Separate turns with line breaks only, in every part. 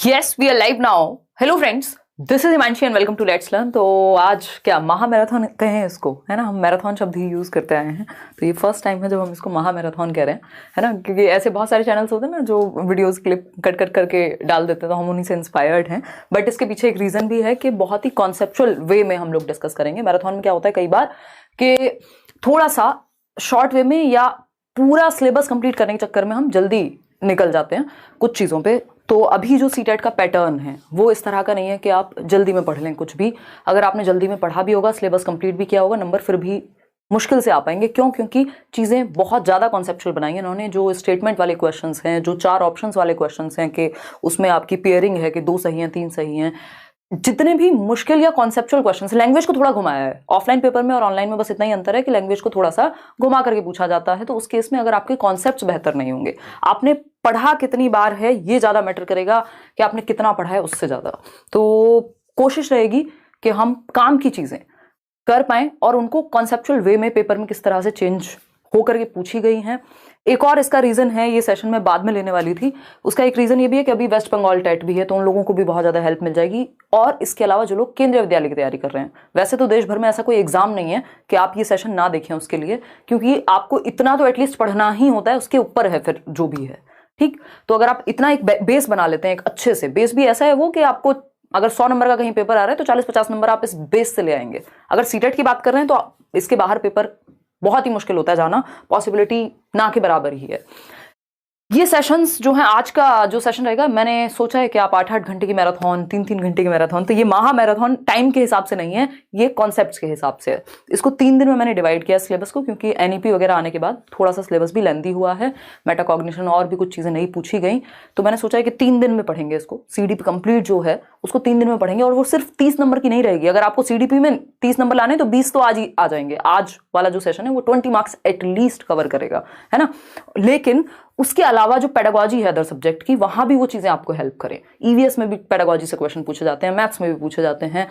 Yes we are live now. Hello friends, this is Himanshi and welcome to let's learn. तो आज क्या महा marathon कहें इसको, है ना। हम मैराथन शब्द ही यूज़ करते आए हैं, तो ये फर्स्ट टाइम है जब हम इसको महा मैराथन कह रहे हैं, है ना। क्योंकि ऐसे बहुत सारे चैनल्स होते हैं ना जो वीडियोस क्लिप कट कट करके डाल देते हैं, तो हम उन्हीं से इंस्पायर्ड हैं। बट इसके पीछे एक रीज़न भी है कि बहुत ही कॉन्सेप्चुअल वे में हम लोग डिस्कस करेंगे। मैराथन में क्या होता है कई बार कि थोड़ा सा शॉर्ट वे में या पूरा सिलेबस कंप्लीट करने के चक्कर में हम जल्दी निकल जाते हैं कुछ चीज़ों पे। तो अभी जो सीटेट का पैटर्न है वो इस तरह का नहीं है कि आप जल्दी में पढ़ लें कुछ भी। अगर आपने जल्दी में पढ़ा भी होगा, सिलेबस कंप्लीट भी किया होगा, नंबर फिर भी मुश्किल से आ पाएंगे। क्यों? क्योंकि चीज़ें बहुत ज़्यादा कॉन्सेप्चुअल बनाई है इन्होंने। जो स्टेटमेंट वाले क्वेश्चंस हैं, जो 4 ऑप्शंस वाले क्वेश्चंस हैं कि उसमें आपकी पेयरिंग है कि 2 सही हैं 3 सही हैं, जितने भी मुश्किल या कॉन्सेप्चुअल क्वेश्चंस, लैंग्वेज को थोड़ा घुमाया है। ऑफलाइन पेपर में और ऑनलाइन में बस इतना ही अंतर है कि लैंग्वेज को थोड़ा सा घुमा करके पूछा जाता है। तो उस केस में अगर आपके कॉन्सेप्ट्स बेहतर नहीं होंगे, आपने पढ़ा कितनी बार है ये ज़्यादा मैटर करेगा कि आपने कितना पढ़ा है उससे ज़्यादा। तो कोशिश रहेगी कि हम काम की चीज़ें कर पाएं और उनको कॉन्सेप्चुअल वे में पेपर में किस तरह से चेंज होकर के पूछी गई हैं। एक और इसका रीज़न है, ये सेशन में बाद में लेने वाली थी, उसका एक रीज़न ये भी है कि अभी वेस्ट बंगाल टेट भी है, तो उन लोगों को भी बहुत ज़्यादा हेल्प मिल जाएगी। और इसके अलावा जो लोग केंद्रीय विद्यालय की तैयारी कर रहे हैं, वैसे तो देश भर में ऐसा कोई एग्जाम नहीं है कि आप ये सेशन ना देखें उसके लिए, क्योंकि आपको इतना तो एटलीस्ट पढ़ना ही होता है, उसके ऊपर है फिर जो भी है। ठीक, तो अगर आप इतना एक बेस बना लेते हैं, एक अच्छे से बेस भी ऐसा है वो कि आपको अगर 100 नंबर का कहीं पेपर आ रहा है तो 40-50 नंबर आप इस बेस से ले आएंगे। अगर सीटेट की बात कर रहे हैं तो इसके बाहर पेपर बहुत ही मुश्किल होता है जाना, पॉसिबिलिटी ना के बराबर ही है। ये सेशंस जो हैं, आज का जो सेशन रहेगा, मैंने सोचा है कि आप 8-8 घंटे की मैराथन, 3-3 घंटे की मैराथन, तो ये महा मैराथन टाइम के हिसाब से नहीं है, ये कॉन्सेप्ट्स के हिसाब से है। इसको 3 दिन में मैंने डिवाइड किया सिलेबस को, क्योंकि एनईपी वगैरह आने के बाद थोड़ा सा सिलेबस भी लेंथी हुआ है, मेटाकॉग्निशन और भी कुछ चीज़ें नहीं पूछी गई। तो मैंने सोचा है कि 3 दिन में पढ़ेंगे इसको। सीडीपी कंप्लीट जो है उसको 3 दिन में पढ़ेंगे, और वो सिर्फ 30 नंबर की नहीं रहेगी। अगर आपको सीडीपी में 30 नंबर लाने तो 20 तो आज ही आ जाएंगे। आज वाला जो सेशन है वो 20 मार्क्स एटलीस्ट कवर करेगा, है ना। लेकिन उसके अलावा जो पेडागोजी है अदर सब्जेक्ट की, वहां भी वो चीजें आपको हेल्प करें। ईवीएस में भी पेडागोजी से क्वेश्चन पूछे जाते हैं, मैथ्स में भी पूछे जाते हैं,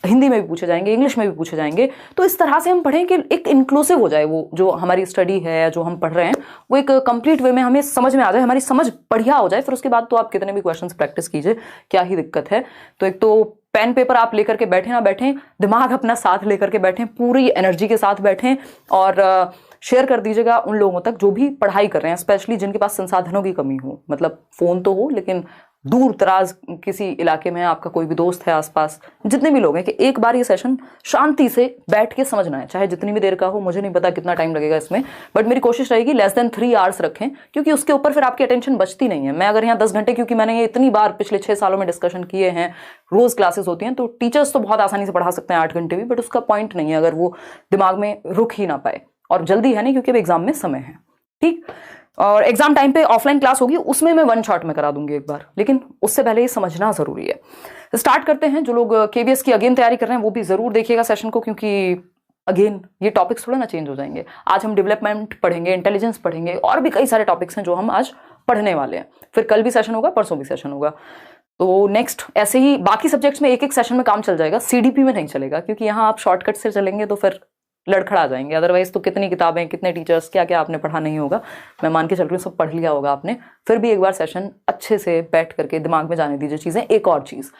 हिंदी में भी पूछे जाएंगे, इंग्लिश में भी पूछे जाएंगे। तो इस तरह से हम पढ़ें कि एक इंक्लूसिव हो जाए, वो जो हमारी स्टडी है, जो हम पढ़ रहे हैं, वो एक कंप्लीट वे में हमें समझ में आ जाए, हमारी समझ बढ़िया हो जाए। फिर उसके बाद तो आप कितने भी क्वेश्चन प्रैक्टिस कीजिए, क्या ही दिक्कत है। तो एक तो पेन पेपर आप लेकर के बैठे ना बैठें, दिमाग अपना साथ लेकर के बैठें, पूरी एनर्जी के साथ बैठें, और शेयर कर दीजिएगा उन लोगों तक जो भी पढ़ाई कर रहे हैं, स्पेशली जिनके पास संसाधनों की कमी हो। मतलब फ़ोन तो हो, लेकिन दूर दराज किसी इलाके में आपका कोई भी दोस्त है आसपास, जितने भी लोग हैं, कि एक बार ये सेशन शांति से बैठ के समझना है, चाहे जितनी भी देर का हो। मुझे नहीं पता कितना टाइम लगेगा इसमें, बट मेरी कोशिश रहेगी लेस देन 3 आवर्स रखें, क्योंकि उसके ऊपर फिर आपकी अटेंशन बचती नहीं है। मैं अगर यहाँ 10 घंटे, क्योंकि मैंने ये इतनी बार पिछले 6 सालों में डिस्कशन किए हैं, रोज क्लासेस होती हैं, तो टीचर्स तो बहुत आसानी से पढ़ा सकते हैं 8 घंटे भी, बट उसका पॉइंट नहीं है अगर वो दिमाग में रुक ही ना पाए। और जल्दी है नहीं, क्योंकि अब एग्जाम में समय है। ठीक, और एग्जाम टाइम पे ऑफलाइन क्लास होगी, उसमें मैं 1 शॉट में करा दूंगी एक बार, लेकिन उससे पहले ये समझना जरूरी है। स्टार्ट करते हैं। जो लोग केवीएस की अगेन तैयारी कर रहे हैं वो भी जरूर देखिएगा सेशन को, क्योंकि अगेन ये टॉपिक्स थोड़ा ना चेंज हो जाएंगे। आज हम डेवलपमेंट पढ़ेंगे, इंटेलिजेंस पढ़ेंगे, और भी कई सारे टॉपिक्स हैं जो हम आज पढ़ने वाले हैं। फिर कल भी सेशन होगा, परसों भी सेशन होगा। तो नेक्स्ट ऐसे ही बाकी सब्जेक्ट्स में एक सेशन में काम चल जाएगा, सीडीपी में नहीं चलेगा, क्योंकि यहाँ आप शॉर्टकट से चलेंगे तो फिर लड़खड़ा जाएंगे। अदरवाइज तो कितनी किताबें, कितने टीचर्स, क्या क्या आपने पढ़ा नहीं होगा। मैं मान के चल रही हूँ सब पढ़ लिया होगा आपने। फिर भी एक बार सेशन अच्छे से बैठ करके दिमाग में जाने दीजिए चीज़ें। एक और चीज़,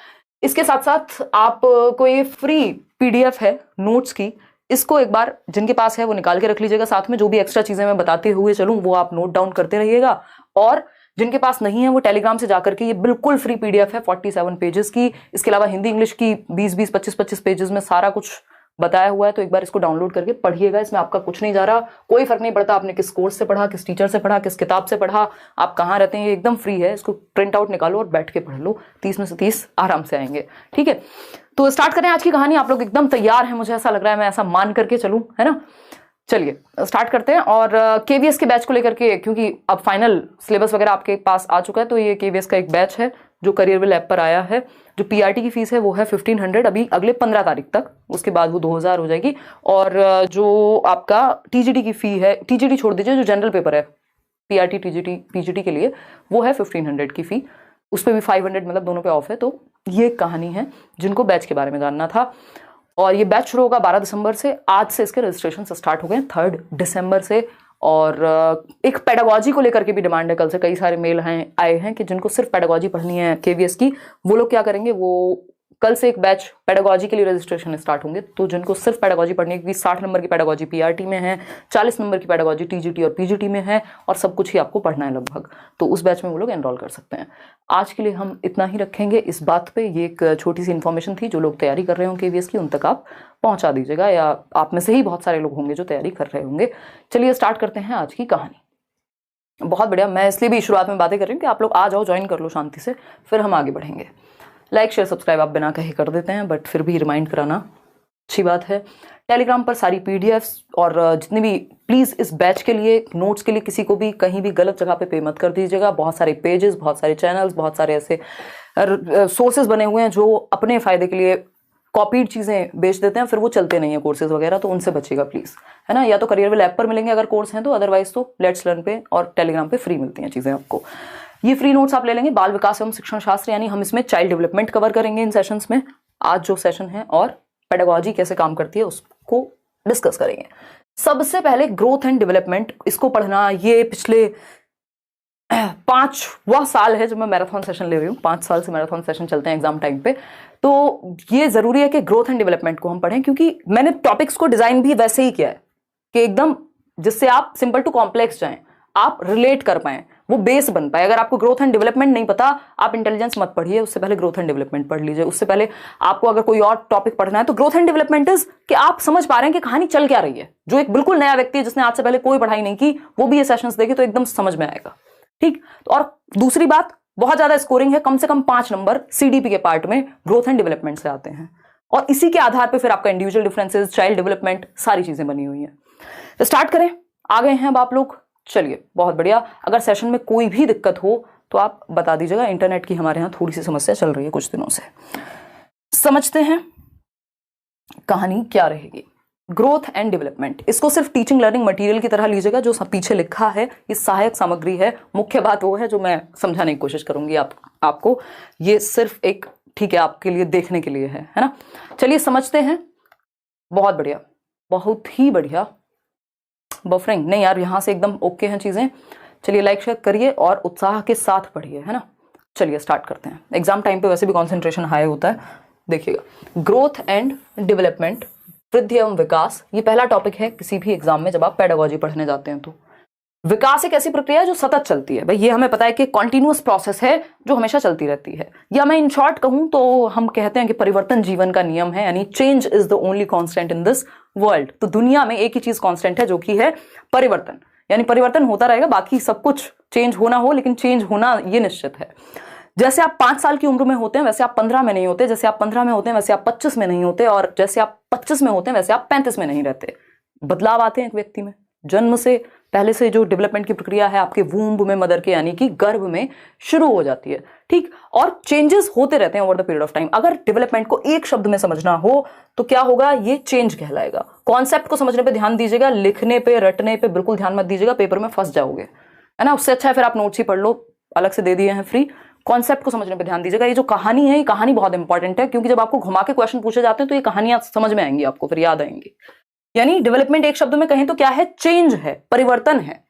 इसके साथ साथ आप कोई फ्री पीडीएफ है नोट्स की, इसको एक बार जिनके पास है वो निकाल के रख लीजिएगा। साथ में जो भी एक्स्ट्रा चीज़ें मैं बताते हुए चलूँ वो आप नोट डाउन करते रहिएगा। और जिनके पास नहीं है वो टेलीग्राम से जाकर के, ये बिल्कुल फ्री पीडीएफ है 47 पेजेस की। इसके अलावा हिंदी इंग्लिश की 20-20, 25-25 पेजेस में सारा कुछ बताया हुआ है। तो एक बार इसको डाउनलोड करके पढ़िएगा। इसमें आपका कुछ नहीं जा रहा, कोई फर्क नहीं पड़ता आपने किस कोर्स से पढ़ा, किस टीचर से पढ़ा, किस किताब से पढ़ा, आप कहाँ रहते हैं, ये एकदम फ्री है। इसको प्रिंट आउट निकालो और बैठ के पढ़ लो, 30 में से 30 आराम से आएंगे। ठीक है, तो स्टार्ट करें आज की कहानी। आप लोग एकदम तैयार हैं, मुझे ऐसा लग रहा है, मैं ऐसा मान करके चलूं, है ना। चलिए स्टार्ट करते हैं। और केवीएस के बैच को लेकर के, क्योंकि अब फाइनल सिलेबस वगैरह आपके पास आ चुका है, तो ये केवीएस का एक बैच है जो करियरविल ऐप पर आया है। जो पीआरटी की फीस है वो है 1500 अभी अगले 15 तारीख तक, उसके बाद वो 2000 हो जाएगी। और जो आपका टीजीटी की फी है, टीजीटी छोड़ दीजिए, जो जनरल पेपर है पीआरटी टीजीटी पीजीटी के लिए, वो है 1500 की फी। उस पर भी 500, मतलब दोनों पे ऑफ है। तो ये कहानी है जिनको बैच के बारे में जानना था। और ये बैच शुरू होगा 12 दिसंबर से। आज से इसके रजिस्ट्रेशन स्टार्ट हो गए 3 दिसंबर से। और एक पेडागोजी को लेकर के भी डिमांड है। कल से कई सारे मेल आए हैं कि जिनको सिर्फ पेडागोजी पढ़नी है केवीएस की, वो लोग क्या करेंगे, वो कल से एक बैच पेडागोजी के लिए रजिस्ट्रेशन स्टार्ट होंगे। तो जिनको सिर्फ पेडागोजी पढ़नी है, 60 नंबर की पेडागोजी पीआरटी में है, 40 नंबर की पेडागोजी टीजीटी और पीजीटी में है, और सब कुछ ही आपको पढ़ना है लगभग, तो उस बैच में वो लोग एनरोल कर सकते हैं। आज के लिए हम इतना ही रखेंगे इस बात पे। ये एक छोटी सी इन्फॉर्मेशन थी, जो लोग तैयारी कर रहे हो केवीएस की उन तक आप पहुंचा दीजिएगा, या आप में से ही बहुत सारे लोग होंगे जो तैयारी कर रहे होंगे। चलिए स्टार्ट करते हैं आज की कहानी। बहुत बढ़िया, मैं इसलिए भी शुरुआत में बातें कर रही हूँ कि आप लोग आ जाओ, ज्वाइन कर लो शांति से, फिर हम आगे बढ़ेंगे। लाइक शेयर सब्सक्राइब आप बिना कहे कर देते हैं, बट फिर भी रिमाइंड कराना अच्छी बात है। टेलीग्राम पर सारी पीडीएफ्स और जितने भी, प्लीज़ इस बैच के लिए, नोट्स के लिए किसी को भी कहीं भी गलत जगह पे मत कर दीजिएगा। बहुत सारे पेजेस, बहुत सारे चैनल्स, बहुत सारे ऐसे सोर्सेज बने हुए हैं जो अपने फ़ायदे के लिए कॉपीड चीज़ें बेच देते हैं, फिर वो चलते नहीं है कोर्सेज वगैरह, तो उनसे बचिएगा प्लीज़, है ना। या तो करियर विल ऐप पर मिलेंगे अगर कोर्स हैं तो, अदरवाइज तो लेट्स लर्न पे और टेलीग्राम पे फ्री मिलती हैं चीज़ें आपको। ये फ्री नोट्स आप ले लेंगे। बाल विकास एवं शिक्षण शास्त्र, यानी हम इसमें चाइल्ड डेवलपमेंट कवर करेंगे इन सेशंस में, आज जो सेशन है, और पेडागोजी कैसे काम करती है उसको डिस्कस करेंगे। सबसे पहले ग्रोथ एंड डेवलपमेंट, इसको पढ़ना, ये पिछले 5वां साल है जब मैं मैराथन सेशन ले रही हूँ। 5 साल से मैराथन सेशन चलते हैं एग्जाम टाइम पे, तो ये जरूरी है कि ग्रोथ एंड डेवलपमेंट को हम पढ़ें, क्योंकि मैंने टॉपिक्स को डिजाइन भी वैसे ही किया है कि एकदम जिससे आप सिंपल टू कॉम्प्लेक्स जाएं, आप रिलेट कर पाए, वो बेस बन पाए। अगर आपको ग्रोथ एंड डेवलपमेंट नहीं पता, आप इंटेलिजेंस मत पढ़िए, उससे पहले ग्रोथ एंड डेवलपमेंट पढ़ लीजिए। उससे पहले आपको अगर कोई और टॉपिक पढ़ना है तो ग्रोथ एंड डेवलपमेंट इज कि आप समझ पा रहे हैं कि कहानी चल क्या रही है। जो एक बिल्कुल नया व्यक्ति है जिसने आज से पहले कोई पढ़ाई नहीं की, वो भी ये सेशंस देखे तो एकदम समझ में आएगा, ठीक। और दूसरी बात, बहुत ज्यादा स्कोरिंग है, कम से कम 5 नंबर सीडीपी के पार्ट में ग्रोथ एंड डेवलपमेंट से आते हैं, और इसी के आधार पर फिर आपका इंडिविजुअल डिफरेंसेस, चाइल्ड डेवलपमेंट, सारी चीजें बनी हुई है। तो स्टार्ट करें, आ गए हैं अब आप लोग। चलिए बहुत बढ़िया। अगर सेशन में कोई भी दिक्कत हो तो आप बता दीजिएगा, इंटरनेट की हमारे यहाँ थोड़ी सी समस्या चल रही है कुछ दिनों से। समझते हैं कहानी क्या रहेगी। ग्रोथ एंड डेवलपमेंट, इसको सिर्फ टीचिंग लर्निंग मटेरियल की तरह लीजिएगा। जो सब पीछे लिखा है ये सहायक सामग्री है, मुख्य बात वो है जो मैं समझाने की कोशिश करूंगी आपको। ये सिर्फ एक, ठीक है, आपके लिए देखने के लिए है ना। चलिए समझते हैं। बहुत बढ़िया, बहुत ही बढ़िया। बफरिंग नहीं यार, यहां से एकदम ओके हैं चीजें। चलिए लाइक शेयर करिए और उत्साह के साथ पढ़िए, है ना। चलिए स्टार्ट करते हैं। एग्जाम टाइम पे वैसे भी कंसंट्रेशन हाई होता है। देखिएगा, ग्रोथ एंड डेवलपमेंट, वृद्धि एवं विकास, ये पहला टॉपिक है किसी भी एग्जाम में जब आप पेडागोजी पढ़ने जाते हैं तो। विकास एक ऐसी प्रक्रिया है जो सतत चलती है, भाई ये हमें पता है कि कॉन्टिन्यूअस प्रोसेस है जो हमेशा चलती रहती है। या मैं इन शॉर्ट कहूं तो हम कहते हैं कि परिवर्तन जीवन का नियम है, यानी change is the only constant in this world. तो दुनिया में एक ही चीज कांस्टेंट है, जो कि है परिवर्तन, यानी परिवर्तन होता रहेगा, बाकी सब कुछ चेंज होना हो, लेकिन चेंज होना ये निश्चित है। जैसे आप 5 साल की उम्र में होते हैं वैसे आप 15 में नहीं होते, जैसे आप 15 में होते हैं वैसे आप 25 में नहीं होते, और जैसे आप 25 में होते हैं वैसे आप 35 में नहीं रहते। बदलाव आते हैं एक व्यक्ति में, जन्म से पहले से जो डेवलपमेंट की प्रक्रिया है आपके वूम्ब में, मदर के यानी कि गर्भ में शुरू हो जाती है, ठीक। और चेंजेस होते रहते हैं over the period of time. अगर डेवलपमेंट को एक शब्द में समझना हो तो क्या होगा, ये चेंज कहलाएगा। कॉन्सेप्ट को समझने पे ध्यान दीजिएगा, लिखने पे रटने पे बिल्कुल ध्यान मत दीजिएगा, पेपर में फंस जाओगे, है ना। उससे अच्छा है फिर आप नोट्स ही पढ़ लो, अलग से दे दिए हैं फ्री। कॉन्सेप्ट को समझने पे ध्यान दीजिएगा। ये जो कहानी है, ये कहानी बहुत इंपॉर्टेंट है, क्योंकि जब आपको घुमा के क्वेश्चन पूछे जाते हैं तो ये कहानियां समझ में आएंगी आपको, फिर याद आएंगी। यानी डेवलपमेंट एक शब्द में कहें तो क्या है, चेंज है, परिवर्तन है,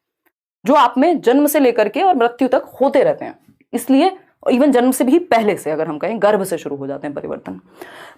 जो आप में जन्म से लेकर के और मृत्यु तक होते रहते हैं। इसलिए इवन जन्म से भी पहले से अगर हम कहें, गर्भ से शुरू हो जाते हैं परिवर्तन।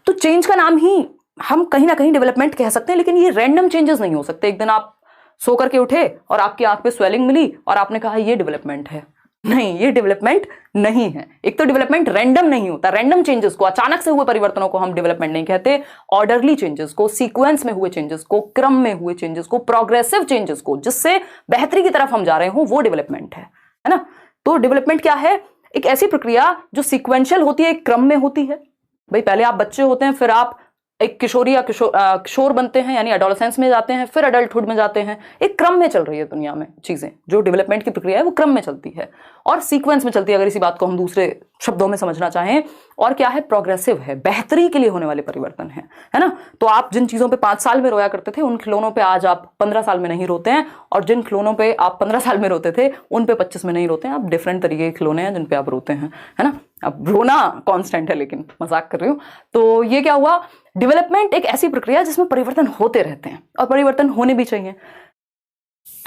तो चेंज का नाम ही हम कहीं ना कहीं डेवलपमेंट कह सकते हैं, लेकिन ये रैंडम चेंजेस नहीं हो सकते। एक दिन आप सो करके उठे और आपकी आंख पे स्वेलिंग मिली और आपने कहा ये डेवलपमेंट है। नहीं, ये डेवलपमेंट नहीं है। एक तो डेवलपमेंट रैंडम नहीं होता, रैंडम चेंजेस को, अचानक से हुए परिवर्तनों को हम डेवलपमेंट नहीं कहते। ऑर्डरली चेंजेस को, सीक्वेंस में हुए चेंजेस को, क्रम में हुए चेंजेस को, प्रोग्रेसिव चेंजेस को, जिससे बेहतरी की तरफ हम जा रहे हो, वो डेवलपमेंट है ना। तो डेवलपमेंट क्या है, एक ऐसी प्रक्रिया जो सीक्वेंशियल होती है, एक क्रम में होती है। भाई पहले आप बच्चे होते हैं, फिर आप एक किशोरी या किशोर बनते हैं, यानी एडोलेसेंस में जाते हैं, फिर अडल्टहुड में जाते हैं। एक क्रम में चल रही है दुनिया में चीजें, जो डेवलपमेंट की प्रक्रिया है वो क्रम में चलती है और सीक्वेंस में चलती है, अगर इसी बात को हम दूसरे शब्दों में समझना चाहें। और क्या है, प्रोग्रेसिव है, बेहतरी के लिए होने वाले परिवर्तन है ना। तो आप जिन चीजों पे 5 साल में रोया करते थे, उन खिलौनों पे आज आप 15 साल में नहीं रोते हैं, और जिन खिलौनों पे आप 15 साल में रोते थे उन पे 25 में नहीं रोते हैं। आप डिफरेंट तरीके के खिलौने हैं जिन पे आप रोते हैं, है ना। अब रोना कांस्टेंट है, लेकिन मजाक कर रही हूं। तो ये क्या हुआ, डेवलपमेंट एक ऐसी प्रक्रिया जिसमें परिवर्तन होते रहते हैं और परिवर्तन होने भी चाहिए।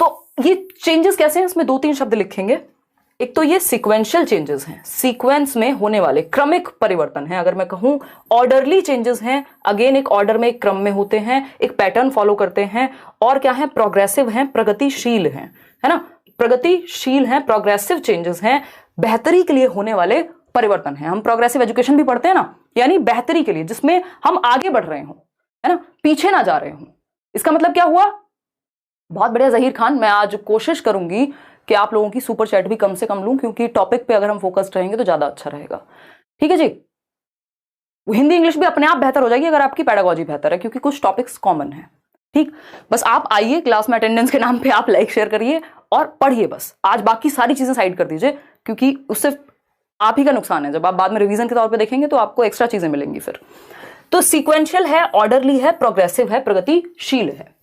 तो ये चेंजेस कैसे हैं, इसमें 2-3 शब्द लिखेंगे। एक तो ये सीक्वेंशियल चेंजेस हैं, सीक्वेंस में होने वाले क्रमिक परिवर्तन है। अगर मैं कहूं ऑर्डरली चेंजेस हैं, अगेन एक ऑर्डर में एक क्रम में होते हैं, एक पैटर्न फॉलो करते हैं। और क्या है, प्रोग्रेसिव हैं, प्रगतिशील हैं, है ना, प्रगतिशील हैं, प्रोग्रेसिव चेंजेस हैं, बेहतरी के लिए होने वाले परिवर्तन है। हम प्रोग्रेसिव एजुकेशन भी पढ़ते हैं ना, यानी बेहतरी के लिए, जिसमें हम आगे बढ़ रहे हो, है ना, पीछे ना जा रहे हो। इसका मतलब क्या हुआ, बहुत बढ़िया जहीर खान, मैं आज कोशिश करूंगी कि आप लोगों की सुपर चैट भी कम से कम लूं, क्योंकि टॉपिक पे अगर हम फोकस्ड रहेंगे तो ज्यादा अच्छा रहेगा। ठीक है जी, हिंदी इंग्लिश भी अपने आप बेहतर हो जाएगी अगर आपकी पेडागोजी बेहतर है, क्योंकि कुछ टॉपिक्स कॉमन है। ठीक, बस आप आइए क्लास में, अटेंडेंस के नाम पे आप लाइक शेयर करिए और पढ़िए बस। आज बाकी सारी चीजें साइड कर दीजिए, क्योंकि उससे आप ही का नुकसान है। जब आप बाद में रिवीजन के तौर पे देखेंगे तो आपको एक्स्ट्रा चीजें मिलेंगी फिर। तो सीक्वेंशियल है, ऑर्डरली है, प्रोग्रेसिव है, प्रगतिशील है।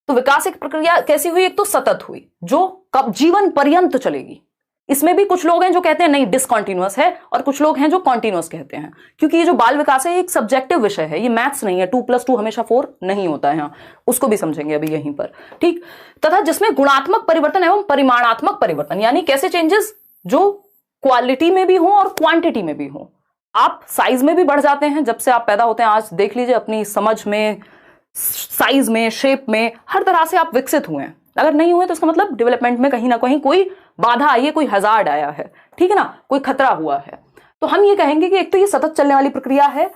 तो विकास एक प्रक्रिया कैसी हुई, एक तो सतत हुई, जो कब जीवन पर्यंत चलेगी। इसमें भी कुछ लोग हैं जो कहते हैं नहीं डिसकंटिन्यूअस है, और कुछ लोग हैं जो कॉन्टिन्यूअस कहते हैं, क्योंकि ये जो बाल विकास है एक सब्जेक्टिव विषय है, ये मैथ्स नहीं है, 2+2 हमेशा 4 नहीं होता है। यहाँ उसको भी समझेंगे अभी यहीं पर। ठीक, तथा जिसमें गुणात्मक परिवर्तन एवं परिमाणात्मक परिवर्तन, यानी कैसे चेंजेस जो क्वालिटी में भी हो और क्वांटिटी में भी हो। आप साइज में भी बढ़ जाते हैं जब से आप पैदा होते हैं। आज देख लीजिए, अपनी समझ में, साइज में, शेप में, हर तरह से आप विकसित हुए हैं। अगर नहीं हुए तो इसका मतलब डेवलपमेंट में कहीं ना कहीं कोई बाधा आई है, कोई हजार्ड आया है, ठीक है ना, कोई खतरा हुआ है। तो हम ये कहेंगे कि एक तो ये सतत चलने वाली प्रक्रिया है,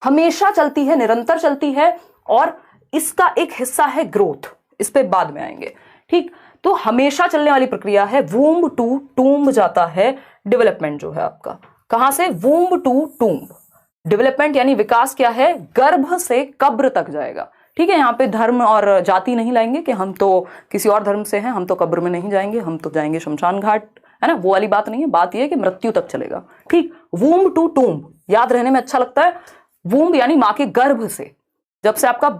हमेशा चलती है, निरंतर चलती है, और इसका एक हिस्सा है ग्रोथ। इस पे बाद में आएंगे। ठीक, तो हमेशा चलने वाली प्रक्रिया है। वूम्ब टू टूम्ब जाता है डेवलपमेंट जो है आपका, कहां से, वूम्ब टू टूम्ब। डेवलपमेंट यानी विकास क्या है, गर्भ से कब्र तक जाएगा। ठीक है, यहाँ पे धर्म और जाति नहीं लाएंगे कि हम तो किसी और धर्म से हैं, हम तो कब्र में नहीं जाएंगे, हम तो जाएंगे शमशान घाट, है ना, वो वाली बात नहीं है। बात यह है कि मृत्यु तक चलेगा। ठीक, वूम्ब टू टूम्ब याद रहने में अच्छा लगता है। वूम्ब यानी मां के गर्भ से, जब से आपका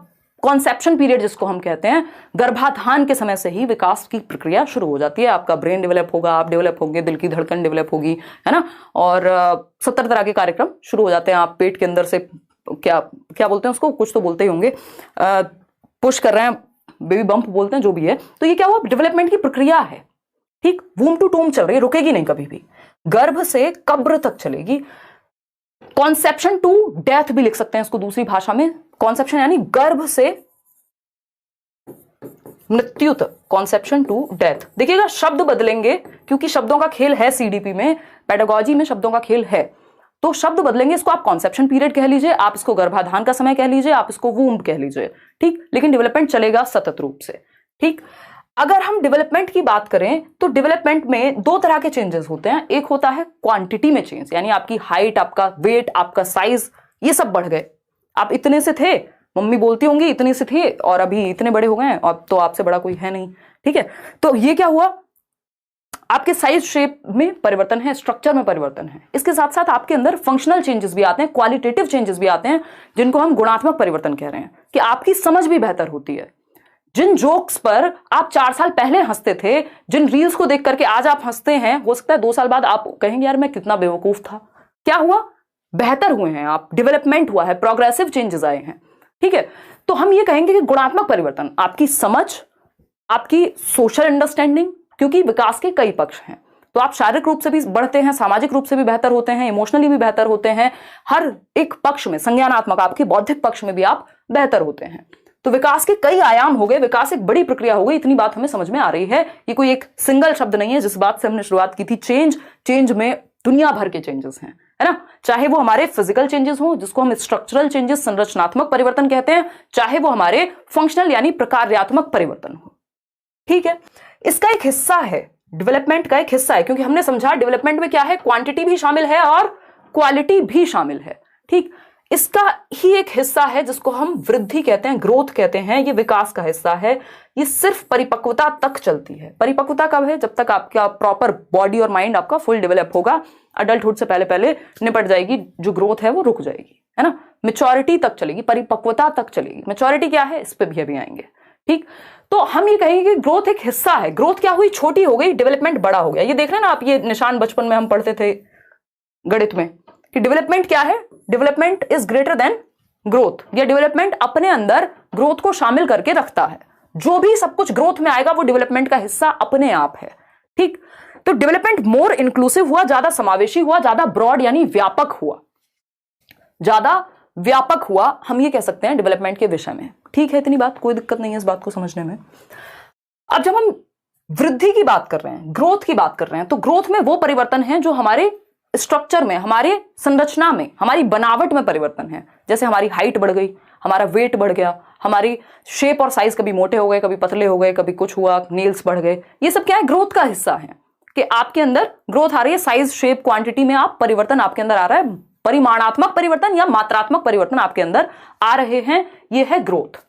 कॉन्सेप्शन पीरियड जिसको हम कहते हैं, गर्भाधान के समय से ही विकास की प्रक्रिया शुरू हो जाती है। आपका ब्रेन डेवलप होगा, आप डेवलप होंगे, दिल की धड़कन डेवलप होगी, है ना, और 70 तरह के कार्यक्रम शुरू हो जाते हैं। आप पेट के अंदर से क्या क्या बोलते हैं उसको, कुछ तो बोलते ही होंगे, पुश कर रहे हैं, बेबी बम्प बोलते हैं, जो भी है। तो ये क्या हुआ, डेवलपमेंट की प्रक्रिया है। ठीक, वूम्ब टू टूम्ब चल रही है, रुकेगी नहीं कभी भी, गर्भ से कब्र तक चलेगी। कॉन्सेप्शन टू डेथ भी लिख सकते हैं इसको दूसरी भाषा में। कॉन्सेप्शन यानी गर्भ से मृत्यु तक, कॉन्सेप्शन टू डेथ। देखिएगा शब्द बदलेंगे, क्योंकि शब्दों का खेल है सीडीपी में, पेडागोजी में शब्दों का खेल है, तो शब्द बदलेंगे। इसको आप कॉन्सेप्शन पीरियड कह लीजिए, आप इसको गर्भाधान का समय कह लीजिए, आप इसको वूम्ब कह लीजिए। ठीक, लेकिन डेवलपमेंट चलेगा सतत रूप से। ठीक, अगर हम डेवलपमेंट की बात करें तो डेवलपमेंट में 2 तरह के चेंजेस होते हैं। एक होता है क्वांटिटी में चेंज, यानी आपकी हाइट, आपका वेट, आपका साइज, ये सब बढ़ गए। आप इतने से थे, मम्मी बोलती होंगी इतने से थे, और अभी इतने बड़े हो गए हैं, अब तो आपसे बड़ा कोई है नहीं। ठीक है, तो ये क्या हुआ, आपके साइज शेप में परिवर्तन है, स्ट्रक्चर में परिवर्तन है। इसके साथ साथ आपके अंदर फंक्शनल चेंजेस भी आते हैं, क्वालिटेटिव चेंजेस भी आते हैं, जिनको हम गुणात्मक परिवर्तन कह रहे हैं, कि आपकी समझ भी बेहतर होती है। जिन जोक्स पर आप 4 साल पहले हंसते थे, जिन रील्स को देख करके आज आप हंसते हैं, हो सकता है 2 साल बाद आप कहेंगे यार मैं कितना बेवकूफ था। क्या हुआ, बेहतर हुए हैं आप, डेवलपमेंट हुआ है, प्रोग्रेसिव चेंजेस आए हैं। ठीक है, तो हम ये कहेंगे कि गुणात्मक परिवर्तन, आपकी समझ, आपकी सोशल अंडरस्टैंडिंग, क्योंकि विकास के कई पक्ष हैं। तो आप शारीरिक रूप से भी बढ़ते हैं, सामाजिक रूप से भी बेहतर होते हैं, इमोशनली भी बेहतर होते हैं, हर एक पक्ष में, संज्ञानात्मक, आपके बौद्धिक पक्ष में भी आप बेहतर होते हैं। तो विकास के कई आयाम हो गए, विकास एक बड़ी प्रक्रिया हो गई, इतनी बात हमें समझ में आ रही है। ये कोई एक सिंगल शब्द नहीं है, जिस बात से हमने शुरुआत की थी, चेंज में दुनिया भर के चेंजेस हैं, है ना, चाहे वो हमारे फिजिकल चेंजेस हो, जिसको हम स्ट्रक्चरल चेंजेस, संरचनात्मक परिवर्तन कहते हैं, चाहे वो हमारे फंक्शनल यानी प्रकार्यात्मक परिवर्तन हो। ठीक है, इसका एक हिस्सा है, डेवलपमेंट का एक हिस्सा है, क्योंकि हमने समझा डेवलपमेंट में क्या है, क्वांटिटी भी शामिल है और क्वालिटी भी शामिल है। ठीक, इसका ही एक हिस्सा है जिसको हम वृद्धि कहते हैं, ग्रोथ कहते हैं, ये विकास का हिस्सा है। ये सिर्फ परिपक्वता तक चलती है। परिपक्वता कब है, जब तक आपका प्रॉपर बॉडी और माइंड आपका फुल डेवलप होगा। अडल्टहुड से पहले पहले निपट जाएगी, जो ग्रोथ है वो रुक जाएगी, है ना, मेच्योरिटी तक चलेगी, परिपक्वता तक चलेगी। मेच्योरिटी क्या है, इस पे भी अभी आएंगे। ठीक, तो हम ये कहेंगे कि ग्रोथ एक हिस्सा है। ग्रोथ क्या हुई, छोटी हो गई, डेवलपमेंट बड़ा हो गया। ये देख रहे हैं ना आप, ये निशान बचपन में हम पढ़ते थे गणित में, कि डेवलपमेंट क्या है, development is greater than growth, या डेवलपमेंट अपने अंदर ग्रोथ को शामिल करके रखता है। जो भी सब कुछ ग्रोथ में आएगा वो डेवलपमेंट का हिस्सा अपने आप है। ठीक, तो डेवलपमेंट मोर इंक्लूसिव हुआ, ज्यादा समावेशी हुआ, ज्यादा ब्रॉड यानी व्यापक हुआ, ज्यादा व्यापक हुआ, हम ये कह सकते हैं डेवलपमेंट के विषय में। ठीक है, इतनी बात, कोई दिक्कत नहीं है इस बात को समझने में। अब जब हम वृद्धि की बात कर रहे हैं, ग्रोथ की बात कर रहे हैं, तो ग्रोथ में वो परिवर्तन है जो हमारे स्ट्रक्चर में, हमारे संरचना में, हमारी बनावट में परिवर्तन है। जैसे हमारी हाइट बढ़ गई, हमारा वेट बढ़ गया, हमारी शेप और साइज कभी मोटे हो गए, कभी पतले हो गए, कभी कुछ हुआ, नेल्स बढ़ गए, ये सब क्या है, ग्रोथ का हिस्सा है कि आपके अंदर ग्रोथ आ रही है, साइज, शेप, क्वांटिटी में आप परिवर्तन आपके अंदर आ रहा है, परिमाणात्मक परिवर्तन या मात्रात्मक परिवर्तन आपके अंदर आ रहे हैं, ये है ग्रोथ।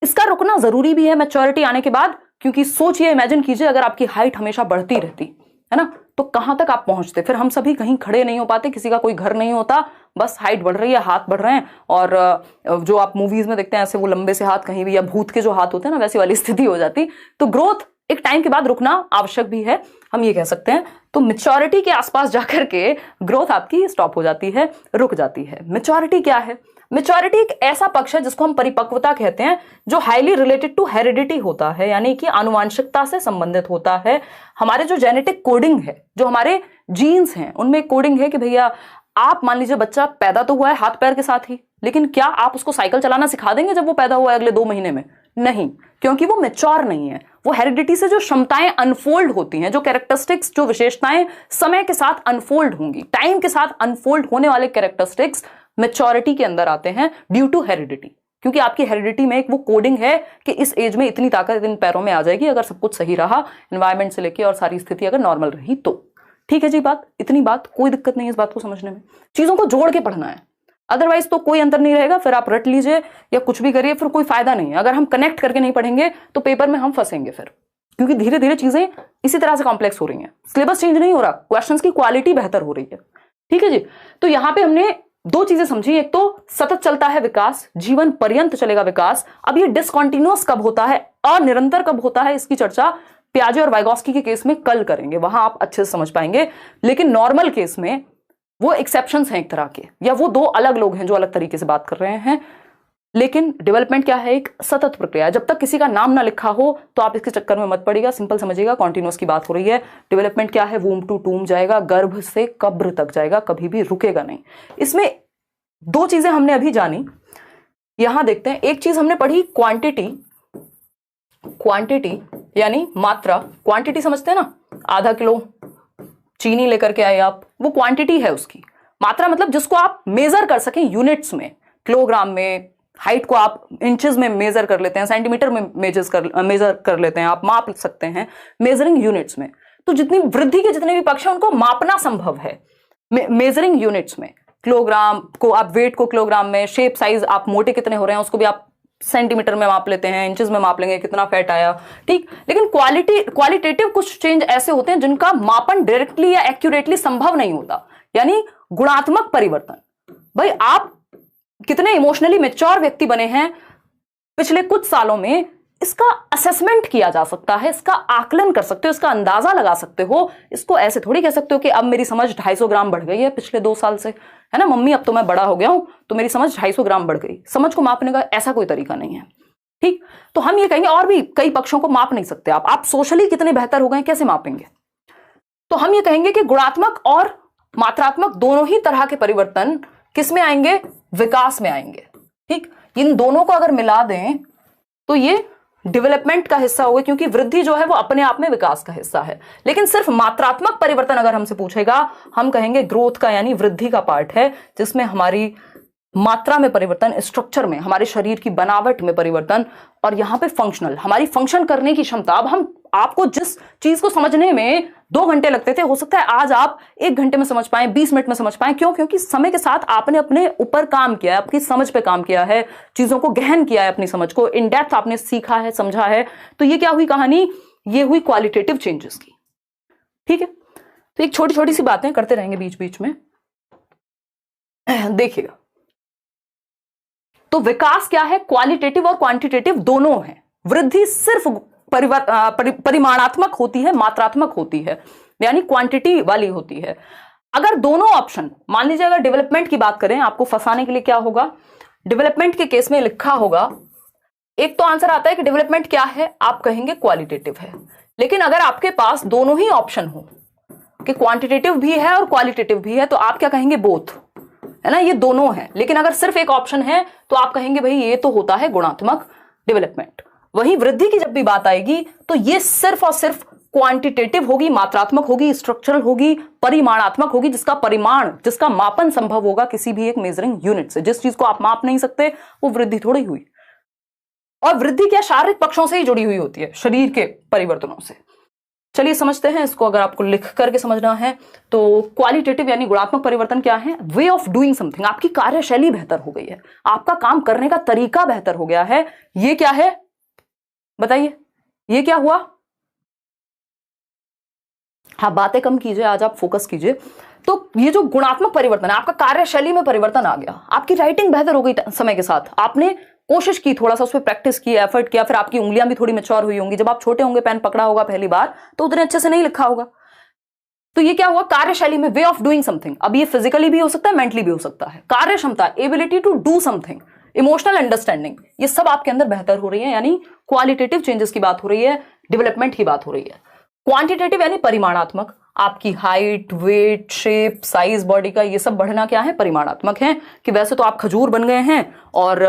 इसका रुकना जरूरी भी है मैच्योरिटी आने के बाद, क्योंकि सोचिए, इमेजिन कीजिए अगर आपकी हाइट हमेशा बढ़ती रहती है ना, तो कहां तक आप पहुंचते, फिर हम सभी कहीं खड़े नहीं हो पाते, किसी का कोई घर नहीं होता, बस हाइट बढ़ रही है, हाथ बढ़ रहे हैं, और जो आप मूवीज में देखते हैं ऐसे वो लंबे से हाथ कहीं भी, या भूत के जो हाथ होते हैं ना, वैसी वाली स्थिति हो जाती। तो ग्रोथ एक टाइम के बाद रुकना आवश्यक भी है, हम ये कह सकते हैं। तो मैच्योरिटी के आसपास जाकर के ग्रोथ आपकी स्टॉप हो जाती है, रुक जाती है। मैच्योरिटी क्या है? मैच्योरिटी एक ऐसा पक्ष है जिसको हम परिपक्वता कहते हैं, जो हाईली रिलेटेड टू हेरिडिटी होता है, यानी कि आनुवांशिकता से संबंधित होता है। हमारे जो जेनेटिक कोडिंग है, जो हमारे जीन्स हैं, उनमें कोडिंग है कि भैया आप मान लीजिए बच्चा पैदा तो हुआ है हाथ पैर के साथ ही, लेकिन क्या आप उसको साइकिल चलाना सिखा देंगे जब वो पैदा हुआ है अगले 2 महीने में? नहीं, क्योंकि वो मैच्योर नहीं है। वो हेरिडिटी से जो क्षमताएं अनफोल्ड होती हैं, जो कैरेक्टरिस्टिक्स, जो विशेषताएं समय के साथ अनफोल्ड होंगी, टाइम के साथ अनफोल्ड होने वाले कैरेक्टरिस्टिक्स मैच्योरिटी के अंदर आते हैं ड्यू टू हेरिडिटी। क्योंकि आपकी हेरिडिटी में एक वो कोडिंग है कि इस एज में इतनी ताकत इन पैरों में आ जाएगी, अगर सब कुछ सही रहा, एनवायरमेंट से लेके और सारी स्थिति अगर नॉर्मल रही तो। ठीक है जी, बात, इतनी बात, कोई दिक्कत नहीं है इस बात को समझने में। चीजों को जोड़ के पढ़ना है, अदरवाइज तो कोई अंतर नहीं रहेगा। फिर आप रट लीजिए या कुछ भी करिए, फिर कोई फायदा नहीं है। अगर हम कनेक्ट करके नहीं पढ़ेंगे तो पेपर में हम फंसेंगे फिर, क्योंकि धीरे धीरे चीजें इसी तरह से कॉम्प्लेक्स हो रही हैं। सिलेबस चेंज नहीं हो रहा, क्वेश्चंस की क्वालिटी बेहतर हो रही है। ठीक है जी, तो यहां पे हमने 2 चीजें समझी। एक तो सतत चलता है विकास, जीवन पर्यंत चलेगा विकास। अब ये डिसकंटिन्यूअस कब होता है, अनिरंतर कब होता है, इसकी चर्चा पियाजे और वाइगोस्की के केस में कल करेंगे, वहां आप अच्छे से समझ पाएंगे। लेकिन नॉर्मल केस में वो एक्सेप्शंस हैं एक तरह के, या वो 2 अलग लोग हैं जो अलग तरीके से बात कर रहे हैं। लेकिन डेवलपमेंट क्या है? एक सतत प्रक्रिया है। जब तक किसी का नाम ना लिखा हो तो आप इसके चक्कर में मत पड़िएगा, सिंपल समझिएगा, कॉन्टिन्यूअस की बात हो रही है। डेवलपमेंट क्या है? वूम टू टूम जाएगा, गर्भ से कब्र तक जाएगा, कभी भी रुकेगा नहीं। इसमें 2 चीजें हमने अभी जानी, यहां देखते हैं। एक चीज हमने पढ़ी क्वांटिटी, क्वांटिटी यानी मात्रा। क्वांटिटी समझते हैं ना, आधा किलो चीनी लेकर के आए आप, वो क्वांटिटी है उसकी। मात्रा मतलब जिसको आप मेजर कर सकें यूनिट्स में, किलोग्राम में। हाइट को आप इंचेस में मेजर कर लेते हैं, सेंटीमीटर में मेजर कर लेते हैं, आप माप सकते हैं मेजरिंग यूनिट्स में। तो जितनी वृद्धि के जितने भी पक्ष हैं उनको मापना संभव है मेजरिंग यूनिट्स में। किलोग्राम को आप, वेट को किलोग्राम में, शेप साइज आप मोटे कितने हो रहे हैं उसको भी आप सेंटीमीटर में माप लेते हैं, इंचेस में माप लेंगे कितना फैट आया। ठीक, लेकिन क्वालिटेटिव कुछ चेंज ऐसे होते हैं जिनका मापन डायरेक्टली या एक्यूरेटली संभव नहीं होता, यानी गुणात्मक परिवर्तन। भाई आप कितने इमोशनली मैच्योर व्यक्ति बने हैं पिछले कुछ सालों में, इसका असेसमेंट किया जा सकता है, इसका आकलन कर सकते हो, इसका अंदाजा लगा सकते हो। इसको ऐसे थोड़ी कह सकते हो कि अब मेरी समझ 250 ग्राम बढ़ गई है पिछले 2 साल से, है ना मम्मी, अब तो मैं बड़ा हो गया हूं तो मेरी समझ 250 ग्राम बढ़ गई। समझ को मापने का ऐसा कोई तरीका नहीं है। ठीक, तो हम ये कहेंगे, और भी कई पक्षों को माप नहीं सकते आप सोशली कितने बेहतर हो गए कैसे मापेंगे? तो हम ये कहेंगे कि गुणात्मक और मात्रात्मक दोनों ही तरह के परिवर्तन किस में आएंगे? विकास में आएंगे। ठीक, इन दोनों को अगर मिला दें तो ये डेवलपमेंट का हिस्सा होगा, क्योंकि वृद्धि जो है वो अपने आप में विकास का हिस्सा है। लेकिन सिर्फ मात्रात्मक परिवर्तन अगर हमसे पूछेगा, हम कहेंगे ग्रोथ का यानी वृद्धि का पार्ट है, जिसमें हमारी मात्रा में परिवर्तन, स्ट्रक्चर में, हमारे शरीर की बनावट में परिवर्तन, और यहां पे फंक्शनल, हमारी फंक्शन करने की क्षमता। अब हम आपको जिस चीज को समझने में 2 घंटे लगते थे, हो सकता है आज आप 1 घंटे में समझ पाए, 20 मिनट में समझ पाए। क्यों? क्योंकि समय के साथ आपने अपने ऊपर काम किया है, आपकी समझ पे काम किया है, चीजों को गहन किया है, अपनी समझ को इन डेप्थ आपने सीखा है, समझा है। तो ये क्या हुई कहानी? ये हुई क्वालिटेटिव चेंजेस की। ठीक है, तो एक छोटी छोटी सी बातें करते रहेंगे बीच बीच में, देखिएगा। तो विकास क्या है? क्वालिटेटिव और क्वांटिटेटिव दोनों है। वृद्धि सिर्फ परिमाणात्मक होती है, मात्रात्मक होती है, यानी क्वांटिटी वाली होती है। अगर दोनों ऑप्शन, मान लीजिए अगर डेवलपमेंट की बात करें, आपको फंसाने के लिए क्या होगा, डेवलपमेंट के केस में लिखा होगा एक तो आंसर आता है कि डेवलपमेंट क्या है, आप कहेंगे क्वालिटेटिव है। लेकिन अगर आपके पास दोनों ही ऑप्शन हो कि क्वांटिटेटिव भी है और क्वालिटेटिव भी है, तो आप क्या कहेंगे, बोथ, है ना, ये दोनों है। लेकिन अगर सिर्फ एक ऑप्शन है तो आप कहेंगे भाई ये तो होता है गुणात्मक डेवलपमेंट। वहीं वृद्धि की जब भी बात आएगी तो ये सिर्फ और सिर्फ क्वांटिटेटिव होगी, मात्रात्मक होगी, स्ट्रक्चरल होगी, परिमाणात्मक होगी, जिसका परिमाण, जिसका मापन संभव होगा किसी भी एक मेजरिंग यूनिट से। जिस चीज को आप माप नहीं सकते वो वृद्धि थोड़ी हुई। और वृद्धि क्या शारीरिक पक्षों से ही जुड़ी हुई होती है, शरीर के परिवर्तनों से। चलिए समझते हैं इसको। अगर आपको लिख करके समझना है तो क्वालिटेटिव यानी गुणात्मक परिवर्तन क्या है, वे ऑफ डूइंग समथिंग, आपकी कार्यशैली बेहतर हो गई है, आपका काम करने का तरीका बेहतर हो गया है। ये क्या है बताइए, ये क्या हुआ? हाँ, बातें कम कीजिए, आज आप फोकस कीजिए। तो ये जो गुणात्मक परिवर्तन है, आपका कार्यशैली में परिवर्तन आ गया, आपकी राइटिंग बेहतर हो गई समय के साथ, आपने कोशिश की, थोड़ा सा उस पर प्रैक्टिस की, एफर्ट किया, फिर आपकी उंगलियां भी थोड़ी मैच्योर हुई होंगी। जब आप छोटे होंगे, पेन पकड़ा होगा पहली बार तो उतने अच्छे से नहीं लिखा होगा। तो ये क्या हुआ, कार्यशैली में, वे ऑफ डूइंग समथिंग। अब ये फिजिकली भी हो सकता है, मेंटली भी हो सकता है। कार्य क्षमता, ability to do something, emotional understanding, ये सब आपके अंदर बेहतर हो रही है, यानी क्वालिटेटिव चेंजेस की बात हो रही है, डेवलपमेंट की बात हो रही है। क्वांटिटेटिव यानी परिमाणात्मक, आपकी height, weight, shape, size body का, ये सब बढ़ना क्या है, परिमाणात्मक है। कि वैसे तो आप खजूर बन गए हैं और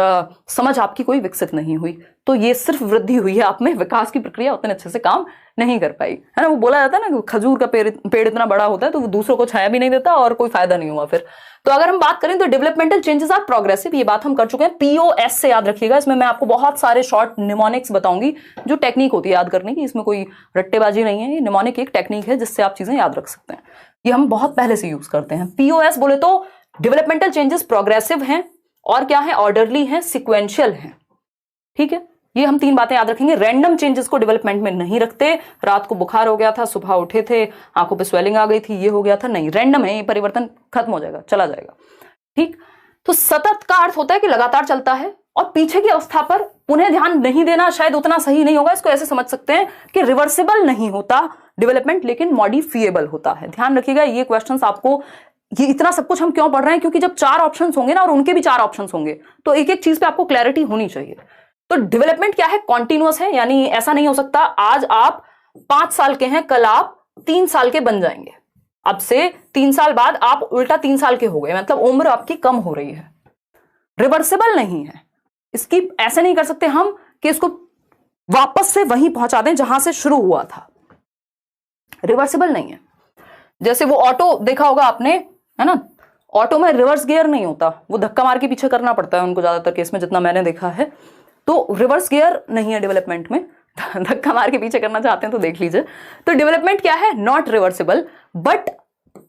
समझ आपकी कोई विकसित नहीं हुई, तो ये सिर्फ वृद्धि हुई है आप में, विकास की प्रक्रिया उतने अच्छे से काम नहीं कर पाई, है ना। वो बोला जाता है ना कि खजूर का पेड़ इतना बड़ा होता है तो वो दूसरों को छाया भी नहीं देता और कोई फायदा नहीं हुआ फिर। तो अगर हम बात करें तो डेवलपमेंटल चेंजेस आर प्रोग्रेसिव, ये बात हम कर चुके हैं। पीओएस से याद रखिएगा, इसमें मैं आपको बहुत सारे शॉर्ट निमोनिक्स बताऊंगी, जो टेक्निक होती है याद करने की, इसमें कोई रट्टेबाजी नहीं है। ये निमोनिक एक टेक्निक है जिससे आप चीजें याद रख सकते हैं, ये हम बहुत पहले से यूज करते हैं। पीओएस बोले तो डेवलपमेंटल चेंजेस प्रोग्रेसिव हैं और क्या है, ऑर्डरली हैं, सिक्वेंशियल हैं, ठीक है। ये हम तीन बातें याद रखेंगे। रैंडम चेंजेस को डेवलपमेंट में नहीं रखते, रात को बुखार हो गया था, सुबह उठे थे, आंखों पे स्वेलिंग आ गई थी, ये हो गया था, नहीं, रैंडम है, ये परिवर्तन खत्म हो जाएगा, चला जाएगा, ठीक। तो सतत का अर्थ होता है कि लगातार चलता है, और पीछे की अवस्था पर पुनः ध्यान नहीं देना शायद उतना सही नहीं होगा। इसको ऐसे समझ सकते हैं कि रिवर्सिबल नहीं होता डेवलपमेंट, लेकिन मॉडिफिएबल होता है। ध्यान रखिएगा, ये क्वेश्चंस आपको, ये इतना सब कुछ हम क्यों पढ़ रहे हैं, क्योंकि जब 4 ऑप्शंस होंगे ना और उनके भी 4 ऑप्शंस होंगे तो एक एक चीज पे आपको क्लैरिटी होनी चाहिए। तो डेवलपमेंट क्या है, कॉन्टिन्यूअस है, यानी ऐसा नहीं हो सकता आज आप 5 साल के हैं, कल आप 3 साल के बन जाएंगे, अब से 3 साल बाद आप उल्टा 3 साल के हो गए, मतलब उम्र आपकी कम हो रही है। रिवर्सिबल नहीं है, इसकी ऐसे नहीं कर सकते हम कि इसको वापस से वहीं पहुंचा दें जहां से शुरू हुआ था, रिवर्सिबल नहीं है। जैसे वो ऑटो देखा होगा आपने, है ना, ऑटो में रिवर्स गियर नहीं होता, वो धक्का मार के पीछे करना पड़ता है उनको, ज्यादातर केस में जितना मैंने देखा है। तो रिवर्स गियर नहीं है डेवलपमेंट में, धक्का मार के पीछे करना चाहते हैं तो देख लीजिए। तो डेवलपमेंट क्या है, नॉट रिवर्सिबल बट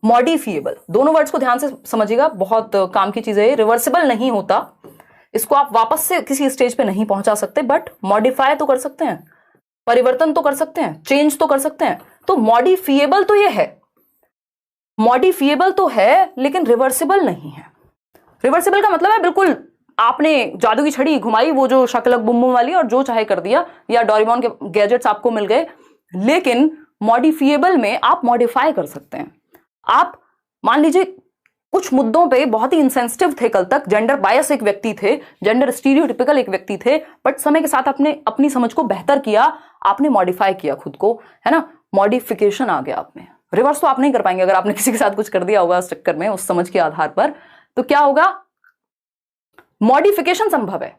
मॉडिफिएबल। दोनों वर्ड्स को ध्यान से समझिएगा, बहुत काम की चीज है। रिवर्सिबल नहीं होता, इसको आप वापस से किसी स्टेज पे नहीं पहुंचा सकते, बट मॉडिफाई तो कर सकते हैं, परिवर्तन तो कर सकते हैं, चेंज तो कर सकते हैं। तो मॉडिफिएबल तो ये है, मॉडिफिएबल तो है लेकिन रिवर्सिबल नहीं है। रिवर्सिबल का मतलब है बिल्कुल आपने जादू की छड़ी घुमाई, वो जो शकलक बुम बुम वाली, और जो चाहे कर दिया, या डोरेमोन के गैजेट्स आपको मिल गए। लेकिन मॉडिफिएबल में आप मॉडिफाई कर सकते हैं। आप मान लीजिए कुछ मुद्दों पे बहुत ही इंसेंसिटिव थे, कल तक जेंडर बायस एक व्यक्ति थे, जेंडर स्टीरियोटिपिकल एक व्यक्ति थे, बट समय के साथ आपने अपनी समझ को बेहतर किया, आपने मॉडिफाई किया खुद को, है ना, मॉडिफिकेशन आ गया आप में। रिवर्स तो आप नहीं कर पाएंगे अगर आपने किसी के साथ कुछ कर दिया होगा उस चक्कर में, उस समझ के आधार पर। तो क्या होगा, मॉडिफिकेशन संभव है,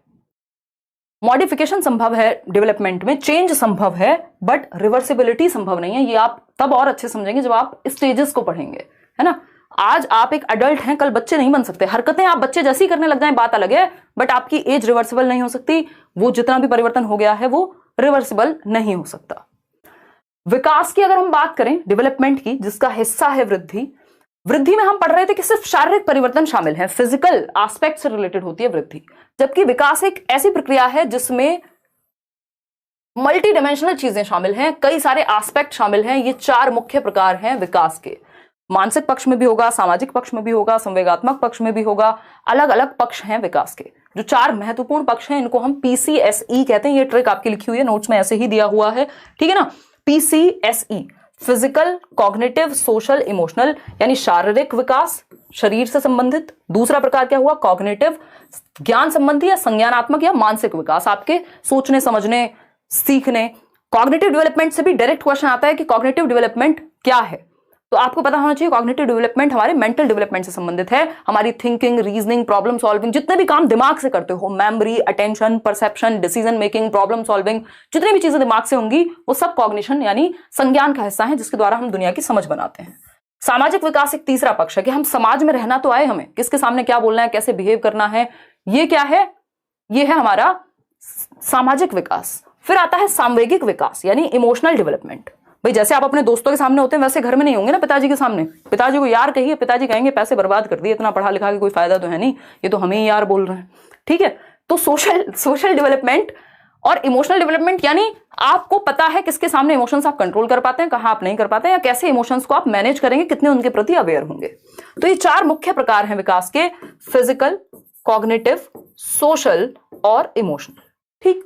मॉडिफिकेशन संभव है डेवलपमेंट में, चेंज संभव है, बट रिवर्सिबिलिटी संभव नहीं है। ये आप तब और अच्छे समझेंगे जब आप स्टेजेस को पढ़ेंगे, है ना। आज आप एक अडल्ट हैं, कल बच्चे नहीं बन सकते। हरकतें आप बच्चे जैसी करने लग जाएं बात अलग है, बट आपकी एज रिवर्सिबल नहीं हो सकती। वो जितना भी परिवर्तन हो गया है वो रिवर्सिबल नहीं हो सकता। विकास की अगर हम बात करें डेवलपमेंट की, जिसका हिस्सा है वृद्धि, वृद्धि में हम पढ़ रहे थे कि सिर्फ शारीरिक परिवर्तन शामिल है, फिजिकल एस्पेक्ट से रिलेटेड होती है वृद्धि, जबकि विकास एक ऐसी प्रक्रिया है जिसमें मल्टी डायमेंशनल चीजें शामिल हैं, कई सारे एस्पेक्ट शामिल हैं। ये 4 मुख्य प्रकार हैं विकास के। मानसिक पक्ष में भी होगा, सामाजिक पक्ष में भी होगा, संवेगात्मक पक्ष में भी होगा, अलग अलग पक्ष हैं विकास के। जो 4 महत्वपूर्ण पक्ष हैं इनको हम PCSE कहते हैं। ये ट्रिक आपकी लिखी हुई है नोट्स में, ऐसे ही दिया हुआ है, ठीक है ना। PCSE, physical, cognitive, social, emotional, यानी शारीरिक विकास, शरीर से संबंधित। दूसरा प्रकार क्या हुआ? कॉग्निटिव, ज्ञान संबंधी या संज्ञानात्मक या मानसिक विकास, आपके सोचने, समझने, सीखने। कॉग्निटिव डेवलपमेंट से भी डायरेक्ट क्वेश्चन आता है कि कॉग्निटिव डेवलपमेंट क्या है, तो आपको पता होना चाहिए कॉग्निटिव डेवलपमेंट हमारे मेंटल डेवलपमेंट से संबंधित है। हमारी थिंकिंग, रीजनिंग, प्रॉब्लम सॉल्विंग, जितने भी काम दिमाग से करते हो, memory, attention, perception, decision making, problem solving, जितनी भी चीजें दिमाग से होंगी वो सब कॉग्निशन यानी संज्ञान का हिस्सा है, जिसके द्वारा हम दुनिया की समझ बनाते हैं। सामाजिक विकास एक तीसरा पक्ष है कि हम समाज में रहना तो आए, हमें किसके सामने क्या बोलना है, कैसे बिहेव करना है, ये क्या है? ये है हमारा सामाजिक विकास। फिर आता है सामवेगिक विकास यानी इमोशनल डेवलपमेंट। भाई जैसे आप अपने दोस्तों के सामने होते हैं वैसे घर में नहीं होंगे ना पिताजी के सामने। पिताजी को यार कहिए, पिताजी कहेंगे पैसे बर्बाद कर दिए, इतना पढ़ा लिखा के कोई फायदा तो है नहीं, ये तो हमें ही यार बोल रहे हैं। ठीक है, तो सोशल डेवलपमेंट और इमोशनल डेवलपमेंट यानी आपको पता है किसके सामने इमोशंस आप कंट्रोल कर पाते हैं, कहां आप नहीं कर पाते हैं, या कैसे इमोशंस को आप मैनेज करेंगे, कितने उनके प्रति अवेयर होंगे। तो ये चार मुख्य प्रकार हैं विकास के, फिजिकल, कॉग्निटिव, सोशल और इमोशनल। ठीक,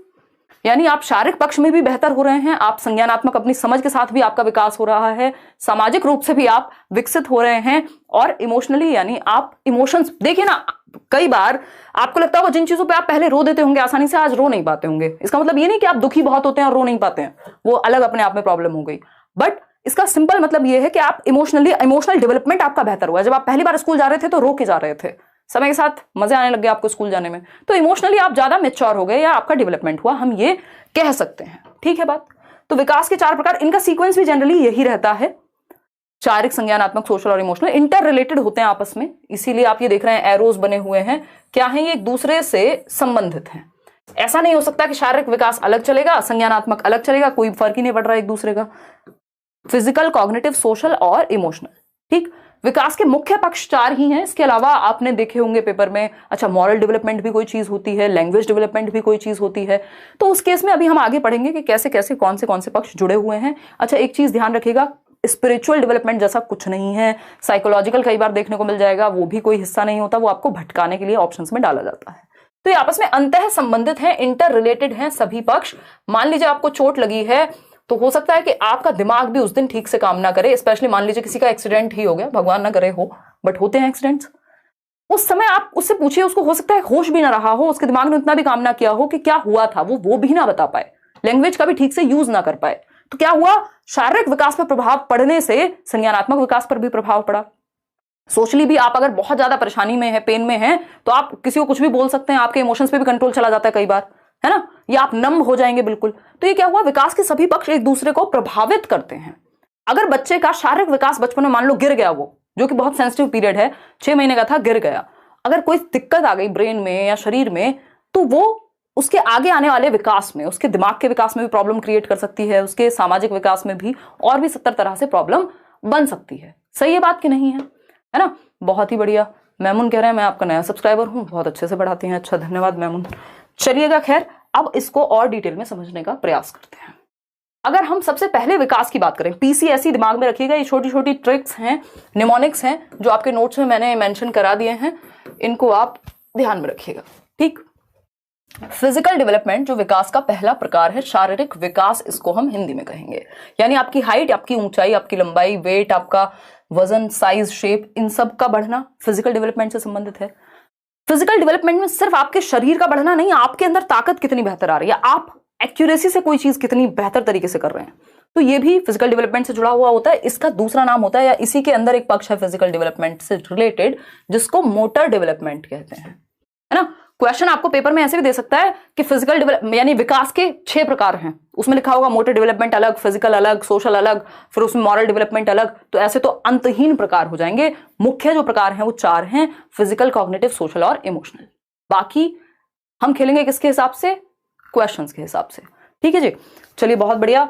यानी आप शारीरिक पक्ष में भी बेहतर हो रहे हैं, आप संज्ञानात्मक अपनी समझ के साथ भी आपका विकास हो रहा है, सामाजिक रूप से भी आप विकसित हो रहे हैं, और इमोशनली यानी आप इमोशंस, देखिए ना, कई बार आपको लगता होगा जिन चीजों पे आप पहले रो देते होंगे आसानी से, आज रो नहीं पाते होंगे। इसका मतलब ये नहीं कि आप दुखी बहुत होते हैं और रो नहीं पाते हैं, वो अलग अपने आप में प्रॉब्लम हो गई, बट इसका सिंपल मतलब ये है कि आप इमोशनल डेवलपमेंट आपका बेहतर हुआ। जब आप पहली बार स्कूल जा रहे थे तो रो के जा रहे थे, समय के साथ मजे आने लग गए आपको स्कूल जाने में, तो इमोशनली आप ज्यादा मैच्योर हो गए या आपका डेवलपमेंट हुआ, हम ये कह सकते हैं। ठीक है बात। तो विकास के चार प्रकार, इनका सीक्वेंस भी जनरली यही रहता है, शारीरिक, संज्ञानात्मक, सोशल और इमोशनल, इंटर रिलेटेड होते हैं आपस में, इसीलिए आप ये देख रहे हैं एरोज बने हुए हैं, क्या है ये? एक दूसरे से संबंधित हैं। ऐसा नहीं हो सकता कि शारीरिक विकास अलग चलेगा, संज्ञानात्मक अलग चलेगा, कोई फर्क ही नहीं पड़ रहा एक दूसरे का। फिजिकल, कॉग्निटिव, सोशल और इमोशनल। ठीक, विकास के मुख्य पक्ष चार ही हैं, इसके अलावा आपने देखे होंगे पेपर में, अच्छा मॉरल डेवलपमेंट भी कोई चीज होती है, लैंग्वेज डेवलपमेंट भी कोई चीज होती है, तो उस केस में अभी हम आगे पढ़ेंगे कि कैसे कैसे कौन से पक्ष जुड़े हुए हैं। अच्छा एक चीज ध्यान रखिएगा, स्पिरिचुअल डेवलपमेंट जैसा कुछ नहीं है, साइकोलॉजिकल कई बार देखने को मिल जाएगा, वो भी कोई हिस्सा नहीं होता, वो आपको भटकाने के लिए ऑप्शंस में डाला जाता है। तो ये आपस में अंतः संबंधित हैं, इंटर रिलेटेड हैं सभी पक्ष। मान लीजिए आपको चोट लगी है तो हो सकता है कि आपका दिमाग भी उस दिन ठीक से काम ना करे, स्पेशली मान लीजिए किसी का एक्सीडेंट ही हो गया, भगवान ना करे हो, बट होते हैं एक्सीडेंट्स। उस समय आप उससे पूछिए, उसको हो सकता है होश भी ना रहा हो, उसके दिमाग ने उतना भी काम ना किया हो कि क्या हुआ था, वो भी ना बता पाए, लैंग्वेज का भी ठीक से यूज ना कर पाए, तो क्या हुआ? शारीरिक विकास पर प्रभाव पड़ने से संज्ञानात्मक विकास पर भी प्रभाव पड़ा। सोशली भी आप अगर बहुत ज्यादा परेशानी में है, पेन में है, तो आप किसी को कुछ भी बोल सकते हैं, आपके इमोशंस पे भी कंट्रोल चला जाता है कई बार, है ना, या आप नम हो जाएंगे बिल्कुल। तो ये क्या हुआ? विकास के सभी पक्ष एक दूसरे को प्रभावित करते हैं। अगर बच्चे का शारीरिक विकास बचपन में मान लो गिर गया, वो जो कि बहुत सेंसिटिव पीरियड है, 6 महीने का था, गिर गया, अगर कोई दिक्कत आ गई ब्रेन में या शरीर में, तो वो उसके आगे आने वाले विकास में, उसके दिमाग के विकास में भी प्रॉब्लम क्रिएट कर सकती है, उसके सामाजिक विकास में भी, और भी 70 तरह से प्रॉब्लम बन सकती है। सही है बात कि नहीं है ना? बहुत ही बढ़िया। मैमुन कह रहे हैं मैं आपका नया सब्सक्राइबर हूं, बहुत अच्छे से पढ़ाती हैं। अच्छा, धन्यवाद मैमुन। चलिएगा, खैर अब इसको और डिटेल में समझने का प्रयास करते हैं। अगर हम सबसे पहले विकास की बात करें, पीसीएसई दिमाग में रखिएगा, ये छोटी छोटी ट्रिक्स हैं, निमोनिक्स हैं, जो आपके नोट्स में मैंने मेंशन करा दिए हैं, इनको आप ध्यान में रखिएगा। ठीक, फिजिकल डेवलपमेंट जो विकास का पहला प्रकार है, शारीरिक विकास इसको हम हिंदी में कहेंगे, यानी आपकी हाइट, आपकी ऊंचाई, आपकी लंबाई, वेट, आपका वजन, साइज, शेप, इन सब का बढ़ना फिजिकल डेवलपमेंट से संबंधित है। फिजिकल डेवलपमेंट में सिर्फ आपके शरीर का बढ़ना नहीं, आपके अंदर ताकत कितनी बेहतर आ रही है, आप एक्यूरेसी से कोई चीज कितनी बेहतर तरीके से कर रहे हैं, तो ये भी फिजिकल डेवलपमेंट से जुड़ा हुआ होता है। इसका दूसरा नाम होता है, या इसी के अंदर एक पक्ष है फिजिकल डेवलपमेंट से रिलेटेड, जिसको मोटर डेवलपमेंट कहते हैं, है ना। क्वेश्चन आपको पेपर में ऐसे भी दे सकता है कि फिजिकल डेवलपमेंट यानी विकास के 6 प्रकार हैं, उसमें लिखा होगा मोटर डेवलपमेंट अलग, फिजिकल अलग, सोशल अलग, फिर उसमें मॉरल डेवलपमेंट अलग, तो ऐसे तो अंतहीन प्रकार हो जाएंगे। मुख्य जो प्रकार हैं वो 4 हैं, फिजिकल, कॉग्निटिव, सोशल और इमोशनल। बाकी हम खेलेंगे किसके हिसाब से? क्वेश्चंस के हिसाब से। ठीक है जी, चलिए बहुत बढ़िया।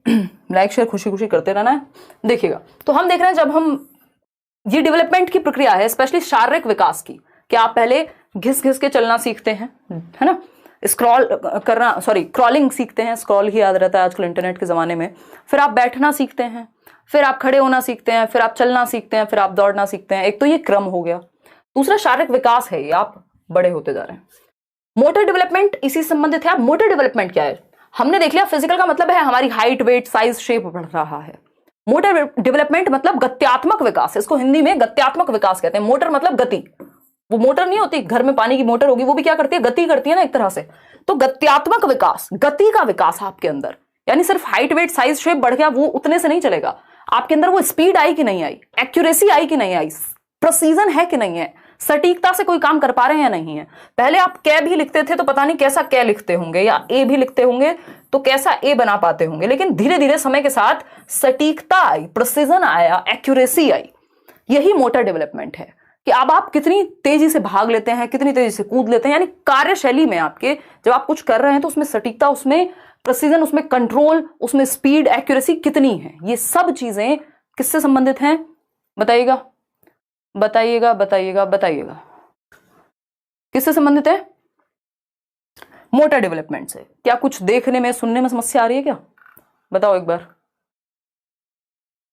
लाइक शेयर खुशी खुशी करते रहना है। देखिएगा, तो हम देख रहे हैं जब हम ये डेवलपमेंट की प्रक्रिया है, स्पेशली शारीरिक विकास की, कि आप पहले घिस घिस के चलना सीखते हैं, है ना, क्रॉलिंग सीखते हैं, स्क्रॉल ही याद रहता है आजकल इंटरनेट के जमाने में। फिर आप बैठना सीखते हैं, फिर आप खड़े होना सीखते हैं, फिर आप चलना सीखते हैं, फिर आप दौड़ना सीखते हैं। एक तो ये क्रम हो गया। दूसरा शारीरिक विकास है, ये आप बड़े होते जा रहे हैं। मोटर डेवलपमेंट इसी संबंधित है। अब मोटर डेवलपमेंट क्या है? हमने देख लिया, फिजिकल का मतलब है हमारी हाइट, वेट, साइज, शेप बढ़ रहा है। मोटर डेवलपमेंट मतलब गत्यात्मक विकास, इसको हिंदी में गत्यात्मक विकास कहते हैं। मोटर मतलब गति, वो मोटर नहीं होती घर में पानी की मोटर होगी, वो भी क्या करती है, गति करती है ना एक तरह से। तो गत्यात्मक विकास, गति का विकास आपके अंदर, यानी सिर्फ हाइट वेट साइज शेप बढ़ गया वो उतने से नहीं चलेगा। आपके अंदर वो स्पीड आई कि नहीं आई, एक्यूरेसी आई कि नहीं आई, प्रिसीजन है कि नहीं है, सटीकता से कोई काम कर पा रहे हैं या नहीं है। पहले आप कै भी लिखते थे तो पता नहीं कैसा कै लिखते होंगे, या ए भी लिखते होंगे तो कैसा ए बना पाते होंगे, लेकिन धीरे धीरे समय के साथ सटीकता आई, प्रिसीजन आया, एक्यूरेसी आई। यही मोटर डेवलपमेंट है कि अब आप कितनी तेजी से भाग लेते हैं, कितनी तेजी से कूद लेते हैं, यानी कार्यशैली में आपके जब आप कुछ कर रहे हैं तो उसमें सटीकता, उसमें प्रिसीजन, उसमें कंट्रोल, उसमें स्पीड, एक्यूरेसी कितनी है। ये सब चीजें किससे संबंधित हैं, बताइएगा बताइएगा बताइएगा बताइएगा, किससे संबंधित है, मोटर डेवलपमेंट से। क्या कुछ देखने में सुनने में समस्या आ रही है क्या, बताओ एक बार।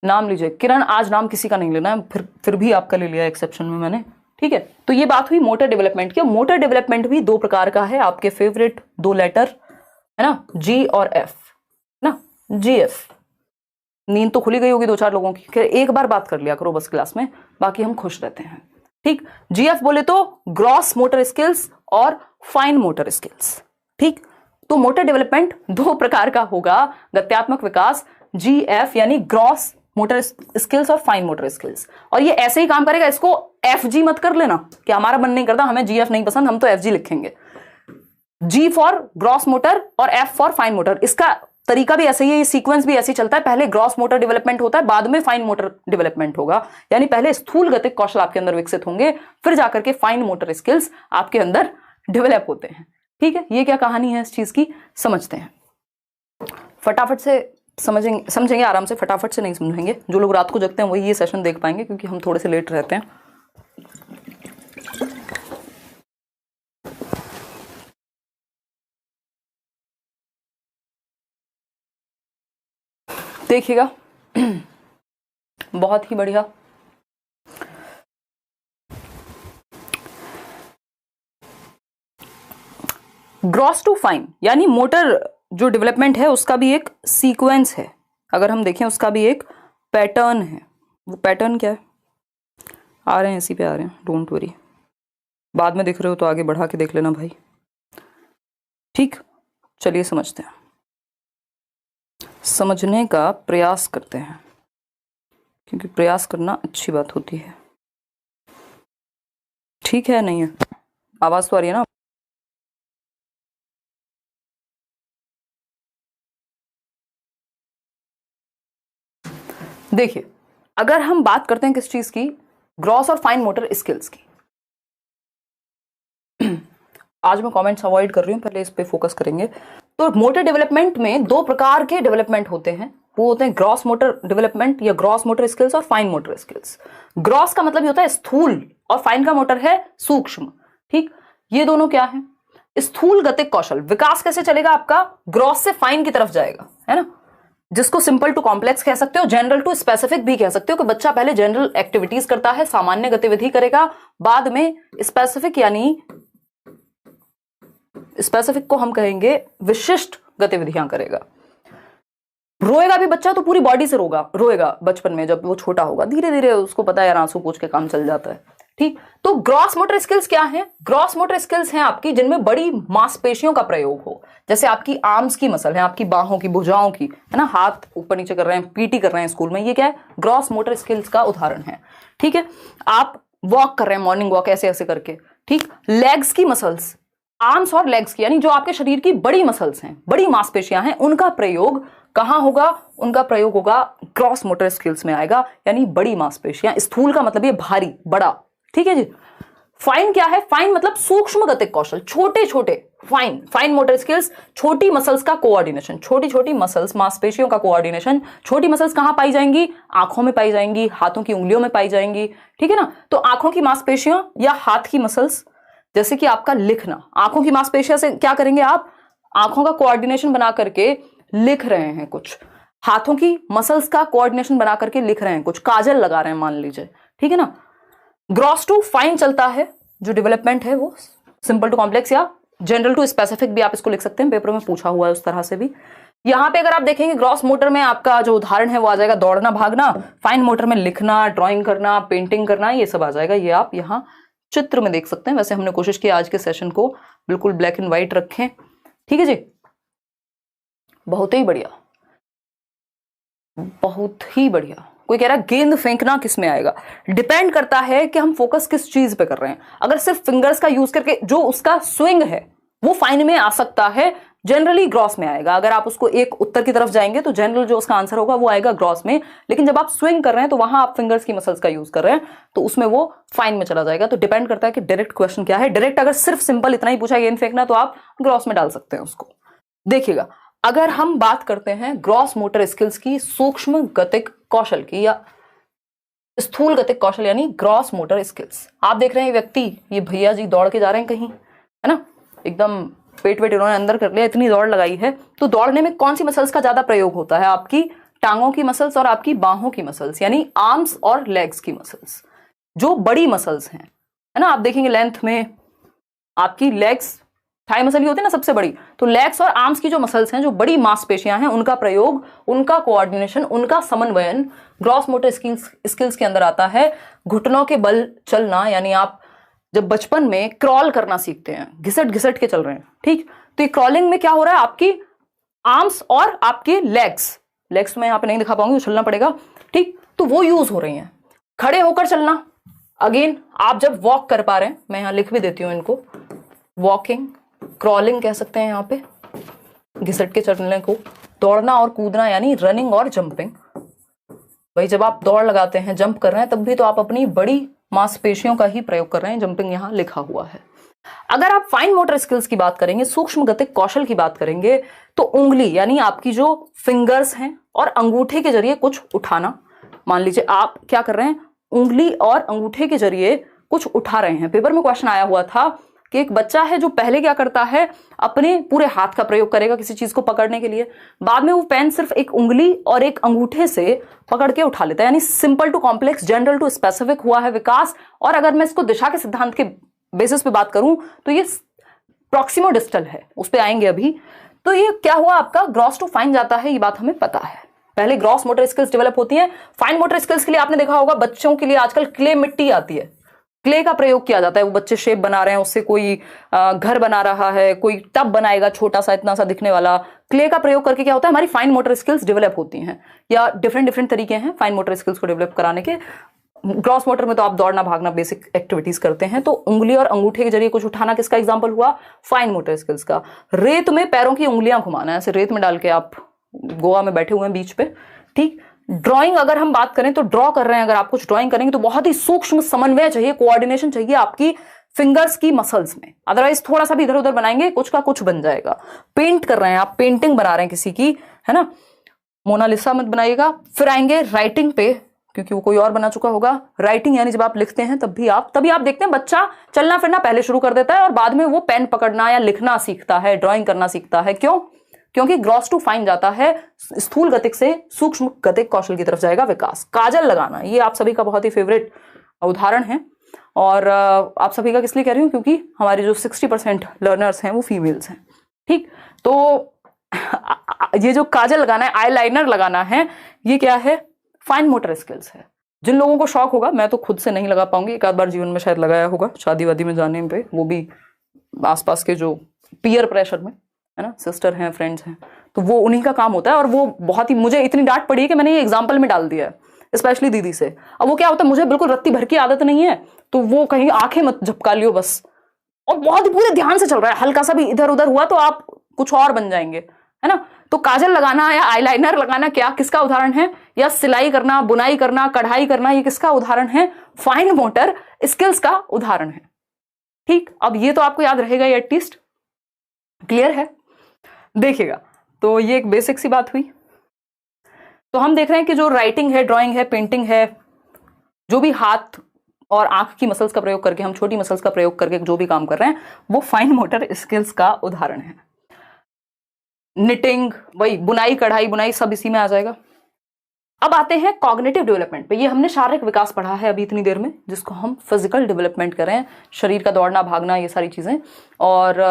नाम लीजिए, किरण आज नाम किसी का नहीं लेना है, फिर भी आपका ले लिया एक्सेप्शन में मैंने, ठीक है। तो ये बात हुई मोटर डेवलपमेंट की। मोटर डेवलपमेंट भी दो प्रकार का है, आपके फेवरेट दो लेटर है ना, जी और एफ ना, जी एफ। नींद तो खुली गई होगी दो चार लोगों की, एक बार बात कर लिया करो बस क्लास में, बाकी हम खुश रहते हैं, ठीक। जीएफ बोले तो ग्रॉस मोटर स्किल्स और फाइन मोटर स्किल्स, ठीक। तो मोटर डेवलपमेंट दो प्रकार का होगा, गत्यात्मक विकास जीएफ यानी ग्रॉस मोटर स्किल्स और फाइन मोटर स्किल्स। और ये ऐसे ही काम करेगा, इसको एफजी मत कर लेना कि हमारा मन नहीं करता, हमें जीएफ नहीं पसंद, हम तो एफजी लिखेंगे। जी फॉर ग्रॉस मोटर और एफ फॉर फाइन मोटर, इसका तरीका भी ऐसे ही है, ये सीक्वेंस भी ऐसे ही चलता है। पहले ग्रॉस मोटर डेवलपमेंट होता है, बाद में फाइन मोटर डेवलपमेंट होगा, यानी पहले स्थूल गतिक कौशल आपके अंदर विकसित होंगे, फिर जाकर के फाइन मोटर स्किल्स आपके अंदर डेवलप होते हैं, ठीक है। ये क्या कहानी है इस चीज की, समझते हैं फटाफट से, समझेंगे आराम से, फटाफट से नहीं समझेंगे। जो लोग रात को जगते हैं वही ये सेशन देख पाएंगे, क्योंकि हम थोड़े से लेट रहते हैं। देखिएगा बहुत ही बढ़िया। ग्रॉस टू फाइन यानी मोटर जो डेवलपमेंट है उसका भी एक सीक्वेंस है, अगर हम देखें उसका भी एक पैटर्न है। वो पैटर्न क्या है, आ रहे हैं इसी पे आ रहे हैं, डोंट वरी, बाद में देख रहे हो तो आगे बढ़ा के देख लेना भाई, ठीक। चलिए समझते हैं, समझने का प्रयास करते हैं, क्योंकि प्रयास करना अच्छी बात होती है, ठीक है। नहीं है आवाज तो आ रही है ना, देखिए अगर हम बात करते हैं किस चीज की, ग्रॉस और फाइन मोटर स्किल्स की। आज मैं कमेंट्स अवॉइड कर रही हूं, पहले इस पे फोकस करेंगे। तो मोटर डेवलपमेंट में दो प्रकार के डेवलपमेंट होते हैं, वो होते हैं ग्रॉस मोटर डेवलपमेंट या ग्रॉस मोटर स्किल्स और फाइन मोटर स्किल्स। ग्रॉस का मतलब होता है स्थूल और फाइन का मोटर है सूक्ष्म, ठीक। ये दोनों क्या है, स्थूल गतिक कौशल, विकास कैसे चलेगा आपका, ग्रॉस से फाइन की तरफ जाएगा, है ना, जिसको सिंपल टू कॉम्प्लेक्स कह सकते हो, जनरल टू स्पेसिफिक भी कह सकते हो, कि बच्चा पहले जनरल एक्टिविटीज करता है, सामान्य गतिविधि करेगा, बाद में स्पेसिफिक, यानी स्पेसिफिक को हम कहेंगे विशिष्ट गतिविधियां करेगा। रोएगा भी बच्चा तो पूरी बॉडी से रोएगा बचपन में, जब वो छोटा होगा धीरे धीरे उसको पता है आंसू पूछ के काम चल जाता है, ठीक। तो ग्रॉस मोटर स्किल्स क्या है, ग्रॉस मोटर स्किल्स हैं आपकी जिनमें बड़ी मांसपेशियों का प्रयोग हो, जैसे आपकी आर्म्स की मसल है, आपकी बाहों की, भुजाओं की, है ना, हाथ ऊपर नीचे कर रहे हैं, पीटी कर रहे हैं स्कूल में, ये क्या है, ग्रॉस मोटर स्किल्स का उदाहरण है, ठीक है। आप वॉक कर रहे हैं, मॉर्निंग वॉक ऐसे ऐसे करके, ठीक। लेग्स की मसल्स, आर्म्स और लेग्स की, यानी जो आपके शरीर की बड़ी मसल्स हैं, बड़ी मांसपेशियां हैं, उनका प्रयोग कहां होगा, उनका प्रयोग होगा ग्रॉस मोटर स्किल्स में आएगा, यानी बड़ी मांसपेशियां। स्थूल का मतलब ये भारी बड़ा, ठीक है जी। फाइन क्या है, फाइन मतलब सूक्ष्म गतिक कौशल, छोटे छोटे, फाइन मोटर स्किल्स, छोटी मसल्स का कोऑर्डिनेशन, छोटी छोटी मसल्स, मांसपेशियों का कोऑर्डिनेशन। छोटी मसल्स कहां पाई जाएंगी, आंखों में पाई जाएंगी, हाथों की उंगलियों में पाई जाएंगी, ठीक है ना। तो आंखों की मांसपेशियों या हाथ की मसल्स, जैसे कि आपका लिखना, आंखों की मांसपेशियों से क्या करेंगे आप, आंखों का कोऑर्डिनेशन बना करके लिख रहे हैं कुछ, हाथों की मसल्स का कोऑर्डिनेशन बना करके लिख रहे हैं कुछ, काजल लगा रहे हैं मान लीजिए, ठीक है ना। ग्रॉस टू फाइन चलता है जो डेवलपमेंट है, वो सिंपल टू कॉम्प्लेक्स या जनरल टू स्पेसिफिक भी आप इसको लिख सकते हैं, पेपर में पूछा हुआ है उस तरह से भी। यहाँ पे अगर आप देखेंगे ग्रॉस मोटर में आपका जो उदाहरण है वो आ जाएगा दौड़ना भागना, फाइन मोटर में लिखना, ड्राइंग करना, पेंटिंग करना, ये सब आ जाएगा। ये आप यहाँ चित्र में देख सकते हैं। वैसे हमने कोशिश की आज के सेशन को बिल्कुल ब्लैक एंड व्हाइट रखें, ठीक है जी। बहुत ही बढ़िया, बहुत ही बढ़िया। कोई कह रहा है गेंद फेंकना किस में आएगा? डिपेंड करता है कि हम फोकस किस चीज पे कर रहे हैं। अगर सिर्फ फिंगर्स का यूज करके जो उसका स्विंग है वो फाइन में आ सकता है, जनरली ग्रॉस में आएगा। अगर आप उसको एक उत्तर की तरफ जाएंगे तो जनरल जो उसका आंसर होगा वो आएगा ग्रॉस में। लेकिन जब आप स्विंग कर रहे हैं तो वहां आप फिंगर्स की मसल्स का यूज कर रहे हैं तो उसमें वो फाइन में चला जाएगा। तो डिपेंड करता है कि डायरेक्ट क्वेश्चन क्या है। डायरेक्ट अगर सिर्फ सिंपल इतना ही पूछा गेंद फेंकना तो आप ग्रॉस में डाल सकते हैं उसको। देखिएगा, अगर हम बात करते हैं ग्रॉस मोटर स्किल्स की, सूक्ष्म गतिक कौशल की या स्थूल गतिक कौशल यानी ग्रॉस मोटर स्किल्स, आप देख रहे हैं व्यक्ति, ये भैया जी दौड़ के जा रहे हैं कहीं, है ना, एकदम पेट वेट इन्होंने अंदर कर लिया, इतनी दौड़ लगाई है। तो दौड़ने में कौन सी मसल्स का ज्यादा प्रयोग होता है? आपकी टांगों की मसल्स और आपकी बाहों की मसल्स, यानी आर्म्स और लेग्स की मसल्स, जो बड़ी मसल्स हैं, है ना। आप देखेंगे लेंथ में आपकी लेग्स, थाई मसल ही होती है ना सबसे बड़ी, तो लेग्स और आर्म्स की जो मसल्स हैं, जो बड़ी मांसपेशियां हैं, उनका प्रयोग, उनका कोऑर्डिनेशन, उनका समन्वयन ग्रॉस मोटर स्किल्स के अंदर आता है। घुटनों के बल चलना, यानी आप जब बचपन में क्रॉल करना सीखते हैं, घिसट घिसट के चल रहे हैं, ठीक, तो ये क्रॉलिंग में क्या हो रहा है, आपकी आर्म्स और आपके लेग्स में यहाँ पे नहीं दिखा पाऊंगी, उछलना पड़ेगा, ठीक, तो वो यूज हो रही हैं। खड़े होकर चलना, अगेन आप जब वॉक कर पा रहे हैं, मैं यहाँ लिख भी देती हूँ इनको, वॉकिंग, क्रॉलिंग कह सकते हैं यहाँ पे, घिसट के चलने को। दौड़ना और कूदना यानी रनिंग और जंपिंग। भाई जब आप दौड़ लगाते हैं, जंप कर रहे हैं, तब भी तो आप अपनी बड़ी मांसपेशियों का ही प्रयोग कर रहे हैं, जंपिंग यहाँ लिखा हुआ है। अगर आप फाइन मोटर स्किल्स की बात करेंगे, सूक्ष्म गतिक कौशल की बात करेंगे, तो उंगली यानी आपकी जो फिंगर्स हैं और अंगूठे के जरिए कुछ उठाना। मान लीजिए आप क्या कर रहे हैं, उंगली और अंगूठे के जरिए कुछ उठा रहे हैं। पेपर में क्वेश्चन आया हुआ था कि एक बच्चा है जो पहले क्या करता है, अपने पूरे हाथ का प्रयोग करेगा किसी चीज को पकड़ने के लिए, बाद में वो पेन सिर्फ एक उंगली और एक अंगूठे से पकड़ के उठा लेता है। यानी simple to complex, general to specific हुआ है विकास। और अगर मैं इसको दिशा के सिद्धांत के बेसिस पे बात करूं तो ये प्रॉक्सिमो डिस्टल है, उस पर आएंगे अभी। तो ये क्या हुआ, आपका ग्रॉस टू फाइन जाता है, ये बात हमें पता है। पहले ग्रॉस मोटर स्किल्स डेवलप होती हैं। फाइन मोटर स्किल्स के लिए आपने देखा होगा बच्चों के लिए आजकल क्ले मिट्टी आती है, क्ले का प्रयोग किया जाता है। वो बच्चे शेप बना रहे हैं, उससे कोई घर बना रहा है, कोई टब बनाएगा छोटा सा, इतना सा दिखने वाला। क्ले का प्रयोग करके क्या होता है, हमारी फाइन मोटर स्किल्स डेवलप होती हैं। या डिफरेंट तरीके हैं फाइन मोटर स्किल्स को डेवलप कराने के। ग्रॉस मोटर में तो आप दौड़ना भागना बेसिक एक्टिविटीज करते हैं, तो उंगली और अंगूठे के जरिए कुछ उठाना किसका एग्जाम्पल हुआ, फाइन मोटर स्किल्स का। रेत में पैरों की उंगलियां घुमाना, ऐसे रेत में डाल के आप गोवा में बैठे हुए हैं बीच पे, ठीक। ड्राइंग अगर हम बात करें तो ड्रॉ कर रहे हैं, अगर आप कुछ ड्राइंग करेंगे तो बहुत ही सूक्ष्म समन्वय चाहिए, कोऑर्डिनेशन चाहिए आपकी फिंगर्स की मसल्स में, अदरवाइज थोड़ा सा भी इधर उधर बनाएंगे कुछ का कुछ बन जाएगा। पेंट कर रहे हैं आप, पेंटिंग बना रहे हैं किसी की, है ना, मोनालिसा मत बनाइएगा। फिर आएंगे राइटिंग पे, क्योंकि वो कोई और बना चुका होगा। राइटिंग यानी जब आप लिखते हैं तभी आप देखते हैं बच्चा चलना फिरना पहले शुरू कर देता है और बाद में वो पेन पकड़ना या लिखना सीखता है, ड्राइंग करना सीखता है। क्यों? क्योंकि ग्रॉस टू फाइन जाता है, स्थूल गतिक से सूक्ष्म गतिक कौशल की तरफ जाएगा विकास। काजल लगाना, ये आप सभी का बहुत ही फेवरेट उदाहरण है। और आप सभी का किस लिए कह रही हूँ, क्योंकि हमारे जो 60% लर्नर्स हैं वो फीमेल्स हैं, ठीक। तो ये जो काजल लगाना है, आई लाइनर लगाना है, ये क्या है, फाइन मोटर स्किल्स है। जिन लोगों को शौक होगा, मैं तो खुद से नहीं लगा पाऊंगी, एक आध बार जीवन में शायद लगाया होगा शादी वादी में जाने पे, वो भी आसपास के जो पीयर प्रेशर में, है ना, सिस्टर हैं, फ्रेंड्स हैं, तो वो उन्हीं का काम होता है। और वो बहुत ही, मुझे इतनी डांट पड़ी है कि मैंने ये एग्जाम्पल में डाल दिया है, स्पेशली दीदी से। अब वो क्या होता है, मुझे बिल्कुल रत्ती भर की आदत नहीं है, तो वो कहीं आंखें मत झपका लियो बस, और बहुत ही पूरे ध्यान से चल रहा है, हल्का सा भी इधर उधर हुआ तो आप कुछ और बन जाएंगे, है ना। तो काजल लगाना या आईलाइनर लगाना क्या किसका उदाहरण है, या सिलाई करना, बुनाई करना, कढ़ाई करना, ये किसका उदाहरण है, फाइन मोटर स्किल्स का उदाहरण है, ठीक। अब ये तो आपको याद रहेगा एटलीस्ट, क्लियर है। देखिएगा, तो ये एक बेसिक सी बात हुई। तो हम देख रहे हैं कि जो राइटिंग है, ड्राइंग है, पेंटिंग है, जो भी हाथ और आंख की मसल्स का प्रयोग करके, हम छोटी मसल्स का प्रयोग करके जो भी काम कर रहे हैं, वो फाइन मोटर स्किल्स का उदाहरण है। निटिंग, वही बुनाई, कढ़ाई बुनाई, सब इसी में आ जाएगा। अब आते हैं कॉग्निटिव डेवलपमेंट पे। ये हमने शारीरिक विकास पढ़ा है अभी इतनी देर में, जिसको हम फिजिकल डेवलपमेंट करें, शरीर का दौड़ना भागना, ये सारी चीजें। और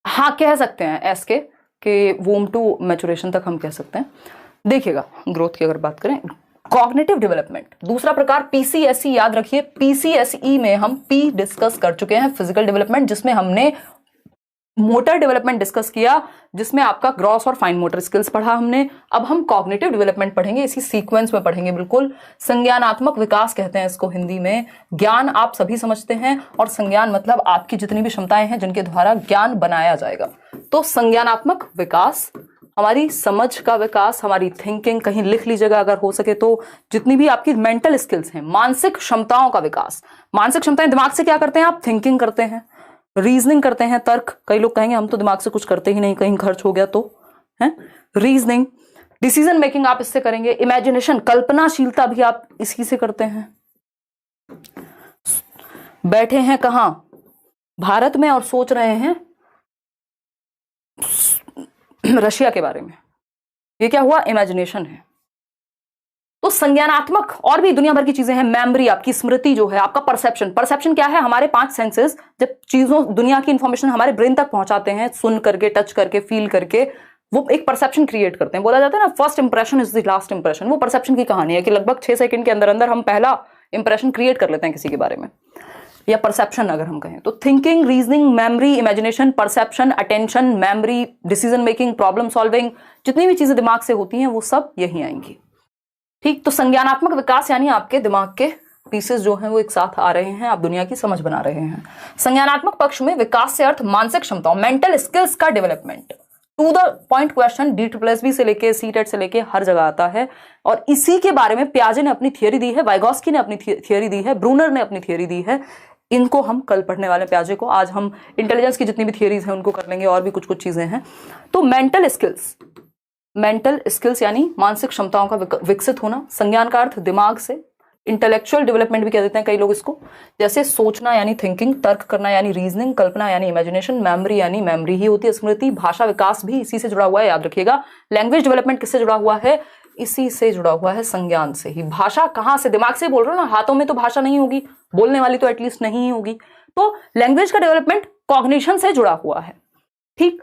हाँ, कह सकते हैं एस के के वोम टू मैचुरेशन तक हम कह सकते हैं। देखिएगा ग्रोथ की अगर बात करें, कॉग्निटिव डेवलपमेंट दूसरा प्रकार पीसीएसई, याद रखिए पीसीएसई में हम पी डिस्कस कर चुके हैं, फिजिकल डेवलपमेंट, जिसमें हमने मोटर डेवलपमेंट डिस्कस किया, जिसमें आपका ग्रॉस और फाइन मोटर स्किल्स पढ़ा हमने। अब हम कॉग्निटिव डेवलपमेंट पढ़ेंगे, इसी सीक्वेंस में पढ़ेंगे बिल्कुल। संज्ञानात्मक विकास कहते हैं इसको हिंदी में। ज्ञान आप सभी समझते हैं, और संज्ञान मतलब आपकी जितनी भी क्षमताएं हैं जिनके द्वारा ज्ञान बनाया जाएगा। तो संज्ञानात्मक विकास, हमारी समझ का विकास, हमारी थिंकिंग, कहीं लिख लीजिएगा अगर हो सके तो, जितनी भी आपकी मेंटल स्किल्स हैं, मानसिक क्षमताओं का विकास। मानसिक क्षमताएं दिमाग से क्या करते हैं आप? थिंकिंग करते हैं, रीजनिंग करते हैं, तर्क। कई लोग कहेंगे हम तो दिमाग से कुछ करते ही नहीं, कहीं खर्च हो गया तो, है रीजनिंग। डिसीजन मेकिंग आप इससे करेंगे। इमेजिनेशन, कल्पनाशीलता भी आप इसी से करते हैं। बैठे हैं कहां? भारत में, और सोच रहे हैं रशिया के बारे में। ये क्या हुआ? इमेजिनेशन है। तो संज्ञानात्मक और भी दुनिया भर की चीजें हैं। मेमोरी, आपकी स्मृति जो है, आपका परसेप्शन। परसेप्शन क्या है? हमारे 5 सेंसेस जब चीजों, दुनिया की इंफॉर्मेशन हमारे ब्रेन तक पहुंचाते हैं, सुन करके, टच करके, फील करके, वो एक परसेप्शन क्रिएट करते हैं। बोला जाता है ना, first impression is the last impression. वो परसेप्शन की कहानी है कि लगभग 6 सेकंड के अंदर अंदर हम पहला इंप्रेशन क्रिएट कर लेते हैं किसी के बारे में, या परसेप्शन अगर हम कहें तो। Thinking, reasoning, memory, imagination, perception, attention, memory, decision making, problem solving, जितनी भी चीजें दिमाग से होती हैं वो सब यही आएंगी। ठीक, तो संज्ञानात्मक विकास यानी आपके दिमाग के पीसेस जो हैं वो एक साथ आ रहे हैं, आप दुनिया की समझ बना रहे हैं। संज्ञानात्मक पक्ष में विकास से अर्थ मानसिक क्षमताओं, मेंटल स्किल्स का development. To the point question DSSB से लेके CTET से लेके हर जगह आता है, और इसी के बारे में पियाजे ने अपनी थियरी दी है, वाइगोस्की ने अपनी थियरी दी है, ब्रूनर ने अपनी थियरी दी है। इनको हम कल पढ़ने वाले पियाजे को। आज हम इंटेलिजेंस की जितनी भी थियरीज हैं उनको कर लेंगे, और भी कुछ कुछ चीजें हैं। तो मेंटल स्किल्स यानी मानसिक क्षमताओं का विकसित होना। संज्ञान का अर्थ दिमाग से, इंटेलेक्चुअल डेवलपमेंट भी कह देते हैं कई लोग इसको, जैसे सोचना यानी थिंकिंग, तर्क करना यानी रीजनिंग, कल्पना यानी इमेजिनेशन, मेमोरी यानी मेमोरी ही होती है स्मृति। भाषा विकास भी इसी से जुड़ा हुआ है, याद रखिएगा। लैंग्वेज डेवलपमेंट किससे जुड़ा हुआ है? इसी से जुड़ा हुआ है, संज्ञान से ही। भाषा कहां से? दिमाग से बोल रहे हो ना, हाथों में तो भाषा नहीं होगी, बोलने वाली तो एटलीस्ट नहीं ही होगी। तो लैंग्वेज का डेवलपमेंट कॉग्निशन से जुड़ा हुआ है। ठीक,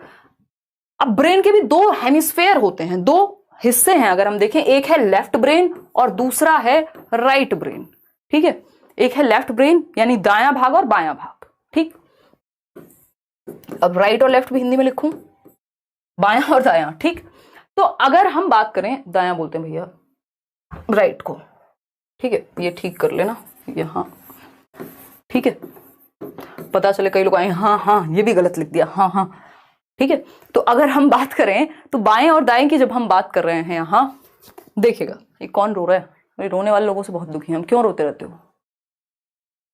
अब ब्रेन के भी 2 हेमिस्फेयर होते हैं, 2 हिस्से हैं अगर हम देखें। एक है लेफ्ट ब्रेन और दूसरा है राइट ब्रेन। ठीक है, एक है लेफ्ट ब्रेन यानी दायां भाग और बायां भाग। ठीक, अब राइट और लेफ्ट भी हिंदी में लिखूं, बायां और दायां। ठीक, तो अगर हम बात करें, दायां बोलते हैं भैया राइट को, ठीक है, ये ठीक कर लेना यहां। ठीक है, पता चले कई लोग आए हाँ ये भी गलत लिख दिया, हाँ। ठीक है, तो अगर हम बात करें तो बाएं और दाएं की जब हम बात कर रहे हैं यहां, देखिएगा ये कौन रो रहा है? मेरे रोने वाले लोगों से बहुत दुखी हैं हम। क्यों रोते रहते हो?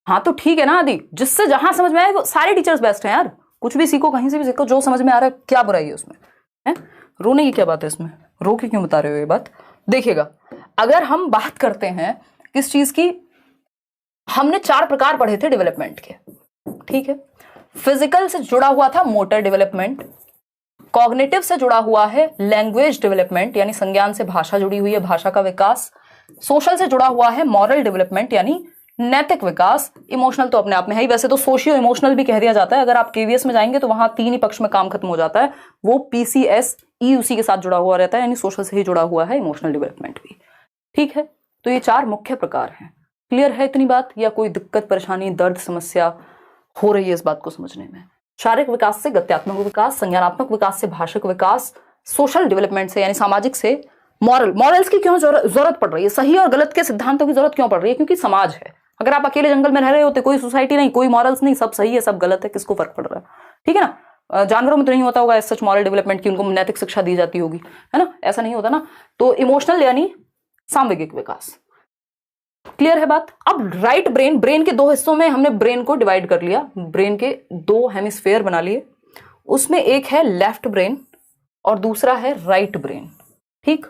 हाँ तो ठीक है ना आदि, जिससे जहां समझ में आए वो सारे टीचर्स बेस्ट हैं यार। कुछ भी सीखो, कहीं से भी सीखो, जो समझ में आ रहा है, क्या बुराई है उसमें? है रोने की क्या बात है इसमें? रो के क्यों बता रहे हो ये बात? देखिएगा, अगर हम बात करते हैं किस चीज की, हमने 4 प्रकार पढ़े थे डेवलपमेंट के। ठीक है, फिजिकल से जुड़ा हुआ था मोटर डेवलपमेंट, कॉग्निटिव से जुड़ा हुआ है लैंग्वेज डेवलपमेंट यानी संज्ञान से भाषा जुड़ी हुई है, भाषा का विकास। सोशल से जुड़ा हुआ है मॉरल डेवलपमेंट यानी नैतिक विकास। इमोशनल तो अपने आप में है ही, वैसे तो सोशियो इमोशनल भी कह दिया जाता है। अगर आप KVS में जाएंगे तो वहां 3 ही पक्ष में काम खत्म हो जाता है, वो PCSE उसी के साथ जुड़ा हुआ रहता है, यानी सोशल से ही जुड़ा हुआ है इमोशनल डेवलपमेंट भी। ठीक है, तो ये 4 मुख्य प्रकार हैं। क्लियर है इतनी बात, या कोई दिक्कत, परेशानी, दर्द, समस्या हो रही है इस बात को समझने में? शारीरिक विकास से गत्यात्मक विकास, संज्ञानात्मक विकास से भाषिक विकास, सोशल डेवलपमेंट से यानी सामाजिक से मॉरल्स की क्यों जरूरत पड़ रही है? सही और गलत के सिद्धांतों की जरूरत क्यों पड़ रही है? क्योंकि समाज है। अगर आप अकेले जंगल में रह रहे होते, कोई सोसाइटी नहीं, कोई मॉरल्स नहीं, सब सही है सब गलत है, किसको फर्क पड़ रहा है? ठीक है ना, जानवरों में तो नहीं होता होगा सच मॉरल डेवलपमेंट की, उनको नैतिक शिक्षा दी जाती होगी, है ना, ऐसा नहीं होता ना। तो इमोशनल यानी सामूहिक विकास। क्लियर है बात? अब राइट ब्रेन के 2 हिस्सों में हमने ब्रेन को डिवाइड कर लिया, ब्रेन के 2 हेमिस्फेयर बना लिए। उसमें एक है लेफ्ट ब्रेन और दूसरा है राइट ब्रेन। ठीक,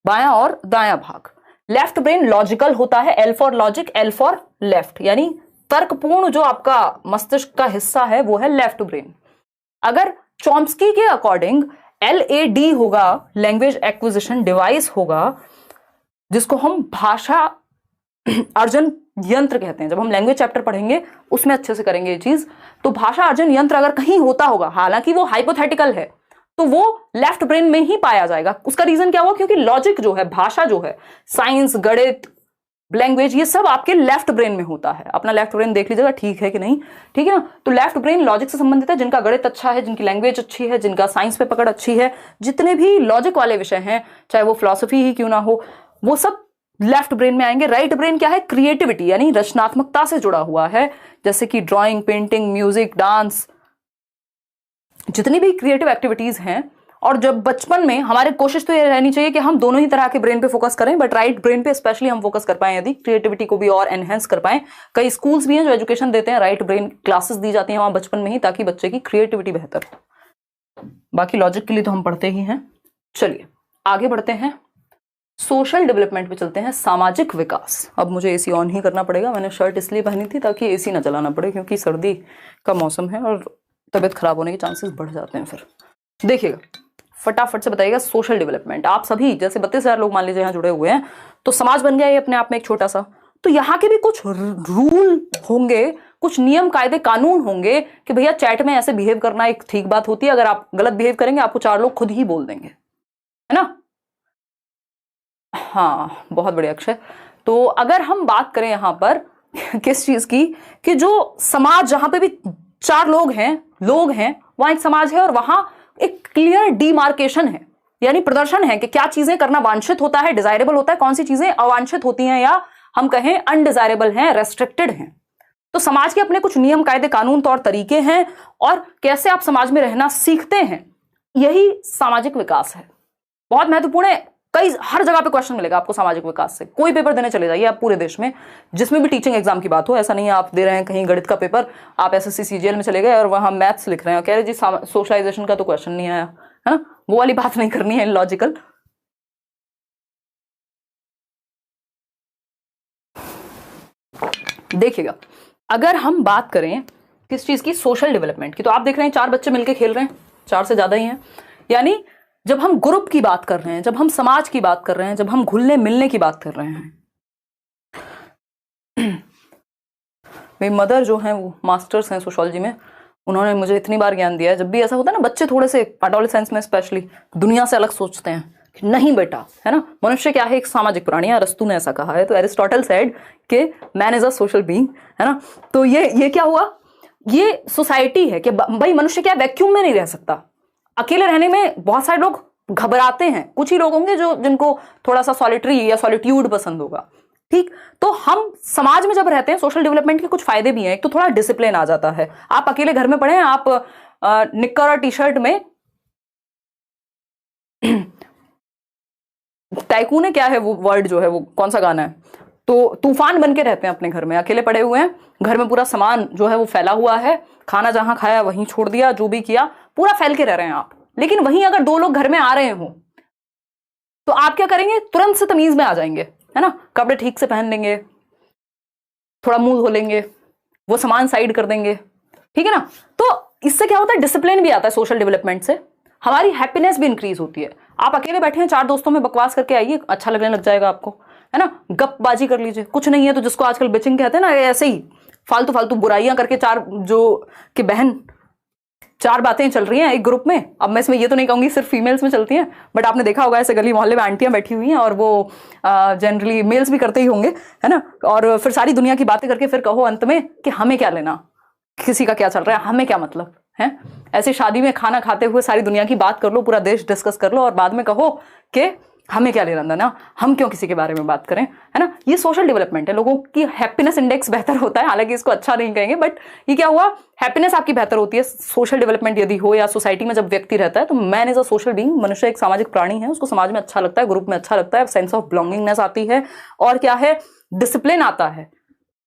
बायां और दायां भाग। लेफ्ट ब्रेन लॉजिकल होता है, L for logic, L for left, यानी तर्कपूर्ण जो आपका मस्तिष्क का हिस्सा है वो है लेफ्ट ब्रेन। अगर चॉम्स्की के अकॉर्डिंग LAD होगा, लैंग्वेज एक्विजिशन डिवाइस होगा, जिसको हम भाषा अर्जन यंत्र कहते हैं। जब हम लैंग्वेज चैप्टर पढ़ेंगे उसमें अच्छे से करेंगे ये चीज। तो भाषा अर्जन यंत्र अगर कहीं होता होगा, हालांकि वो हाइपोथेटिकल है, तो वो लेफ्ट ब्रेन में ही पाया जाएगा। उसका रीजन क्या हुआ? क्योंकि लॉजिक जो है, भाषा जो है, साइंस, गणित, लैंग्वेज, ये सब आपके लेफ्ट ब्रेन में होता है। अपना लेफ्ट ब्रेन देख लीजिएगा, ठीक है कि नहीं, ठीक है ना। तो लेफ्ट ब्रेन लॉजिक से संबंधित है। जिनका गणित अच्छा है, जिनकी लैंग्वेज अच्छी है, जिनका साइंस पे पकड़ अच्छी है, जितने भी लॉजिक वाले विषय हैं, चाहे वो फिलॉसफी ही क्यों ना हो, वो सब लेफ्ट ब्रेन में आएंगे। राइट ब्रेन क्या है? क्रिएटिविटी यानी रचनात्मकता से जुड़ा हुआ है, जैसे कि ड्राइंग, पेंटिंग, म्यूजिक, डांस, जितनी भी क्रिएटिव एक्टिविटीज हैं। और जब बचपन में हमारी कोशिश तो ये रहनी चाहिए कि हम दोनों ही तरह के ब्रेन पे फोकस करें, बट राइट ब्रेन पे स्पेशली हम फोकस कर पाए, यदि क्रिएटिविटी को भी और एनहेंस कर पाए। कई स्कूल्स भी हैं जो एजुकेशन देते हैं, राइट ब्रेन क्लासेस दी जाती हैं वहां बचपन में ही, ताकि बच्चे की क्रिएटिविटी बेहतर हो। बाकी लॉजिक के लिए तो हम पढ़ते ही हैं। चलिए आगे बढ़ते हैं, सोशल डेवलपमेंट पे चलते हैं, सामाजिक विकास। अब मुझे एसी ऑन ही करना पड़ेगा, मैंने शर्ट इसलिए पहनी थी ताकि एसी ना चलाना पड़े, क्योंकि सर्दी का मौसम है और तबीयत खराब होने के चांसेस बढ़ जाते हैं। फिर देखिएगा, फटाफट से बताइएगा, सोशल डेवलपमेंट। आप सभी जैसे 32,000 लोग मान लीजिए यहाँ जुड़े हुए हैं, तो समाज बन गया ये अपने आप में एक छोटा सा। तो यहाँ के भी कुछ रूल होंगे, कुछ नियम, कायदे, कानून होंगे कि भैया चैट में ऐसे बिहेव करना एक ठीक बात होती है। अगर आप गलत बिहेव करेंगे, आपको 4 लोग खुद ही बोल देंगे, है ना। हाँ, बहुत बढ़िया अक्षय। तो अगर हम बात करें यहाँ पर किस चीज की, कि जो समाज जहां पे भी 4 लोग हैं वहां एक समाज है, और वहां एक क्लियर डिमार्केशन है, यानी प्रदर्शन है कि क्या चीजें करना वांछित होता है, डिजायरेबल होता है, कौन सी चीजें अवांछित होती हैं, या हम कहें अनडिजायरेबल हैं, रेस्ट्रिक्टेड हैं। तो समाज के अपने कुछ नियम, कायदे, कानून, तौर तरीके हैं, और कैसे आप समाज में रहना सीखते हैं, यही सामाजिक विकास है। बहुत महत्वपूर्ण है। हर जगह पे क्वेश्चन मिलेगा आपको सामाजिक विकास से। कोई पेपर देने चले जाइए आप पूरे देश में, जिसमें भी टीचिंग एग्जाम की बात हो, ऐसा नहीं है आप दे रहे हैं कहीं गणित का पेपर, आप एसएससी सीजीएल में चले गए और वहां मैथ्स लिख रहे हैं, कह रहे जी सोशलाइजेशन का तो क्वेश्चन नहीं आया, है ना। वो वाली बात नहीं करनी है, लॉजिकल। देखिएगा, अगर हम बात करें किस चीज की, सोशल डेवलपमेंट की, तो आप देख रहे हैं 4 बच्चे मिलकर खेल रहे हैं, 4 से ज्यादा ही हैं। यानी जब हम ग्रुप की बात कर रहे हैं, जब हम समाज की बात कर रहे हैं, जब हम घुलने मिलने की बात कर रहे हैं। मेरी मदर जो हैं वो मास्टर्स हैं सोशियोलॉजी में, उन्होंने मुझे इतनी बार ज्ञान दिया है। जब भी ऐसा होता है ना, बच्चे थोड़े से एडोलेसेंस में स्पेशली दुनिया से अलग सोचते हैं कि नहीं बेटा, है ना, मनुष्य क्या है, एक सामाजिक प्राणी है। अरस्तु ने ऐसा कहा है। तो एरिस्टोटल सेड कि man is a social being, है ना। तो ये क्या हुआ, ये सोसाइटी है कि भाई मनुष्य क्या वैक्यूम में नहीं रह सकता। अकेले रहने में बहुत सारे लोग घबराते हैं, कुछ ही लोग होंगे जिनको थोड़ा सा सॉलिटरी या सॉलिट्यूड पसंद होगा, ठीक। तो हम समाज में जब रहते हैं, सोशल डेवलपमेंट के कुछ फायदे भी हैं। एक तो थोड़ा डिसिप्लिन आ जाता है। आप अकेले घर में पड़े हैं, आप निक्कर और टी शर्ट में टाइकून है, क्या है वो वर्ड जो है, वो कौन सा गाना है, तो तूफान बन के रहते हैं अपने घर में, अकेले पड़े हुए हैं, घर में पूरा सामान जो है वो फैला हुआ है, खाना जहां खाया वहीं छोड़ दिया, जो भी किया पूरा फैल के रह रहे हैं आप। लेकिन वहीं अगर 2 लोग घर में आ रहे हो तो आप क्या करेंगे, तुरंत से तमीज में आ जाएंगे, है ना। कपड़े ठीक से पहन लेंगे, थोड़ा मुंह धो लेंगे, वो सामान साइड कर देंगे, ठीक है ना। तो इससे क्या होता है, डिसिप्लिन भी आता है। सोशल डेवलपमेंट से हमारी हैप्पीनेस भी इंक्रीज होती है। आप अकेले बैठे हैं, 4 दोस्तों में बकवास करके आइए, अच्छा लगने लग जाएगा आपको, है ना। गपबाजी कर लीजिए, कुछ नहीं है तो जिसको आजकल बिचिंग कहते हैं ना, ऐसे ही फालतू फालतू बुराइयां करके 4 जो कि बहन 4 बातें चल रही हैं एक ग्रुप में। अब मैं इसमें ये तो नहीं कहूंगी सिर्फ फीमेल्स में चलती हैं, बट आपने देखा होगा ऐसे गली मोहल्ले में आंटियां बैठी हुई हैं, और वो जनरली मेल्स भी करते ही होंगे, है ना। और फिर सारी दुनिया की बातें करके फिर कहो अंत में कि हमें क्या लेना, किसी का क्या चल रहा है, हमें क्या मतलब है। ऐसे शादी में खाना खाते हुए सारी दुनिया की बात कर लो, पूरा देश डिस्कस कर लो, और बाद में कहो कि हमें क्या लेना देना, हम क्यों किसी के बारे में बात करें, है ना। ये सोशल डेवलपमेंट है। लोगों की हैप्पीनेस इंडेक्स बेहतर होता है, हालांकि इसको अच्छा नहीं कहेंगे, बट ये क्या हुआ, हैप्पीनेस आपकी बेहतर होती है सोशल डेवलपमेंट यदि हो, या सोसाइटी में जब व्यक्ति रहता है। तो man is a social being, मनुष्य एक सामाजिक प्राणी है, उसको समाज में अच्छा लगता है, ग्रुप में अच्छा लगता है, सेंस ऑफ बिलोंगिंगनेस आती है, और क्या है, डिसिप्लिन आता है।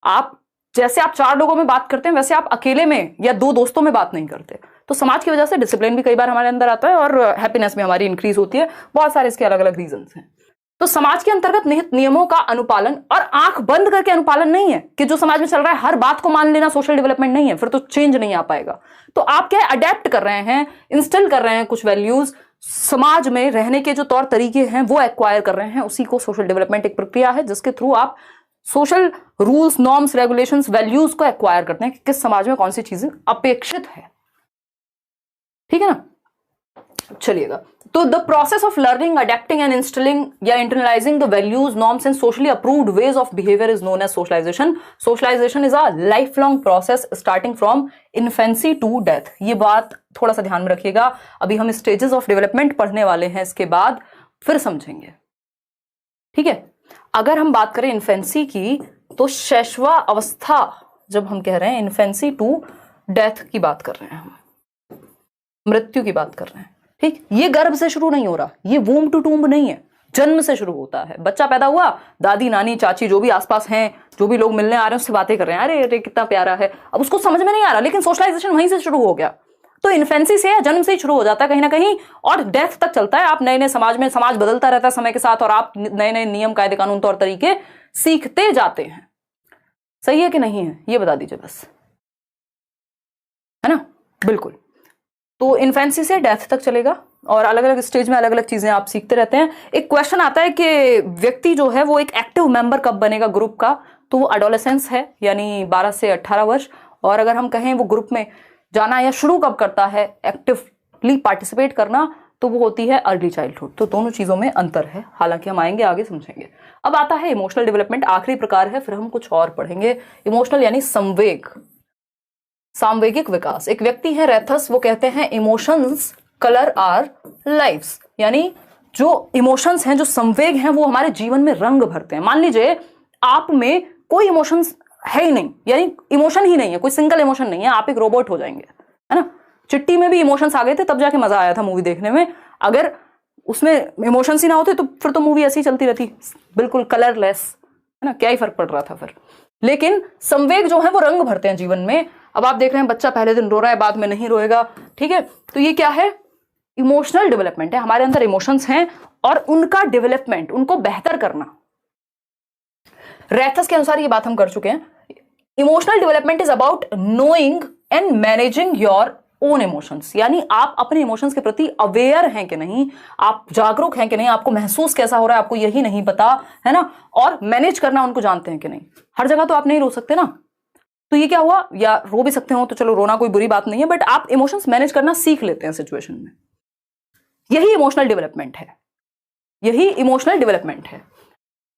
आप जैसे आप 4 लोगों में बात करते हैं, वैसे आप अकेले में या 2 दोस्तों में बात नहीं करते। तो समाज की वजह से डिसिप्लिन भी कई बार हमारे अंदर आता है, और हैप्पीनेस भी हमारी इंक्रीज होती है। बहुत सारे इसके अलग अलग रीजंस हैं। तो समाज के अंतर्गत निहित नियमों का अनुपालन, और आंख बंद करके अनुपालन नहीं है कि जो समाज में चल रहा है हर बात को मान लेना सोशल डेवलपमेंट नहीं है, फिर तो चेंज नहीं आ पाएगा। तो आप क्या अडेप्ट कर रहे हैं, इंस्टॉल कर रहे हैं कुछ वैल्यूज, समाज में रहने के जो तौर तरीके हैं वो एक्वायर कर रहे हैं, उसी को सोशल डेवलपमेंट एक प्रक्रिया है जिसके थ्रू आप social rules, norms, regulations, values को एक्वायर करते हैं कि किस समाज में कौन सी चीजें अपेक्षित है, ठीक है ना। चलिएगा, तो the process of learning, adapting and installing या internalising the values, norms and socially approved ways of behaviour is known as socialisation. Socialisation is a life long process starting from infancy to death. ये बात थोड़ा सा ध्यान में रखिएगा, अभी हम स्टेजेस ऑफ डेवलपमेंट पढ़ने वाले हैं, इसके बाद फिर समझेंगे. ठीक है, अगर हम बात करें इन्फेंसी की, तो शैशवा अवस्था जब हम कह रहे हैं, इन्फेंसी टू डेथ की बात कर रहे हैं, हम मृत्यु की बात कर रहे हैं. ठीक, ये गर्भ से शुरू नहीं हो रहा, ये वूम टू टूम्ब नहीं है, जन्म से शुरू होता है. बच्चा पैदा हुआ, दादी नानी चाची जो भी आसपास हैं, जो भी लोग मिलने आ रहे हैं उससे बातें कर रहे हैं, अरे अरे कितना प्यारा है. अब उसको समझ में नहीं आ रहा, लेकिन सोशलाइजेशन वहीं से शुरू हो गया. तो इन्फेंसी से या जन्म से ही शुरू हो जाता है कहीं ना कहीं, और डेथ तक चलता है. आप नए नए समाज में, समाज बदलता रहता है समय के साथ, और आप नए नए नियम कायदे कानून तौर तरीके सीखते जाते हैं. सही है कि नहीं है, ये बता दीजिए बस, है ना. बिल्कुल. तो इन्फेंसी से डेथ तक चलेगा, और अलग अलग स्टेज में अलग अलग चीजें आप सीखते रहते हैं. एक क्वेश्चन आता है कि व्यक्ति जो है वो एक एक्टिव मेंबर कब बनेगा ग्रुप का, तो वो एडोलेसेंस है, यानी 12 से 18 वर्ष. और अगर हम कहें वो ग्रुप में जाना या शुरू कब करता है एक्टिवली पार्टिसिपेट करना, तो वो होती है अर्ली चाइल्डहुड. तो दोनों चीजों में अंतर है, हालांकि हम आएंगे आगे समझेंगे. अब आता है इमोशनल डेवलपमेंट, आखिरी प्रकार है, फिर हम कुछ और पढ़ेंगे. इमोशनल यानी संवेग, सामवेगिक विकास. एक व्यक्ति है रेथस, वो कहते हैं इमोशंस कलर आर लाइव्स, यानी जो इमोशंस हैं, जो संवेग हैं, वो हमारे जीवन में रंग भरते हैं. मान लीजिए आप में कोई इमोशंस है ही नहीं, यानी इमोशन ही नहीं है, कोई सिंगल इमोशन नहीं है, आप एक रोबोट हो जाएंगे, है ना. चिट्टी में भी इमोशंस आ गए थे, तब जाके मजा आया था मूवी देखने में. अगर उसमें इमोशंस ही ना होते तो फिर तो मूवी ऐसी ही चलती रहती, बिल्कुल कलरलेस, है ना, क्या ही फर्क पड़ रहा था फिर. लेकिन संवेग जो है वो रंग भरते हैं जीवन में. अब आप देख रहे हैं बच्चा पहले दिन रो रहा है, बाद में नहीं रोएगा. ठीक है, तो ये क्या है, इमोशनल डेवलपमेंट है. हमारे अंदर इमोशंस हैं और उनका डेवलपमेंट, उनको बेहतर करना. रेथस के अनुसार ये बात हम कर चुके हैं. Emotional development is about knowing and managing your own emotions, यानी आप अपने इमोशंस के प्रति अवेयर हैं कि नहीं, आप जागरूक हैं कि नहीं, आपको महसूस कैसा हो रहा है आपको यही नहीं पता, है ना. और मैनेज करना उनको जानते हैं कि नहीं. हर जगह तो आप नहीं रो सकते ना, तो ये क्या हुआ, या रो भी सकते हो तो चलो, रोना कोई बुरी बात नहीं है, बट आप इमोशंस मैनेज करना सीख लेते हैं सिचुएशन में. यही इमोशनल डेवलपमेंट है, यही इमोशनल डेवलपमेंट है.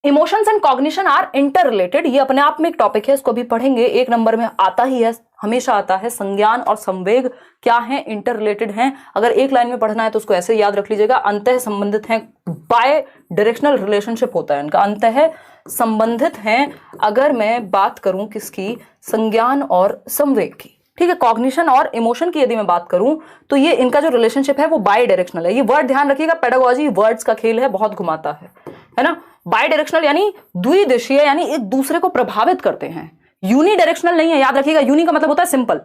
Emotions and cognition are interrelated, ये अपने आप में एक टॉपिक है, इसको भी पढ़ेंगे. एक नंबर में आता ही है, हमेशा आता है, संज्ञान और संवेग क्या है, इंटर रिलेटेड हैं. अगर एक लाइन में पढ़ना है तो उसको ऐसे याद रख लीजिएगा, अंतः संबंधित हैं, बाय डायरेक्शनल रिलेशनशिप होता है इनका, अंतः संबंधित हैं. अगर मैं बात करूं किसकी, संज्ञान और संवेग की, ठीक है, कॉग्निशन और इमोशन की यदि मैं बात करूं, तो ये इनका जो रिलेशनशिप है वो बाय डायरेक्शनल है. ये वर्ड ध्यान रखिएगा, पेडागोजी वर्ड्स का खेल है, बहुत घुमाता है ना. बाय डायरेक्शनल यानी द्विदिशीय, यानी एक दूसरे को प्रभावित करते हैं. यूनी डायरेक्शनल नहीं है, याद रखिएगा. यूनी का मतलब होता है सिंपल,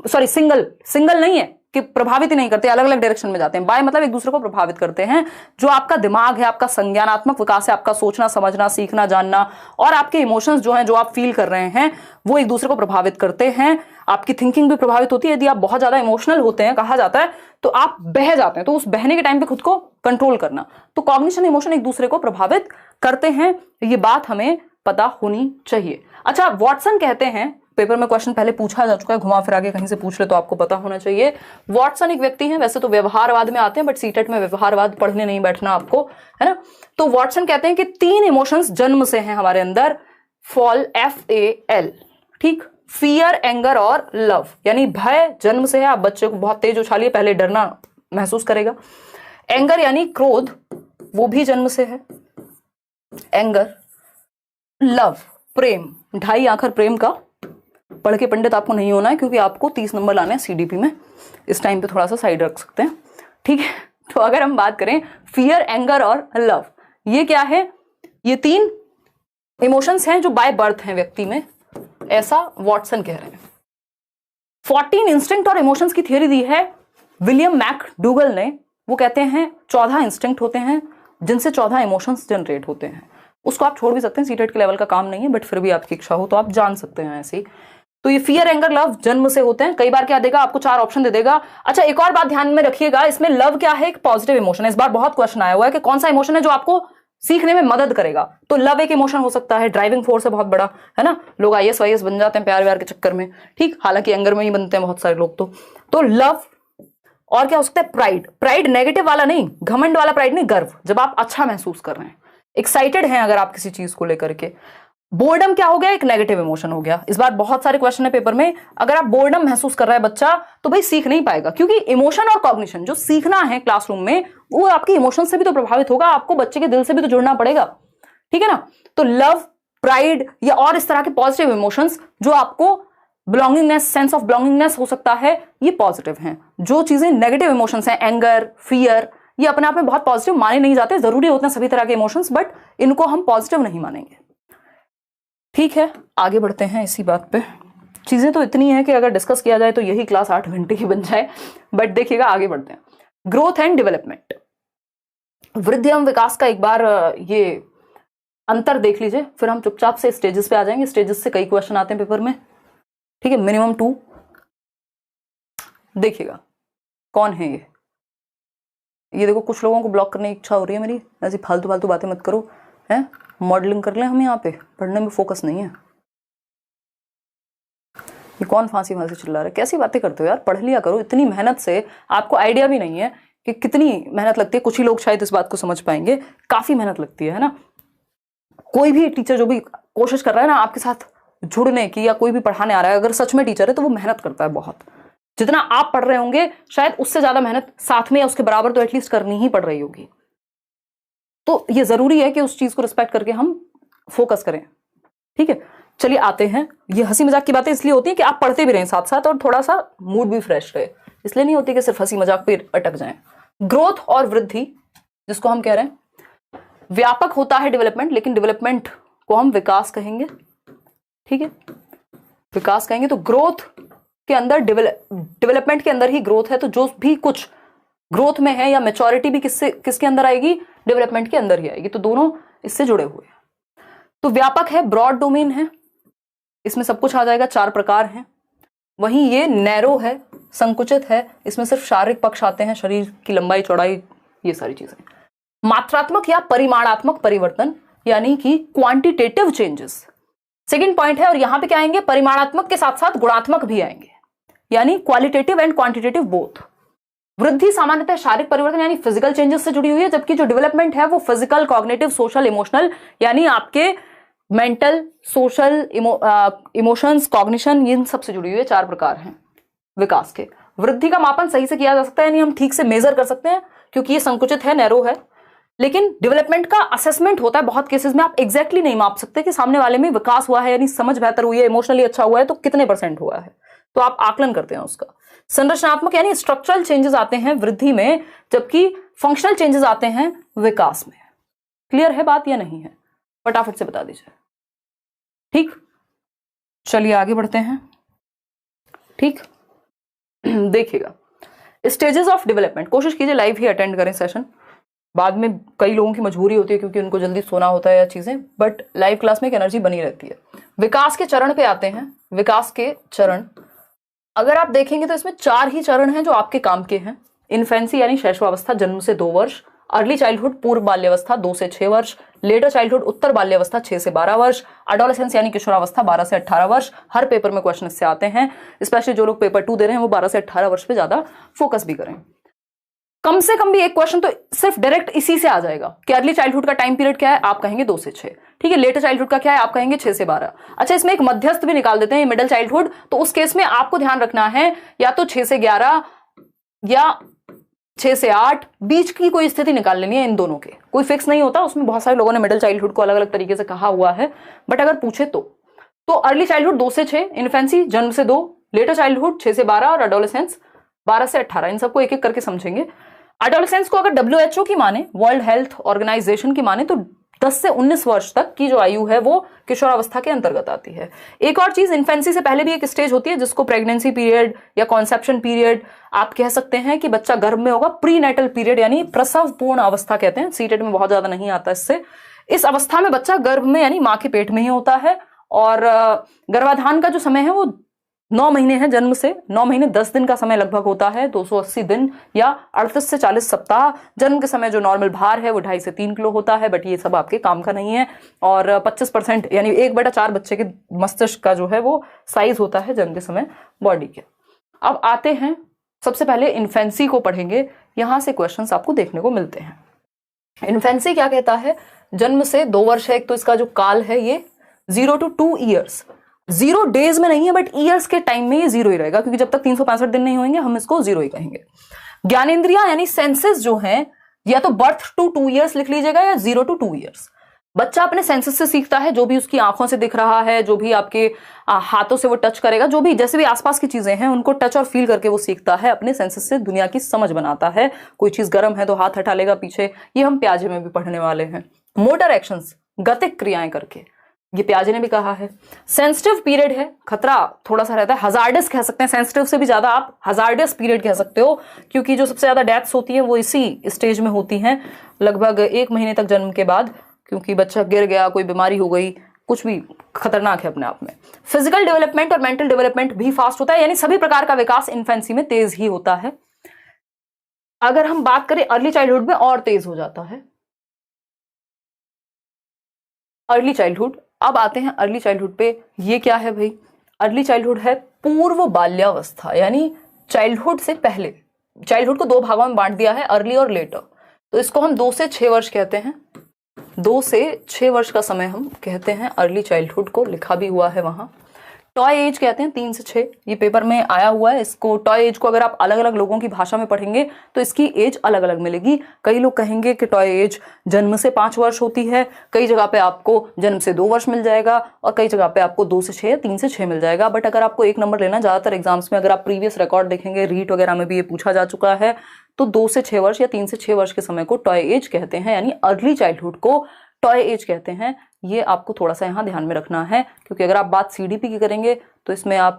सॉरी सिंगल, सिंगल नहीं है कि प्रभावित ही नहीं करते, अलग अलग डायरेक्शन में जाते हैं. बाय मतलब एक दूसरे को प्रभावित करते हैं. जो आपका दिमाग है, आपका संज्ञानात्मक विकास है, आपका सोचना समझना सीखना जानना, और आपके इमोशंस जो हैं, जो आप फील कर रहे हैं, वो एक दूसरे को प्रभावित करते हैं. आपकी थिंकिंग भी प्रभावित होती है. यदि आप बहुत ज्यादा इमोशनल होते हैं, कहा जाता है, तो आप बह जाते हैं. तो उस बहने के टाइम पे खुद को कंट्रोल करना. तो कॉग्निशन इमोशन एक दूसरे को प्रभावित करते हैं, ये बात हमें पता होनी चाहिए. अच्छा, वॉटसन कहते हैं, पेपर में क्वेश्चन पहले पूछा जा चुका है, घुमा फिरा के कहीं से पूछ ले तो आपको पता होना चाहिए. वॉटसन एक व्यक्ति हैं, वैसे तो व्यवहारवाद में आते हैं, बट सीटेट में व्यवहारवाद पढ़ने नहीं बैठना आपको, है ना. तो वॉटसन कहते हैं कि 3 इमोशंस जन्म से हैं हमारे अंदर, फॉल, FAL, ठीक, फियर, एंगर और लव, यानी भय जन्म से है. आप बच्चे को बहुत तेज उछालिए, पहले डरना महसूस करेगा. एंगर यानी क्रोध, वो भी जन्म से है, एंगर. लव, प्रेम, 2.5 आखर प्रेम का. पढ़ के पंडित आपको नहीं होना है, क्योंकि आपको 30 नंबर लाने हैं CDP में. इस टाइम पे थोड़ा सा साइड रख सकते हैं, ठीक है. तो अगर हम बात करें फियर, एंगर और लव, ये क्या है, ये 3 इमोशंस हैं जो बाय बर्थ हैं व्यक्ति में, ऐसा वॉटसन कह रहे हैं. 14 इंस्टिंक्ट और इमोशंस की थियरी दी है विलियम मैकडूगल ने. वो कहते हैं 14 इंस्टिंक्ट होते हैं जिनसे 14 इमोशंस जनरेट होते हैं. उसको आप छोड़ भी सकते हैं, सीटेट के लेवल का काम नहीं है, बट फिर भी आपकी इच्छा हो तो आप जान सकते हैं ऐसे. तो ये फियर, एंगर, लव जन्म से होते हैं. कई बार क्या देगा आपको, 4 ऑप्शन दे देगा. अच्छा, एक और बात ध्यान में रखिएगा, इसमें लव क्या है, एक पॉजिटिव इमोशन है. इस बार बहुत क्वेश्चन आया हुआ है कि कौन सा इमोशन है जो आपको सीखने में मदद करेगा. तो लव एक इमोशन हो सकता है, ड्राइविंग फोर्स है बहुत बड़ा, है ना. लोग IAS वाईएस बन जाते हैं प्यार व्यार के चक्कर में, ठीक. हालांकि एंगर में ही बनते हैं बहुत सारे लोग. तो लव और क्या हो सकता है, प्राइड। प्राइड नेगेटिव वाला नहीं, घमंड वाला प्राइड नहीं, गर्व, जब आप अच्छा महसूस कर रहे हैं, एक्साइटेड हैं अगर आप किसी चीज को लेकर के। बोर्डम क्या हो गया, एक नेगेटिव इमोशन हो गया। इस बार बहुत सारे क्वेश्चन है पेपर में, अगर आप बोर्डम महसूस कर रहा है बच्चा तो भाई सीख नहीं पाएगा, क्योंकि इमोशन और कॉग्निशन जो सीखना है क्लासरूम में वो आपके इमोशन से भी तो प्रभावित होगा, आपको बच्चे के दिल से भी तो जुड़ना पड़ेगा, ठीक है ना। तो लव, प्राइड या और इस तरह के पॉजिटिव इमोशंस जो आपको बिलोंगिंगनेस, सेंस ऑफ बिलोंगिंगनेस हो सकता है, ये पॉजिटिव हैं। जो चीजें नेगेटिव इमोशंस हैं, एंगर, फियर, ये अपने आप में बहुत पॉजिटिव माने नहीं जाते, जरूरी होते हैं सभी तरह के इमोशंस, बट इनको हम पॉजिटिव नहीं मानेंगे, ठीक है। आगे बढ़ते हैं इसी बात पे। चीजें तो इतनी है कि अगर डिस्कस किया जाए तो यही क्लास 8 घंटे की बन जाए, बट देखिएगा आगे बढ़ते हैं। ग्रोथ एंड डेवलपमेंट, वृद्धि एवं विकास का एक बार ये अंतर देख लीजिए, फिर हम चुपचाप से स्टेजेस पे आ जाएंगे। स्टेजेस से कई क्वेश्चन आते हैं पेपर में, ठीक है, मिनिमम 2। देखिएगा कौन है ये देखो, कुछ लोगों को ब्लॉक करने की इच्छा हो रही है मेरी, ऐसी फालतू फालतू बातें मत करो, हैं, मॉडलिंग कर लें हम यहाँ पे, पढ़ने में फोकस नहीं है। ये कौन फांसी फांसी चिल्ला रहा है, कैसी बातें करते हो यार, पढ़ लिया करो। इतनी मेहनत से आपको आइडिया भी नहीं है कि कितनी मेहनत लगती है। कुछ ही लोग शायद इस बात को समझ पाएंगे, काफी मेहनत लगती है ना। कोई भी टीचर जो भी कोशिश कर रहा है ना आपके साथ जुड़ने की, या कोई भी पढ़ाने आ रहा है, अगर सच में टीचर है तो वो मेहनत करता है बहुत। जितना आप पढ़ रहे होंगे शायद उससे ज्यादा मेहनत साथ में या उसके बराबर तो एटलीस्ट करनी ही पड़ रही होगी। तो ये जरूरी है कि उस चीज को रिस्पेक्ट करके हम फोकस करें, ठीक है। चलिए आते हैं, ये हंसी मजाक की बातें इसलिए होती है कि आप पढ़ते भी रहें साथ साथ और थोड़ा सा मूड भी फ्रेश रहे, इसलिए नहीं होती कि सिर्फ हंसी मजाक पे अटक जाएं। ग्रोथ और वृद्धि, जिसको हम कह रहे हैं, व्यापक होता है डेवलपमेंट, लेकिन डेवलपमेंट को हम विकास कहेंगे, ठीक है, विकास कहेंगे। तो ग्रोथ के अंदर डेवलपमेंट के अंदर ही ग्रोथ है, तो जो भी कुछ ग्रोथ में है या मैच्योरिटी भी किसके अंदर आएगी, डेवलपमेंट के अंदर ही आएगी। तो दोनों इससे जुड़े हुए हैं। तो व्यापक है, ब्रॉड डोमेन है, इसमें सब कुछ आ जाएगा, 4 प्रकार हैं। वहीं ये नैरो है, संकुचित है, इसमें सिर्फ शारीरिक पक्ष आते हैं, शरीर की लंबाई चौड़ाई, ये सारी चीजें। मात्रात्मक या परिमाणात्मक परिवर्तन, यानी कि क्वांटिटेटिव चेंजेस सेकंड पॉइंट है। और यहां पे क्या आएंगे, परिमाणात्मक के साथ साथ गुणात्मक भी आएंगे, यानी क्वालिटेटिव एंड क्वांटिटेटिव बोथ। वृद्धि सामान्यतः शारीरिक परिवर्तन यानी फिजिकल चेंजेस से जुड़ी हुई है, जबकि जो डेवलपमेंट है वो फिजिकल, कॉग्निटिव, सोशल, इमोशनल, यानी आपके मेंटल, सोशल, इमोशंस, कॉग्निशन, इन सब से जुड़ी हुई है। 4 प्रकार हैं विकास के। वृद्धि का मापन सही से किया जा सकता है, यानी हम ठीक से मेजर कर सकते हैं, क्योंकि ये संकुचित है, नैरो है। लेकिन डेवलपमेंट का असेसमेंट होता है बहुत केसेस में, आप एग्जैक्टली नहीं माप सकते कि सामने वाले में विकास हुआ है, यानी समझ बेहतर हुई है, इमोशनली अच्छा हुआ है, तो कितने % हुआ है, तो आप आकलन करते हैं उसका। संरचनात्मक यानी स्ट्रक्चरल चेंजेस आते हैं वृद्धि में, जबकि फंक्शनल चेंजेस आते हैं विकास में। क्लियर है बात या नहीं है, फटाफट से बता दीजिए, ठीक। चलिए आगे बढ़ते हैं, ठीक। देखिएगा स्टेजेस ऑफ डेवलपमेंट, कोशिश कीजिए लाइव ही अटेंड करें सेशन। बाद में कई लोगों की मजबूरी होती है क्योंकि उनको जल्दी सोना होता है या चीजें, बट लाइव क्लास में एक एनर्जी बनी रहती है। विकास के चरण पे आते हैं। विकास के चरण अगर आप देखेंगे तो इसमें 4 ही चरण हैं जो आपके काम के हैं। इन्फेंसी यानी शैशवावस्था, जन्म से 2 वर्ष। अर्ली चाइल्डहुड, पूर्व बाल्यावस्था, 2 से 6 वर्ष। लेटर चाइल्डहुड, उत्तर बाल्यावस्था, 6 से 12 वर्ष। एडोलेसेंस यानी किशोरावस्था, 12 से 18 वर्ष। हर पेपर में क्वेश्चन इससे आते हैं, स्पेशली जो लोग पेपर 2 दे रहे हैं वो 12 से 18 वर्ष पे ज्यादा फोकस भी करें। कम से कम भी एक क्वेश्चन तो सिर्फ डायरेक्ट इसी से आ जाएगा कि अर्ली चाइल्डहुड का टाइम पीरियड क्या है, आप कहेंगे 2 से 6, ठीक है। लेटर चाइल्डहुड का क्या है, आप कहेंगे 6 से 12। अच्छा, इसमें एक मध्यस्थ भी निकाल देते हैं, मिडिल चाइल्डहुड, तो उस केस में आपको ध्यान रखना है या तो 6 से 11 या 6 से 8, बीच की कोई स्थिति निकाल लेनी है। इन दोनों के कोई फिक्स नहीं होता, उसमें बहुत सारे लोगों ने मिडिल चाइल्डहुड को अलग अलग तरीके से कहा हुआ है, बट अगर पूछे तो अर्ली चाइल्डहुड 2 से 6, इन्फेंसी जन्म से 2, लेटर चाइल्डहुड 6 से 12 और एडोलेसेंस 12 से 18। इन सबको एक एक करके समझेंगे। एडोलेसेंस को अगर WHO की माने, वर्ल्ड हेल्थ ऑर्गेनाइजेशन की माने, तो 10 से 19 वर्ष तक की जो आयु है वो किशोरावस्था के अंतर्गत आती है। एक और चीज, इन्फेंसी से पहले भी एक स्टेज होती है जिसको प्रेगनेंसी पीरियड या कॉन्सेप्शन पीरियड आप कह सकते हैं, कि बच्चा गर्भ में होगा। प्री नेटल पीरियड यानी प्रसव पूर्ण अवस्था कहते हैं, सीटेट में बहुत ज्यादा नहीं आता इससे। इस अवस्था में बच्चा गर्भ में यानी माँ के पेट में ही होता है, और गर्भाधान का जो समय है वो 9 महीने है, जन्म से 9 महीने 10 दिन का समय लगभग होता है, 280 दिन या 38 से 40 सप्ताह। जन्म के समय जो नॉर्मल भार है वो 2.5 से 3 किलो होता है, बट ये सब आपके काम का नहीं है। और 25% यानी 1/4 बच्चे के मस्तिष्क का जो है वो साइज होता है जन्म के समय बॉडी के। अब आते हैं सबसे पहले इन्फेंसी को पढ़ेंगे, यहां से क्वेश्चंस आपको देखने को मिलते हैं। इन्फेंसी क्या कहता है? जन्म से 2 वर्ष है, एक तो इसका जो काल है ये 0 to 2 years, 0 days में नहीं है बट ईयर्स के टाइम में ये 0 ही रहेगा, क्योंकि जब तक 365 दिन नहीं होंगे हम इसको 0 ही कहेंगे। ज्ञानेंद्रिया यानी सेंसेस जो हैं, या तो बर्थ टू 2 years लिख लीजिएगा या 0 to 2 years। बच्चा अपने सेंसेस से सीखता है, जो भी उसकी आंखों से दिख रहा है, जो भी आपके हाथों से वो टच करेगा, जो भी जैसे भी आसपास की चीजें हैं उनको टच और फील करके वो सीखता है, अपने सेंसेस से दुनिया की समझ बनाता है। कोई चीज गर्म है तो हाथ हटा लेगा पीछे, ये हम प्याजे में भी पढ़ने वाले हैं। मोटर एक्शंस, गतिक क्रियाएं करके, ये प्याजे ने भी कहा है। सेंसिटिव पीरियड है, खतरा थोड़ा सा रहता है, हजार्डस कह सकते हैं, सेंसिटिव से भी ज्यादा आप हजार्डस पीरियड कह सकते हो, क्योंकि जो सबसे ज्यादा डेथ्स होती हैं वो इसी स्टेज में होती हैं, लगभग 1 महीने तक जन्म के बाद, क्योंकि बच्चा गिर गया, कोई बीमारी हो गई, कुछ भी खतरनाक है अपने आप में। फिजिकल डेवलपमेंट और मेंटल डेवलपमेंट भी फास्ट होता है, यानी सभी प्रकार का विकास इन्फेंसी में तेज ही होता है। अगर हम बात करें अर्ली चाइल्डहुड में और तेज हो जाता है अर्ली चाइल्डहुड। अब आते हैं अर्ली चाइल्डहुड पे, ये क्या है भाई? अर्ली चाइल्डहुड है पूर्व बाल्यावस्था, यानी चाइल्डहुड से पहले। चाइल्डहुड को 2 भागों में बांट दिया है, अर्ली और लेटर, तो इसको हम 2 से 6 वर्ष कहते हैं। 2 से 6 वर्ष का समय हम कहते हैं अर्ली चाइल्डहुड को, लिखा भी हुआ है वहां। टॉय एज कहते हैं 3 से 6, ये पेपर में आया हुआ है। इसको टॉय एज को अगर आप अलग अलग लोगों की भाषा में पढ़ेंगे तो इसकी एज अलग अलग मिलेगी। कई लोग कहेंगे कि टॉय एज जन्म से 5 वर्ष होती है, कई जगह पे आपको जन्म से 2 वर्ष मिल जाएगा, और कई जगह पे आपको 2 से 6 या 3 से 6 मिल जाएगा। बट अगर आपको 1 नंबर लेना, ज्यादातर एग्जाम्स में अगर आप प्रीवियस रिकॉर्ड देखेंगे, रीट वगैरह में भी ये पूछा जा चुका है, तो 2 से 6 वर्ष या 3 से 6 वर्ष के समय को टॉय एज कहते हैं, यानी अर्ली चाइल्डहुड को टॉय एज कहते हैं। ये आपको थोड़ा सा यहाँ ध्यान में रखना है, क्योंकि अगर आप बात सीडीपी की करेंगे तो इसमें आप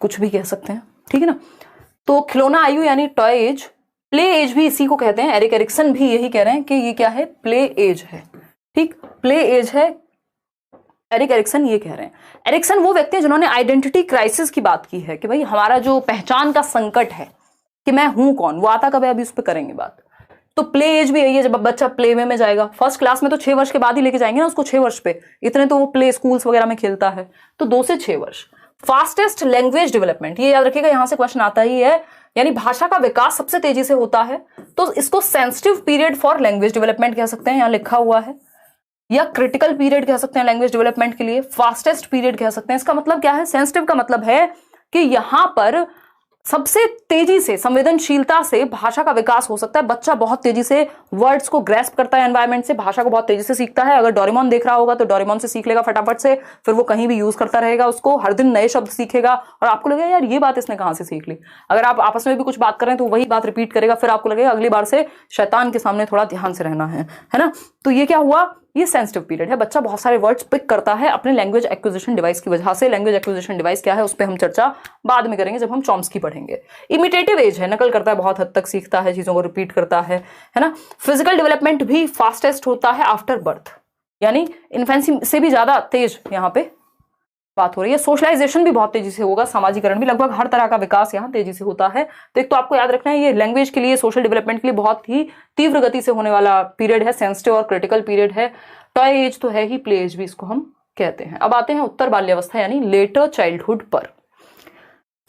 कुछ भी कह सकते हैं, ठीक है ना। तो खिलौना आयु यानी टॉय एज, प्ले एज भी इसी को कहते हैं। एरिक एरिक्सन भी यही कह रहे हैं कि ये क्या है? प्ले एज है, ठीक, प्ले एज है। एरिक एरिक्सन ये कह रहे हैं। एरिक्सन वो व्यक्ति है जिन्होंने आइडेंटिटी क्राइसिस की बात की है, कि भाई हमारा जो पहचान का संकट है कि मैं हूं कौन, वो आता कब है, अभी उस पर करेंगे बात। तो प्ले एज भी यही है, जब बच्चा प्ले वे में जाएगा। फर्स्ट क्लास में तो 6 वर्ष के बाद ही लेके जाएंगे ना उसको, 6 वर्ष पे, इतने तो वो प्ले स्कूल्स वगैरह में खेलता है। तो 2 से 6 वर्ष। फास्टेस्ट लैंग्वेज डेवलपमेंट, ये याद रखिएगा, यहां से क्वेश्चन आता ही है, यानी भाषा का विकास सबसे तेजी से होता है, तो इसको sensitive period for language development कह सकते हैं, यहां लिखा हुआ है, या क्रिटिकल पीरियड कह सकते हैं लैंग्वेज डेवलपमेंट के लिए, फास्टेस्ट पीरियड कह सकते हैं। इसका मतलब क्या है? सेंसिटिव का मतलब है कि यहां पर सबसे तेजी से, संवेदनशीलता से भाषा का विकास हो सकता है। बच्चा बहुत तेजी से वर्ड्स को ग्रैस्प करता है एनवायरनमेंट से, भाषा को बहुत तेजी से सीखता है। अगर डोरेमोन देख रहा होगा तो डोरेमोन से सीख लेगा फटाफट से, फिर वो कहीं भी यूज करता रहेगा उसको, हर दिन नए शब्द सीखेगा, और आपको लगेगा यार ये बात इसने कहां से सीख ली। अगर आप आपस में भी कुछ बात करें तो वही बात रिपीट करेगा, फिर आपको लगेगा अगली बार से शैतान के सामने थोड़ा ध्यान से रहना है ना। तो ये क्या हुआ? ये सेंसिटिव पीरियड है, बच्चा बहुत सारे वर्ड्स पिक करता है अपने लैंग्वेज एक्विजिशन डिवाइस की वजह से। लैंग्वेज एक्विजिशन डिवाइस क्या है उस पर हम चर्चा बाद में करेंगे जब हम चॉम्स्की पढ़ेंगे। इमिटेटिव एज है, नकल करता है, बहुत हद तक सीखता है, चीजों को रिपीट करता है ना। फिजिकल डेवलपमेंट भी फास्टेस्ट होता है आफ्टर बर्थ, यानी इन्फेंसी से भी ज्यादा तेज यहाँ पे बात हो रही है। सोशलाइजेशन भी बहुत तेजी से होगा, सामाजिकरण भी, लगभग हर तरह का विकास यहाँ तेजी से होता है। तो एक तो आपको याद रखना है ये लैंग्वेज के लिए, सोशल डेवलपमेंट के लिए बहुत ही तीव्र गति से होने वाला पीरियड है, सेंसिटिव और क्रिटिकल पीरियड है। टॉय एज तो है ही, प्ले एज भी इसको हम कहते हैं। अब आते हैं उत्तर बाल्यावस्था यानी लेटर चाइल्डहुड पर।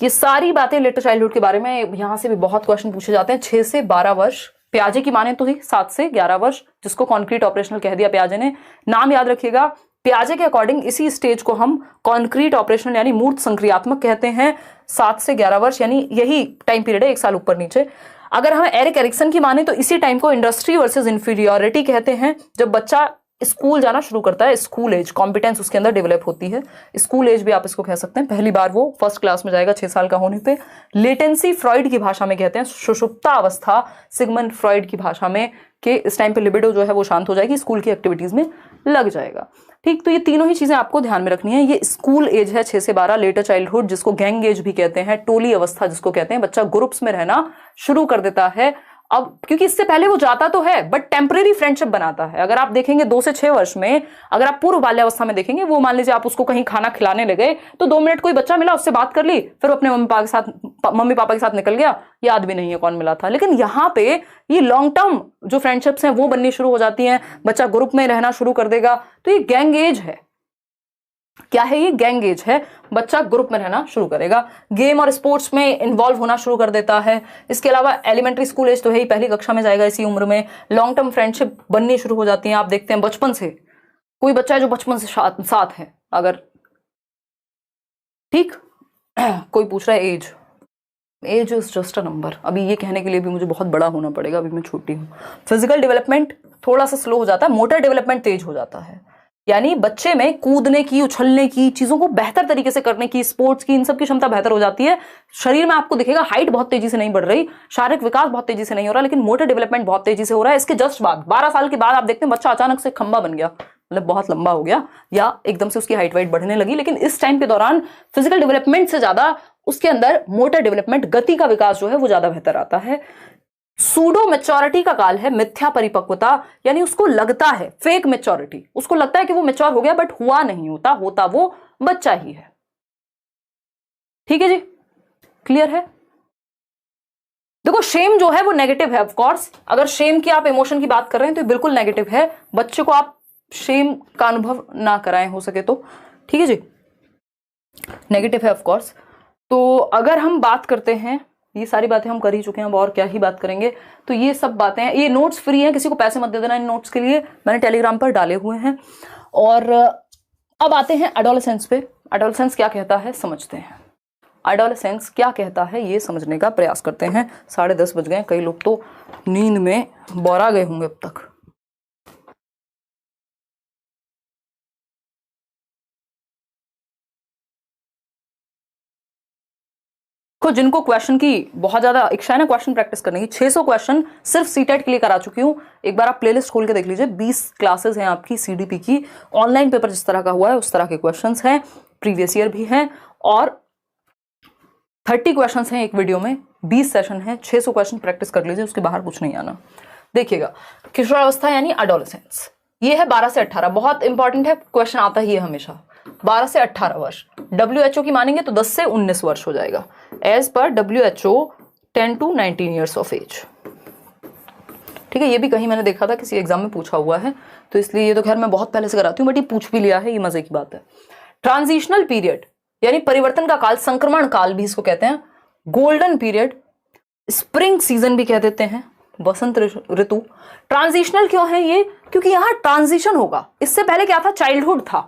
ये सारी बातें लेटर चाइल्डहुड के बारे में, यहां से भी बहुत क्वेश्चन पूछे जाते हैं। 6 से 12 वर्ष, प्याजे की माने तो ही 7 से 11 वर्ष, जिसको कॉन्क्रीट ऑपरेशनल कह दिया प्याजे ने। नाम याद रखिएगा, प्याजे के अकॉर्डिंग इसी स्टेज को हम कॉन्क्रीट ऑपरेशनल यानी मूर्त संक्रियात्मक कहते हैं। 7 से 11 वर्ष यानी यही टाइम पीरियड है, 1 साल ऊपर नीचे। अगर हम एरिक एरिक्सन की माने तो इसी टाइम को इंडस्ट्री वर्सेस इंफीरियोरिटी कहते हैं, जब बच्चा स्कूल जाना शुरू करता है, स्कूल एज, कॉम्पिटेंस उसके अंदर डेवलप होती है। स्कूल एज भी आप इसको कह सकते हैं, पहली बार वो फर्स्ट क्लास में जाएगा 6 साल का होने पे। लेटेंसी फ्रॉइड की भाषा में कहते हैं, सुषुप्ता अवस्था सिगमंड फ्रॉइड की भाषा में, कि इस टाइम पे लिबिडो जो है वो शांत हो जाएगी, स्कूल की एक्टिविटीज में लग जाएगा। ठीक, तो ये तीनों ही चीजें आपको ध्यान में रखनी है। ये स्कूल एज है 6 से 12, लेटर चाइल्डहुड जिसको गैंग एज भी कहते हैं, टोली अवस्था जिसको कहते हैं, बच्चा ग्रुप्स में रहना शुरू कर देता है। अब क्योंकि इससे पहले वो जाता तो है बट टेम्परेरी फ्रेंडशिप बनाता है। अगर आप देखेंगे 2 से 6 वर्ष में, अगर आप पूर्व बाल्यावस्था में देखेंगे, वो मान लीजिए आप उसको कहीं खाना खिलाने लगे तो 2 मिनट कोई बच्चा मिला, उससे बात कर ली, फिर अपने मम्मी पापा के साथ निकल गया, याद भी नहीं है कौन मिला था। लेकिन यहाँ पे ये लॉन्ग टर्म जो फ्रेंडशिप्स हैं वो बननी शुरू हो जाती हैं, बच्चा ग्रुप में रहना शुरू कर देगा। तो ये गैंग एज है। क्या है ये? गैंग एज है। बच्चा ग्रुप में रहना शुरू करेगा, गेम और स्पोर्ट्स में इन्वॉल्व होना शुरू कर देता है। इसके अलावा एलिमेंट्री स्कूल एज तो है ही, पहली कक्षा में जाएगा इसी उम्र में। लॉन्ग टर्म फ्रेंडशिप बननी शुरू हो जाती है। आप देखते हैं बचपन से कोई बच्चा है जो बचपन से साथ है, अगर ठीक कोई पूछ रहा है age is just a number, अभी ये कहने के लिए भी मुझे बहुत बड़ा होना पड़ेगा, अभी मैं छोटी हूँ। फिजिकल डेवलपमेंट थोड़ा सा स्लो हो जाता है, मोटर डेवलपमेंट तेज हो जाता है। यानी बच्चे में कूदने की, उछलने की, चीजों को बेहतर तरीके से करने की, स्पोर्ट्स की, इन सब की क्षमता बेहतर हो जाती है। शरीर में आपको दिखेगा हाइट बहुत तेजी से नहीं बढ़ रही, शारीरिक विकास बहुत तेजी से नहीं हो रहा, लेकिन मोटर डेवलपमेंट बहुत तेजी से हो रहा है। इसके जस्ट बाद 12 साल के बाद आप देखते हैं बच्चा अचानक से खंबा बन गया, मतलब बहुत लंबा हो गया, या एकदम से उसकी हाइट वाइट बढ़ने लगी। लेकिन इस टाइम के दौरान फिजिकल डेवलपमेंट से ज्यादा उसके अंदर मोटर डेवलपमेंट, गति का विकास जो है वो ज्यादा बेहतर आता है। सूडो मेच्योरिटी का काल है, मिथ्या परिपक्वता, यानी उसको लगता है, फेक मेच्योरिटी, उसको लगता है कि वो मेच्योर हो गया, बट हुआ नहीं, होता वो बच्चा ही है। ठीक है जी, क्लियर है। देखो शेम जो है वो नेगेटिव है, ऑफ कोर्स। अगर शेम की आप इमोशन की बात कर रहे हैं तो बिल्कुल नेगेटिव है। बच्चे को आप शेम का अनुभव ना कराएं हो सके तो, ठीक है जी, नेगेटिव है ऑफ कोर्स। तो अगर हम बात करते हैं, ये सारी बातें हम कर ही चुके हैं, अब और क्या ही बात करेंगे। तो ये सब बातें हैं, ये नोट्स फ्री हैं, किसी को पैसे मत दे देना इन नोट्स के लिए, मैंने टेलीग्राम पर डाले हुए हैं। और अब आते हैं एडोलेसेंस पे। एडोलेसेंस क्या कहता है समझते हैं। एडोलेसेंस क्या कहता है ये समझने का प्रयास करते हैं। 10:30 बज गए, कई लोग तो नींद में बौरा गए होंगे अब तक। तो जिनको क्वेश्चन की बहुत ज्यादा इच्छा है ना, क्वेश्चन प्रैक्टिस करने की, 600 क्वेश्चन सिर्फ सीटेट के लिए करा चुकी हूं। एक बार आप प्लेलिस्ट खोल के देख लीजिए, 20 क्लासेस हैं आपकी सीडीपी की। ऑनलाइन पेपर जिस तरह का हुआ है उस तरह के क्वेश्चंस हैं, प्रीवियस ईयर भी हैं, और 30 क्वेश्चंस हैं एक वीडियो में, 20 सेशन है, 600 क्वेश्चन प्रैक्टिस कर लीजिए, उसके बाहर कुछ नहीं आना। देखिएगा, किशोरावस्था यानी एडोलेसेंस, ये है 12 से 18, बहुत इंपॉर्टेंट है, क्वेश्चन आता ही है हमेशा। 12 से 18 वर्ष, WHO की मानेंगे तो 10 से 19 वर्ष हो जाएगा। As per WHO 10 to 19 years of age. ठीक है, ये भी कहीं मैंने देखा था, किसी एग्जाम में पूछा हुआ है, तो इसलिए ये तो खैर मैं बहुत पहले से कराती हूँ, बट ये पूछ भी लिया है, ये मजे की बात है। ट्रांजिशनल पीरियड यानी परिवर्तन का काल, संक्रमण काल भी इसको कहते हैं, गोल्डन पीरियड, स्प्रिंग सीजन भी कह देते हैं, वसंत ऋतु। ट्रांजिशनल क्यों है ये? क्योंकि यहां ट्रांजिशन होगा। इससे पहले क्या था? चाइल्डहुड था,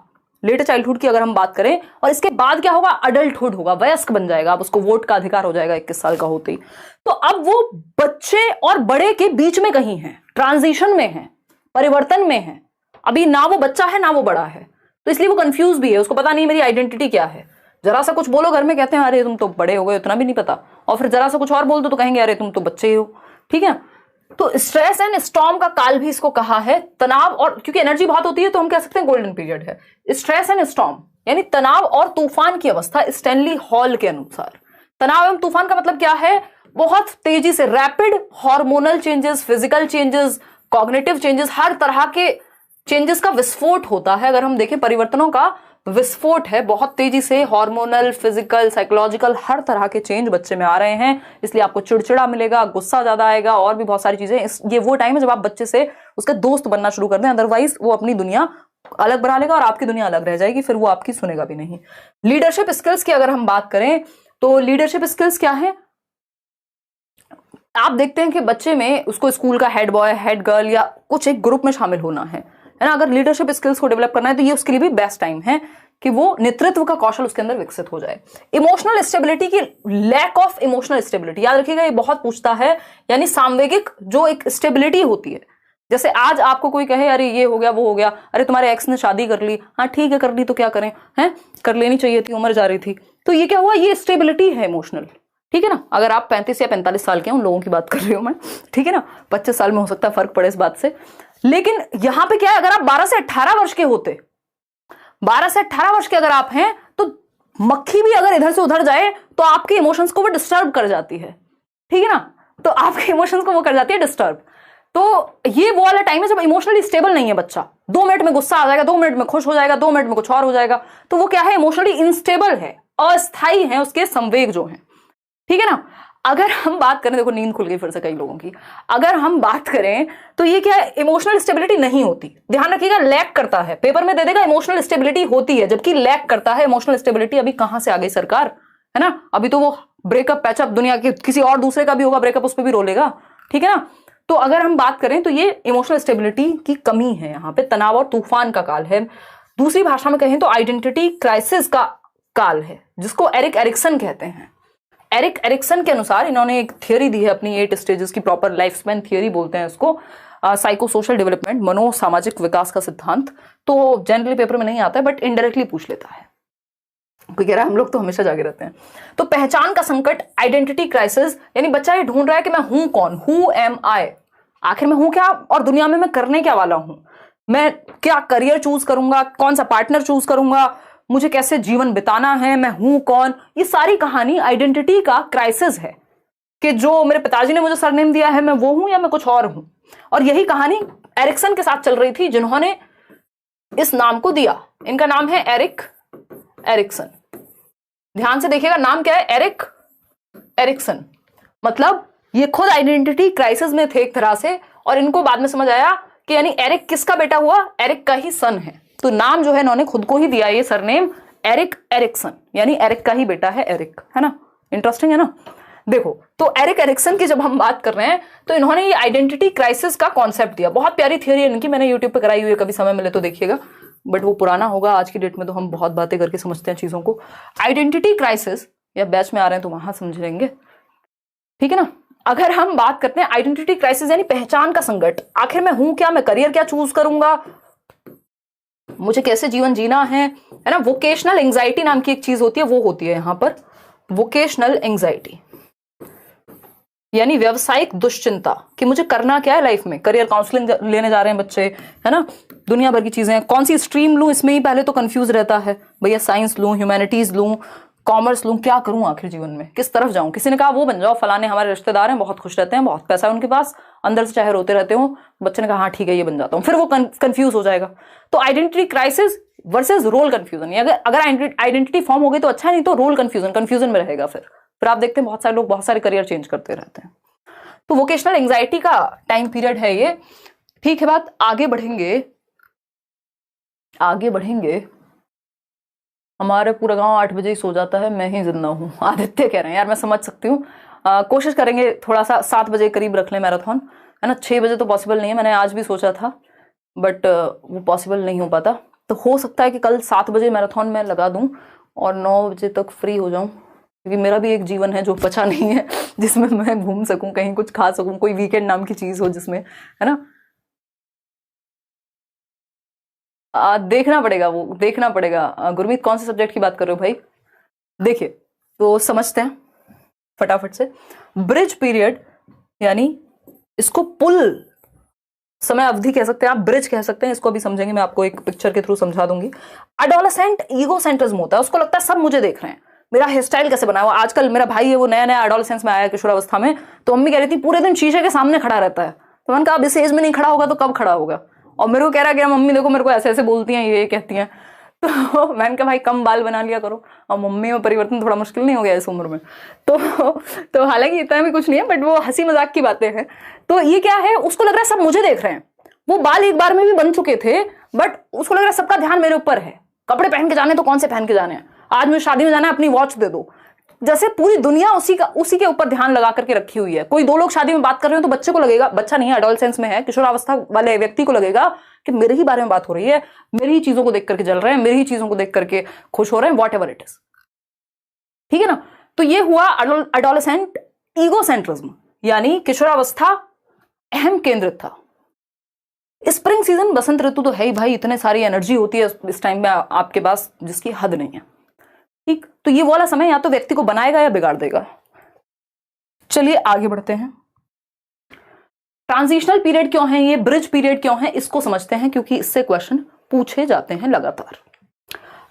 लेटर चाइल्डहुड की अगर हम बात करें, और इसके बाद क्या होगा? अडल्टहुड होगा, वयस्क बन जाएगा, अब उसको वोट का अधिकार हो जाएगा 21 साल का होते ही। तो अब वो बच्चे और बड़े के बीच में कहीं है, ट्रांजिशन में है, परिवर्तन में है, अभी ना वो बच्चा है ना वो बड़ा है, तो इसलिए वो कंफ्यूज भी है, उसको पता नहीं मेरी आइडेंटिटी क्या है। जरा सा कुछ बोलो घर में, कहते हैं अरे तुम तो बड़े हो गए, उतना भी नहीं पता, और फिर जरा सा कुछ और बोल दो तो कहेंगे अरे तुम तो बच्चे ही हो। ठीक है, तो स्ट्रेस एंड स्टॉर्म का काल भी इसको कहा है, तनाव, और क्योंकि एनर्जी बहुत होती है तो हम कह सकते हैं गोल्डन पीरियड है। स्ट्रेस एंड स्टॉर्म यानी तनाव और तूफान की अवस्था, स्टैनली हॉल के अनुसार। तनाव एवं तूफान का मतलब क्या है? बहुत तेजी से rapid hormonal changes, physical changes, cognitive changes, हर तरह के चेंजेस का विस्फोट होता है। अगर हम देखें, परिवर्तनों का विस्फोट है, बहुत तेजी से हार्मोनल, फिजिकल, साइकोलॉजिकल, हर तरह के चेंज बच्चे में आ रहे हैं, इसलिए आपको चिड़चिड़ा मिलेगा, गुस्सा ज्यादा आएगा, और भी बहुत सारी चीजें। ये वो टाइम है जब आप बच्चे से उसका दोस्त बनना शुरू कर दें, अदरवाइज वो अपनी दुनिया अलग बना लेगा और आपकी दुनिया अलग रह जाएगी, फिर वो आपकी सुनेगा भी नहीं। लीडरशिप स्किल्स की अगर हम बात करें तो लीडरशिप स्किल्स क्या है? आप देखते हैं कि बच्चे में उसको स्कूल का हेड बॉय, हेड गर्ल या कुछ एक ग्रुप में शामिल होना है ना। अगर लीडरशिप स्किल्स को डेवलप करना है तो ये उसके लिए भी बेस्ट टाइम है कि वो नेतृत्व का कौशल उसके अंदर विकसित हो जाए। इमोशनल स्टेबिलिटी की, लैक ऑफ इमोशनल स्टेबिलिटी, याद रखिएगा ये बहुत पूछता है, यानी सामवेगिक जो एक स्टेबिलिटी होती है। जैसे आज आपको कोई कहे अरे ये हो गया वो हो गया, अरे तुम्हारे एक्स ने शादी कर ली, हाँ ठीक है कर ली तो क्या करें, हैं कर लेनी चाहिए थी, उम्र जा रही थी, तो ये क्या हुआ? ये स्टेबिलिटी है इमोशनल। ठीक है ना, अगर आप 35 या 45 साल के हैं, उन लोगों की बात कर रही हूं मैं, ठीक है ना, 25 साल में हो सकता है फर्क पड़े इस बात से। लेकिन यहां पे क्या है, अगर आप 12 से 18 वर्ष के होते, 12 से 18 वर्ष के अगर आप हैं, तो मक्खी भी अगर इधर से उधर जाए तो आपके इमोशंस को वो डिस्टर्ब कर जाती है। ठीक है ना, तो आपके इमोशंस को वो कर जाती है डिस्टर्ब। तो ये वो वाला टाइम है जब इमोशनली स्टेबल नहीं है बच्चा, 2 मिनट में गुस्सा आ जाएगा, 2 मिनट में खुश हो जाएगा, 2 मिनट में कुछ और हो जाएगा, तो वो क्या है? इमोशनली इनस्टेबल है, अस्थाई है उसके संवेग जो है। ठीक है ना। अगर हम बात करें, देखो नींद खुल गई फिर से कई लोगों की, अगर हम बात करें तो ये क्या है, इमोशनल स्टेबिलिटी नहीं होती। ध्यान रखिएगा, लैक करता है, पेपर में दे देगा इमोशनल स्टेबिलिटी होती है, जबकि लैक करता है इमोशनल स्टेबिलिटी। अभी कहां से आ गई सरकार, है ना, अभी तो वो ब्रेकअप पैचअप दुनिया के किसी और दूसरे का भी होगा ब्रेकअप, उस पर भी रोलेगा, ठीक है ना। तो अगर हम बात करें तो ये इमोशनल स्टेबिलिटी की कमी है, यहाँ पे तनाव और तूफान का काल है। दूसरी भाषा में कहें तो आइडेंटिटी क्राइसिस का काल है, जिसको एरिक एरिक्सन कहते हैं। एरिक एरिक्सन के अनुसार इन्होंने एक थियरी दी है अपनी 8 स्टेजेस की, प्रॉपर लाइफ स्पैन थियरी बोलते हैं इसको, साइको सोशल डेवलपमेंट, मनो सामाजिक विकास का सिद्धांत। तो जनरली पेपर में नहीं आता है, बट इनडायरेक्टली पूछ लेता है, कोई कह रहा है हम लोग तो हमेशा जागे रहते हैं। तो पहचान का संकट, आइडेंटिटी क्राइसिस, यानी बच्चा ये ढूंढ रहा है कि मैं हूं कौन, हु एम आई, आखिर मैं हूं क्या और दुनिया में मैं करने क्या वाला हूं, मैं क्या करियर चूज करूंगा, कौन सा पार्टनर चूज करूंगा, मुझे कैसे जीवन बिताना है, मैं हूं कौन। ये सारी कहानी आइडेंटिटी का क्राइसिस है कि जो मेरे पिताजी ने मुझे सरनेम दिया है, मैं वो हूं या मैं कुछ और हूं। और यही कहानी एरिक्सन के साथ चल रही थी, जिन्होंने इस नाम को दिया। इनका नाम है एरिक एरिक्सन। ध्यान से देखिएगा, नाम क्या है, एरिक एरिक्सन। मतलब ये खुद आइडेंटिटी क्राइसिस में थे एक तरह से, और इनको बाद में समझ आया कि यानी एरिक किसका बेटा हुआ, एरिक का ही सन है। तो नाम जो है इन्होंने खुद को ही दिया, ये सरनेम एरिक एरिक्सन, यानी एरिक का ही बेटा है एरिक, है ना। इंटरेस्टिंग है ना। देखो, तो एरिक एरिक्सन की जब हम बात कर रहे हैं तो इन्होंने ये आइडेंटिटी क्राइसिस का कॉन्सेप्ट दिया। बहुत प्यारी थियरी है इनकी, मैंने यूट्यूब पे कराई हुई है, कभी समय मिले तो देखिएगा, बट वो पुराना होगा, आज की डेट में तो हम बहुत बातें करके समझते हैं चीजों को। आइडेंटिटी क्राइसिस, या बैच में आ रहे हैं तो वहां समझ लेंगे, ठीक है ना। अगर हम बात करते हैं आइडेंटिटी क्राइसिस यानी पहचान का संकट, आखिर मैं हूं क्या, मैं करियर क्या चूज करूंगा, मुझे कैसे जीवन जीना है ना। वोकेशनल एंजाइटी नाम की एक चीज होती है, वो होती है यहां पर वोकेशनल एंजाइटी, यानी व्यवसायिक दुश्चिंता कि मुझे करना क्या है लाइफ में। करियर काउंसलिंग लेने जा रहे हैं बच्चे, है ना, दुनिया भर की चीजें, कौन सी स्ट्रीम लूं, इसमें ही पहले तो कंफ्यूज रहता है, भैया साइंस लूं, ह्यूमैनिटीज लूं, कॉमर्स लूं, क्या करूं आखिर जीवन में, किस तरफ जाऊं। किसी ने कहा वो बन जाओ, फलाने हमारे रिश्तेदार हैं, बहुत खुश रहते हैं, बहुत पैसा है उनके पास, अंदर से चाहे रोते रहते हो। बच्चे ने कहा हाँ ठीक है ये बन जाता हूं, फिर वो कंफ्यूज हो जाएगा। तो identity crisis versus role confusion, अगर आइडेंटिटी फॉर्म हो गई तो अच्छा है, नहीं तो रोल कंफ्यूजन में रहेगा। फिर आप देखते हैं बहुत सारे लोग बहुत सारे करियर चेंज करते रहते हैं। तो वोकेशनल एंजाइटी का टाइम पीरियड है ये, ठीक है। बात आगे बढ़ेंगे। हमारे पूरा गांव 8 बजे ही सो जाता है, मैं ही जिंदा हूं, आदित्य कह रहे हैं। यार मैं समझ सकती हूँ, कोशिश करेंगे थोड़ा सा 7 बजे करीब रख लें मैराथन, है ना। 6 बजे तो पॉसिबल नहीं है, मैंने आज भी सोचा था, बट वो पॉसिबल नहीं हो पाता। तो हो सकता है कि कल 7 बजे मैराथन में लगा दूं और 9 बजे तक फ्री हो जाऊं, क्योंकि मेरा भी एक जीवन है जो बचा नहीं है, जिसमें मैं घूम सकूं, कहीं कुछ खा सकूं, कोई वीकेंड नाम की चीज हो जिसमें, है ना। देखना पड़ेगा। गुरमीत कौन से सब्जेक्ट की बात कर रहे हो भाई। देखिए तो समझते हैं फटाफट से। ब्रिज पीरियड यानी इसको पुल समय अवधि कह सकते हैं आप, ब्रिज कह सकते हैं, इसको अभी समझेंगे, मैं आपको एक पिक्चर के थ्रू समझा दूंगी। एडोलेसेंट ईगो सेंट्रिज्म होता है, उसको लगता है सब मुझे देख रहे हैं, मेरा हेयर स्टाइल कैसे बना हुआ। आजकल मेरा भाई है वो नया एडोलेसेंस में आया किशोरावस्था में, तो मम्मी कह रही थी पूरे दिन शीशे के सामने खड़ा रहता है। तो मैंने कहा अब इस एज में नहीं खड़ा होगा तो कब खड़ा होगा। और मेरे को कह रहा है कि मम्मी देखो मेरे को ऐसे ऐसे बोलती हैं, ये कहती हैं। तो मैंने कहा भाई कम बाल बना लिया करो। और मम्मी में परिवर्तन थोड़ा मुश्किल नहीं हो गया इस उम्र में। तो हालांकि इतना भी कुछ नहीं है, बट वो हंसी मजाक की बातें हैं। तो ये क्या है, उसको लग रहा है सब मुझे देख रहे हैं। वो बाल एक बार में भी बन चुके थे, बट उसको लग रहा है सबका ध्यान मेरे ऊपर है। कपड़े पहन के जाने तो कौन से पहन के जाने हैं, आज मुझे शादी में जाना है अपनी वॉच दे दो। जैसे पूरी दुनिया उसी के ऊपर ध्यान लगा करके रखी हुई है। कोई 2 लोग शादी में बात कर रहे हो तो बच्चे को लगेगा, बच्चा नहीं है एडोलेसेंस में है, किशोरावस्था वाले व्यक्ति को लगेगा कि मेरे ही बारे में बात हो रही है, मेरी ही चीजों को देख करके जल रहे हैं, मेरी ही चीजों को देख करके खुश हो रहे हैं, वॉट एवर इट इज, ठीक है ना। तो ये हुआ एडोलेसेंट ईगोसेंट्रिज्म, यानी किशोरावस्था अहम केंद्रित था। स्प्रिंग सीजन, बसंत ऋतु तो है ही भाई, इतने सारी एनर्जी होती है इस टाइम में आपके पास जिसकी हद नहीं है, ठीक। तो ये वाला समय या तो व्यक्ति को बनाएगा या बिगाड़ देगा। चलिए आगे बढ़ते हैं। ट्रांजिशनल पीरियड क्यों है, ये ब्रिज पीरियड क्यों है, इसको समझते हैं, क्योंकि इससे क्वेश्चन पूछे जाते हैं लगातार।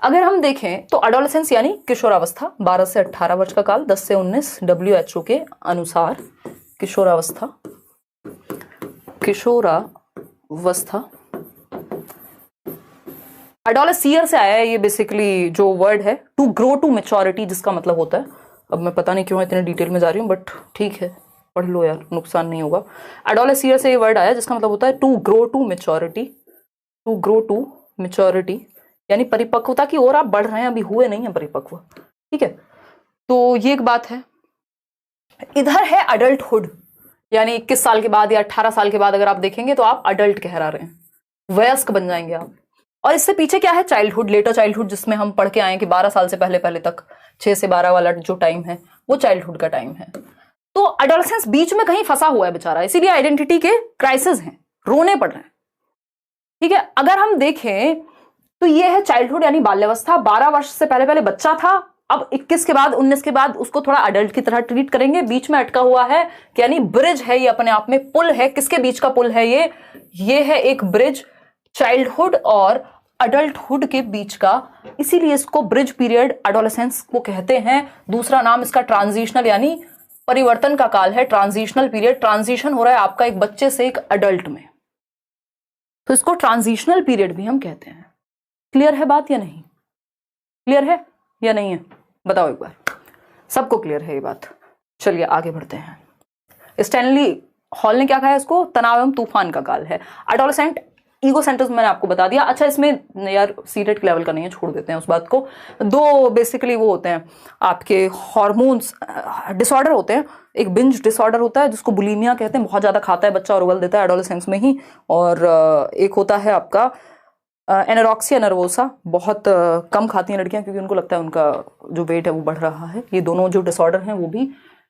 अगर हम देखें तो एडोलेसेंस यानी किशोरावस्था, 12 से 18 वर्ष का काल, 10 से 19 WHO के अनुसार किशोरावस्था एडोलेसियर से आया है ये बेसिकली जो वर्ड है, टू ग्रो टू मेच्योरिटी, जिसका मतलब होता है अब मैं पता नहीं क्यों इतने डिटेल में जा रही हूँ, बट ठीक है, पढ़ लो यार, नुकसान नहीं होगा। एडोलेसिया से ये वर्ड आया जिसका मतलब होता है to grow to maturity, to grow to maturity, यानी परिपक्वता की ओर आप बढ़ रहे हैं, अभी हुए नहीं है परिपक्व, ठीक है। तो ये एक बात है। इधर है अडल्टहुड, यानी 21 साल के बाद या 18 साल के बाद अगर आप देखेंगे तो आप अडल्ट कहला रहे हैं, वयस्क बन जाएंगे आप। और इससे पीछे क्या है, चाइल्डहुड, लेटर चाइल्डहुड, जिसमें हम पढ़ के आए कि 12 साल से पहले पहले तक, 6 से 12 वाला जो टाइम है वो चाइल्डहुड का टाइम है। तो अडोलेसेंस बीच में कहीं फंसा हुआ है बेचारा, इसीलिए आइडेंटिटी के क्राइसिस हैं, रोने पड़ रहे हैं, ठीक है। अगर हम देखें तो ये है चाइल्डहुड यानी बाल्यावस्था, 12 वर्ष से पहले पहले बच्चा था, अब 21 के बाद 19 के बाद उसको थोड़ा अडल्ट की तरह ट्रीट करेंगे। बीच में अटका हुआ है कि यानी ब्रिज है ये, अपने आप में पुल है। किसके बीच का पुल है ये है एक ब्रिज चाइल्डहुड और अडल्टहुड के बीच का, इसीलिए इसको ब्रिज पीरियड एडोलेसेंस को कहते हैं। दूसरा नाम इसका ट्रांजिशनल यानी परिवर्तन का काल है, ट्रांजिशनल पीरियड। ट्रांजिशन हो रहा है आपका एक बच्चे से एक अडल्ट में, तो इसको ट्रांजिशनल पीरियड भी हम कहते हैं। क्लियर है बात या नहीं? क्लियर है या नहीं है, बताओ एक बार। सबको क्लियर है ये बात? चलिए आगे बढ़ते हैं। स्टैनली हॉल ने क्या कहा है इसको, तनाव एवं तूफान का काल है। एडोलेसेंट ईगो सेंटर्स मैंने आपको बता दिया। अच्छा, इसमें यार सीटेट लेवल का नहीं है, छोड़ देते हैं उस बात को। दो बेसिकली वो होते हैं आपके हार्मोन्स डिसऑर्डर होते हैं। एक बिंज डिसऑर्डर होता है जिसको बुलीमिया कहते हैं, बहुत ज्यादा खाता है बच्चा और उगल देता है एडोलेसेंस में ही। और एक होता है आपका एनोरेक्सिया नर्वोसा, बहुत कम खाती हैं लड़कियां क्योंकि उनको लगता है उनका जो वेट है वो बढ़ रहा है। ये दोनों जो डिसऑर्डर हैं वो भी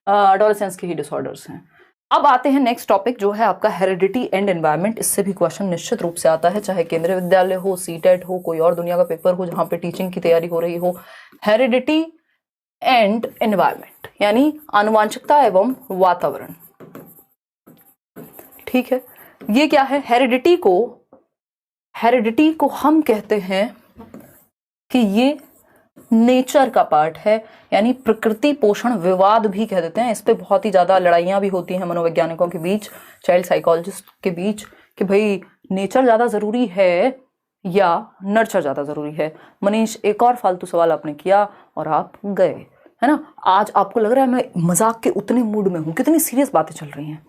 एडोलेसेंस के ही डिसऑर्डर्स हैं। अब आते हैं नेक्स्ट टॉपिक जो है आपका हेरिडिटी एंड एनवायरनमेंट। इससे भी क्वेश्चन निश्चित रूप से आता है, चाहे केंद्रीय विद्यालय हो, सीटेट हो, कोई और दुनिया का पेपर हो जहां पे टीचिंग की तैयारी हो रही हो। हेरिडिटी एंड एनवायरनमेंट यानी आनुवांशिकता एवं वातावरण, ठीक है। ये क्या है, हेरिडिटी को हम कहते हैं कि ये नेचर का पार्ट है, यानी प्रकृति पोषण विवाद भी कह देते हैं। इस पे बहुत ही ज्यादा लड़ाइयां भी होती हैं मनोवैज्ञानिकों के बीच, चाइल्ड साइकोलॉजिस्ट के बीच, कि भाई नेचर ज्यादा जरूरी है या नर्चर ज्यादा जरूरी है। मनीष, एक और फालतू सवाल आपने किया और आप गए, है ना। आज आपको लग रहा है मैं मजाक के उतने मूड में हूं, कितनी सीरियस बातें चल रही हैं।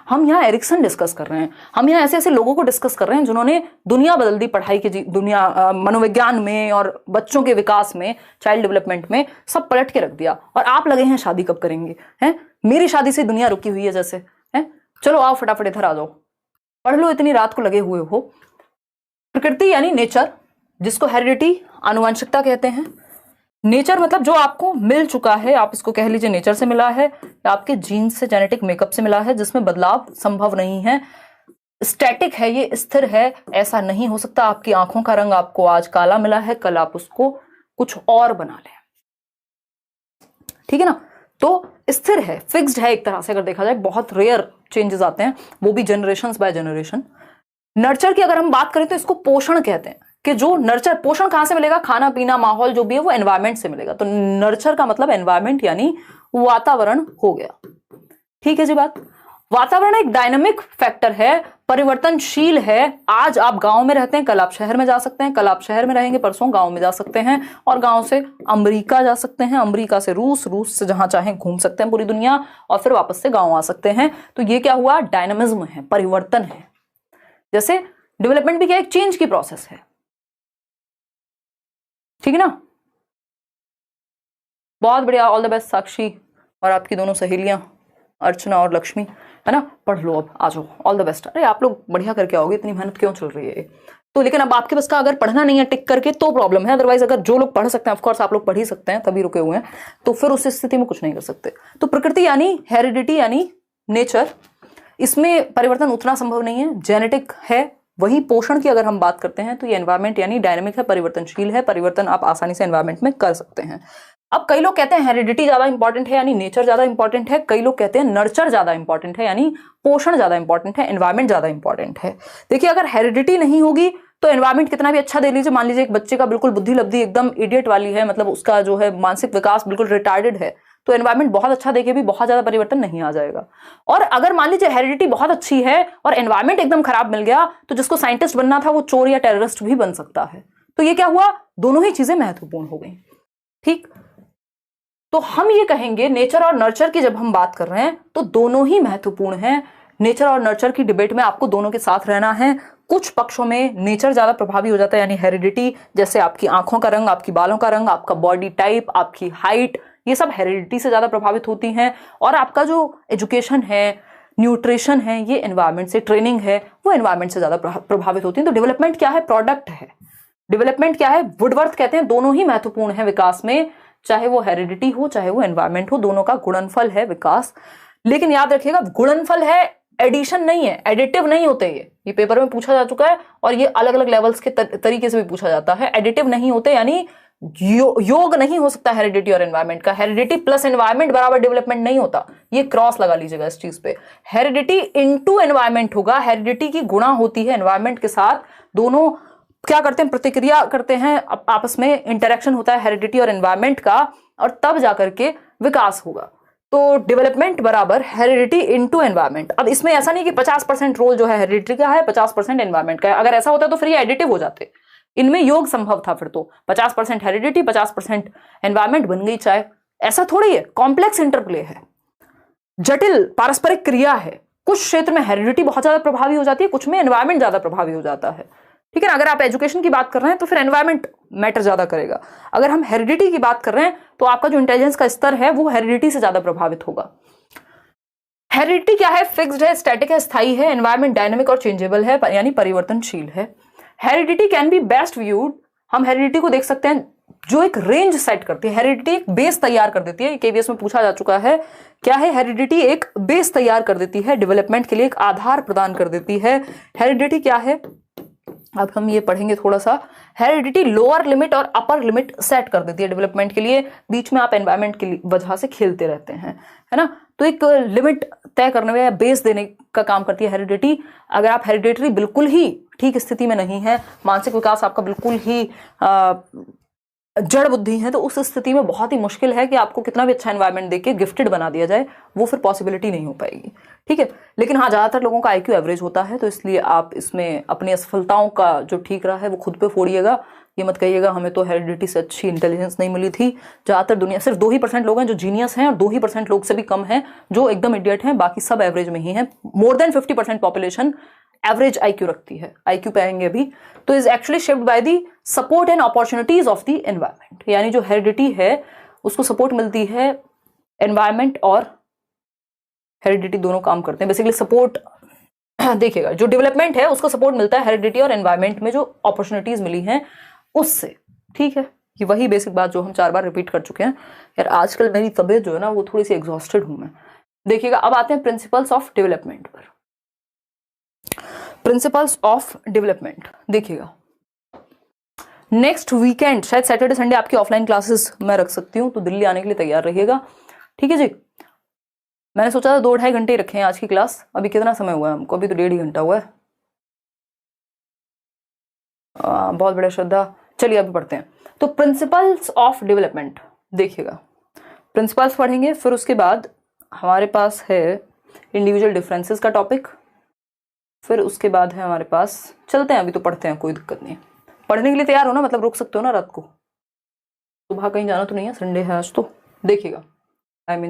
हम यहाँ एरिक्सन डिस्कस कर रहे हैं, हम यहाँ ऐसे ऐसे लोगों को डिस्कस कर रहे हैं जिन्होंने दुनिया बदल दी पढ़ाई की, दुनिया मनोविज्ञान में और बच्चों के विकास में, चाइल्ड डेवलपमेंट में, सब पलट के रख दिया। और आप लगे हैं शादी कब करेंगे, हैं? मेरी शादी से दुनिया रुकी हुई है जैसे, हैं? चलो आओ फटाफट इधर आ जाओ, पढ़ लो, इतनी रात को लगे हुए हो। प्रकृति यानी नेचर, जिसको हेरिडिटी आनुवंशिकता कहते हैं। नेचर मतलब जो आपको मिल चुका है, आप इसको कह लीजिए नेचर से मिला है या आपके जीन से, जेनेटिक मेकअप से मिला है, जिसमें बदलाव संभव नहीं है, स्टैटिक है, ये स्थिर है, ऐसा नहीं हो सकता। आपकी आंखों का रंग आपको आज काला मिला है, कल आप उसको कुछ और बना लें, ठीक है ना। तो स्थिर है, फिक्स्ड है एक तरह से अगर देखा जाए। बहुत रेयर चेंजेस आते हैं, वो भी जनरेशन बाय जनरेशन। नर्चर की अगर हम बात करें तो इसको पोषण कहते हैं, कि जो नर्चर, पोषण कहां से मिलेगा, खाना पीना माहौल जो भी है वो एनवायरमेंट से मिलेगा। तो नर्चर का मतलब एनवायरमेंट यानी वातावरण हो गया, ठीक है जी बात। वातावरण एक डायनामिक फैक्टर है, परिवर्तनशील है। आज आप गांव में रहते हैं, कल आप शहर में जा सकते हैं, कल आप शहर में रहेंगे, परसों गांव में जा सकते हैं, और गांव से अमेरिका जा सकते हैं, अमेरिका से रूस, रूस से जहां चाहें घूम सकते हैं पूरी दुनिया, और फिर वापस से गांव आ सकते हैं। तो ये क्या हुआ, डायनामिज्म है, परिवर्तन है। जैसे डेवलपमेंट भी क्या, एक चेंज की प्रोसेस है, ठीक है ना। बहुत बढ़िया, ऑल द बेस्ट साक्षी और आपकी दोनों सहेलियां अर्चना और लक्ष्मी, है ना। पढ़ लो, अब आ जाओ, ऑल द बेस्ट। अरे आप लोग बढ़िया करके आओगे, इतनी मेहनत क्यों चल रही है तो। लेकिन अब आपके बस का अगर पढ़ना नहीं है टिक करके तो प्रॉब्लम है, अदरवाइज अगर जो लोग पढ़ सकते हैं, ऑफकोर्स आप लोग पढ़ ही सकते हैं, तभी रुके हुए हैं, तो फिर उस स्थिति में कुछ नहीं कर सकते। तो प्रकृति यानी हेरिडिटी यानी नेचर, इसमें परिवर्तन उतना संभव नहीं है, जेनेटिक है। वही पोषण की अगर हम बात करते हैं तो ये एनवायरमेंट यानी डायनामिक है, परिवर्तनशील है, परिवर्तन आप आसानी से एनवायरमेंट में कर सकते हैं। अब कई लोग कहते हैं हेरिडिटी ज्यादा इंपॉर्टेंट है यानी नेचर ज्यादा इंपॉर्टेंट है, कई लोग कहते हैं नर्चर ज्यादा इंपॉर्टेंट है यानी पोषण ज्यादा इंपॉर्टेंट है, एनवायरमेंट ज्यादा इंपॉर्टेंट है। देखिए, अगर हेरिडिटी नहीं होगी तो एनवायरमेंट कितना भी अच्छा दे लीजिए, मान लीजिए एक बच्चे का बिल्कुल बुद्धि लब्धि एकदम इडियट वाली है, मतलब उसका जो है मानसिक विकास बिल्कुल रिटार्डेड है, तो एनवायरमेंट बहुत अच्छा देके भी बहुत ज्यादा परिवर्तन नहीं आ जाएगा। और अगर मान लीजिए हेरिडिटी बहुत अच्छी है और एनवायरमेंट एकदम खराब मिल गया, तो जिसको साइंटिस्ट बनना था वो चोर या टेररिस्ट भी बन सकता है। तो ये क्या हुआ, दोनों ही चीजें महत्वपूर्ण हो गई, ठीक। तो हम ये कहेंगे नेचर और नर्चर की जब हम बात कर रहे हैं तो दोनों ही महत्वपूर्ण हैं। नेचर और नर्चर की डिबेट में आपको दोनों के साथ रहना है। कुछ पक्षों में नेचर ज्यादा प्रभावी हो जाता है, यानी हेरिडिटी, जैसे आपकी आंखों का रंग, आपकी बालों का रंग, आपका बॉडी टाइप, आपकी हाइट, ये सब हेरिडिटी से ज्यादा प्रभावित होती हैं। और आपका जो एजुकेशन है, न्यूट्रिशन है, ये एनवायरमेंट से, ट्रेनिंग है, वो एनवायरमेंट से ज्यादा प्रभावित होती है। तो डेवलपमेंट क्या है? प्रोडक्ट है। डेवलपमेंट क्या है? वुडवर्थ कहते हैं दोनों ही महत्वपूर्ण है विकास में, चाहे वो हेरिडिटी हो चाहे वो एनवायरमेंट हो, दोनों का गुणनफल है विकास। लेकिन याद रखिएगा गुणनफल है, एडिशन नहीं है, एडिटिव नहीं होते ये पेपर में पूछा जा चुका है और ये अलग अलग लेवल्स के तरीके से भी पूछा जाता है। एडिटिव नहीं होते, यानी योग नहीं हो सकता हेरिडिटी और एनवायरमेंट का। हेरिडिटी प्लस एनवायरमेंट बराबर डेवलपमेंट नहीं होता, ये क्रॉस लगा लीजिएगा इस चीज पे। हेरिडिटी इनटू एनवायरमेंट होगा, हेरिडिटी की गुणा होती है एनवायरमेंट के साथ, दोनों क्या करते हैं? प्रतिक्रिया करते हैं, आपस में इंटरेक्शन होता है हेरिडिटी और एनवायरमेंट का, और तब जाकर के विकास होगा। तो डेवलपमेंट बराबर हेरिडिटी इनटू एनवायरमेंट। अब इसमें ऐसा नहीं कि 50% रोल जो है हेरिडिटी का है, 50% एनवायरमेंट का है। अगर ऐसा होता तो फिर ये एडिटिव हो जाते, इनमें योग संभव था। फिर तो 50% हेरिडिटी 50% एनवायरमेंट बन गई चाय। ऐसा थोड़ी है, कॉम्प्लेक्स इंटरप्ले है, जटिल पारस्परिक क्रिया है। कुछ क्षेत्र में हेरिडिटी बहुत ज्यादा प्रभावी हो जाती है, कुछ में एनवायरमेंट ज्यादा प्रभावी हो जाता है। ठीक है ना? अगर आप एजुकेशन की बात कर रहे हैं तो फिर एनवायरमेंट मैटर ज्यादा करेगा। अगर हम हेरिडिटी की बात कर रहे हैं तो आपका जो इंटेलिजेंस का स्तर है वो हेरिडिटी से ज्यादा प्रभावित होगा। हेरिडिटी क्या है? फिक्स्ड है, स्टैटिक है, स्थायी है। एनवायरमेंट डायनेमिक और चेंजेबल है, यानी परिवर्तनशील है। Heredity can be best viewed, हम हेरिडिटी को देख सकते हैं जो एक रेंज सेट करती है। हेरिडिटी एक बेस तैयार कर देती है, केवीएस में पूछा जा चुका है। क्या है? हेरिडिटी एक बेस तैयार कर देती है, डेवलपमेंट के लिए एक आधार प्रदान कर देती है। हेरिडिटी क्या है? अब हम ये पढ़ेंगे थोड़ा सा। हेरिडिटी लोअर लिमिट और अपर लिमिट सेट कर देती है डेवलपमेंट के लिए, बीच में आप एनवायरमेंट की वजह से खेलते रहते हैं, है ना? तो एक लिमिट तय करने में या बेस देने का काम करती है हेरिडिटी। अगर आप हेरिडिटरी बिल्कुल ही ठीक स्थिति में नहीं है, मानसिक विकास आपका बिल्कुल ही जड़ बुद्धि है, तो उस स्थिति में बहुत ही मुश्किल है कि आपको कितना भी अच्छा एनवायरनमेंट देके गिफ्टेड बना दिया जाए, वो फिर पॉसिबिलिटी नहीं हो पाएगी। ठीक है, लेकिन हाँ, ज्यादातर लोगों का आईक्यू एवरेज होता है, तो इसलिए आप इसमें अपनी असफलताओं का जो ठीक रहा है वो खुद पे फोड़िएगा। ये मत कहिएगा हमें तो हेरिडिटी से अच्छी इंटेलिजेंस नहीं मिली थी। ज्यादातर दुनिया सिर्फ 2% लोग हैं जो जीनियस हैं और 2% लोग से भी कम हैं जो एकदम इडियट हैं, बाकी सब एवरेज में ही हैं। More than 50% population average IQ रखती है। आईक्यू पे आएंगे अभी। तो is actually shaped by the support and opportunities of the environment, यानी जो हेरिडिटी है उसको सपोर्ट मिलती है, एनवायरनमेंट और हेरिडिटी दोनों काम करते हैं। बेसिकली सपोर्ट देखिएगा, जो डेवलपमेंट है उसको सपोर्ट मिलता है हेरिडिटी और एनवायरनमेंट में जो अपॉर्चुनिटीज मिली हैं उससे। ठीक है, ये वही बेसिक बात जो हम 4 बार रिपीट कर चुके हैं। यार आजकल मेरी तबीयत जो है ना वो थोड़ी सी एग्जॉस्टेड हूं मैं। देखिएगा, अब आते हैं प्रिंसिपल्स ऑफ डेवलपमेंट पर। प्रिंसिपल्स ऑफ डेवलपमेंट देखिएगा, नेक्स्ट वीकेंड शायद सैटरडे संडे आपकी ऑफलाइन क्लासेस मैं रख सकती हूँ, तो दिल्ली आने के लिए तैयार रहिएगा। ठीक है जी, मैंने सोचा था 2-2.5 घंटे ही रखे हैं आज की क्लास। अभी कितना समय हुआ है हमको? अभी तो 1.5 घंटा हुआ है। बहुत बड़ा श्रद्धा। चलिए अभी पढ़ते हैं। तो प्रिंसिपल्स ऑफ डेवलपमेंट देखिएगा, प्रिंसिपल्स पढ़ेंगे, फिर उसके बाद हमारे पास है इंडिविजुअल डिफरेंसेस का टॉपिक, फिर उसके बाद है हमारे पास, चलते हैं अभी तो पढ़ते हैं, कोई दिक्कत नहीं है। पढ़ने के लिए तैयार हो ना, मतलब रुक सकते हो ना रात को, सुबह कहीं जाना तो नहीं है, संडे है आज तो। देखिएगा,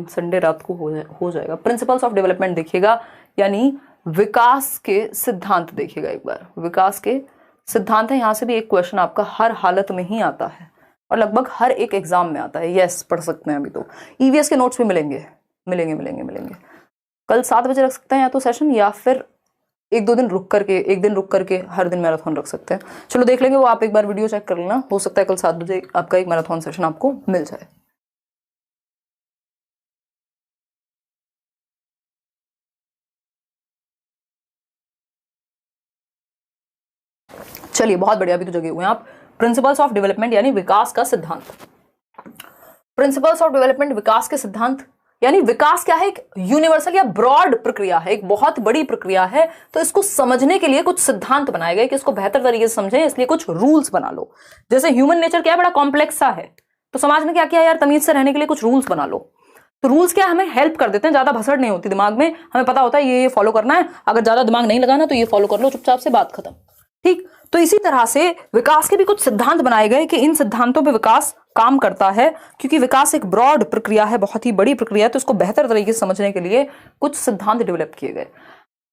संडे रात को हो जाएगा। प्रिंसिपल्स ऑफ डेवलपमेंट देखिएगा, यानी विकास के सिद्धांत देखिएगा एक बार। विकास के सिद्धांत है, यहां से भी एक क्वेश्चन आपका हर हालत में ही आता है और लगभग हर एक एग्जाम में आता है। यस, पढ़ सकते हैं अभी तो। ईवीएस के नोट्स भी मिलेंगे। कल 7 बजे रख सकते हैं या तो सेशन, या फिर एक दिन रुक करके हर दिन मैराथन रख सकते हैं। चलो देख लेंगे वो, आप एक बार वीडियो चेक कर लेना, हो सकता है कल 7 बजे आपका एक मैराथन सेशन आपको मिल जाए। चलिए बहुत बढ़िया, अभी तो जगे हुए हैं आप। प्रिंसिपल्स ऑफ डेवलपमेंट यानी विकास का सिद्धांत। प्रिंसिपल्स ऑफ डेवलपमेंट, विकास के सिद्धांत, यानी विकास क्या है? एक यूनिवर्सल या ब्रॉड प्रक्रिया है, एक बहुत बड़ी प्रक्रिया है। तो इसको समझने के लिए कुछ सिद्धांत बनाए गए कि इसको बेहतर तरीके से समझें, इसलिए कुछ रूल्स बना लो। जैसे ह्यूमन नेचर क्या है, बड़ा कॉम्प्लेक्स सा है, तो समाज में क्या किया यार, तमीज से रहने के लिए कुछ रूल्स बना लो। तो रूल्स क्या हमें हेल्प कर देते हैं, ज्यादा भसड़ नहीं होती दिमाग में, हमें पता होता है ये फॉलो करना है, अगर ज्यादा दिमाग नहीं लगाना तो ये फॉलो कर लो, चुपचाप से बात खत्म। ठीक, तो इसी तरह से विकास के भी कुछ सिद्धांत बनाए गए कि इन सिद्धांतों पे विकास काम करता है, क्योंकि विकास एक ब्रॉड प्रक्रिया है, बहुत ही बड़ी प्रक्रिया है, तो इसको बेहतर तरीके से समझने के लिए कुछ सिद्धांत डेवलप किए गए।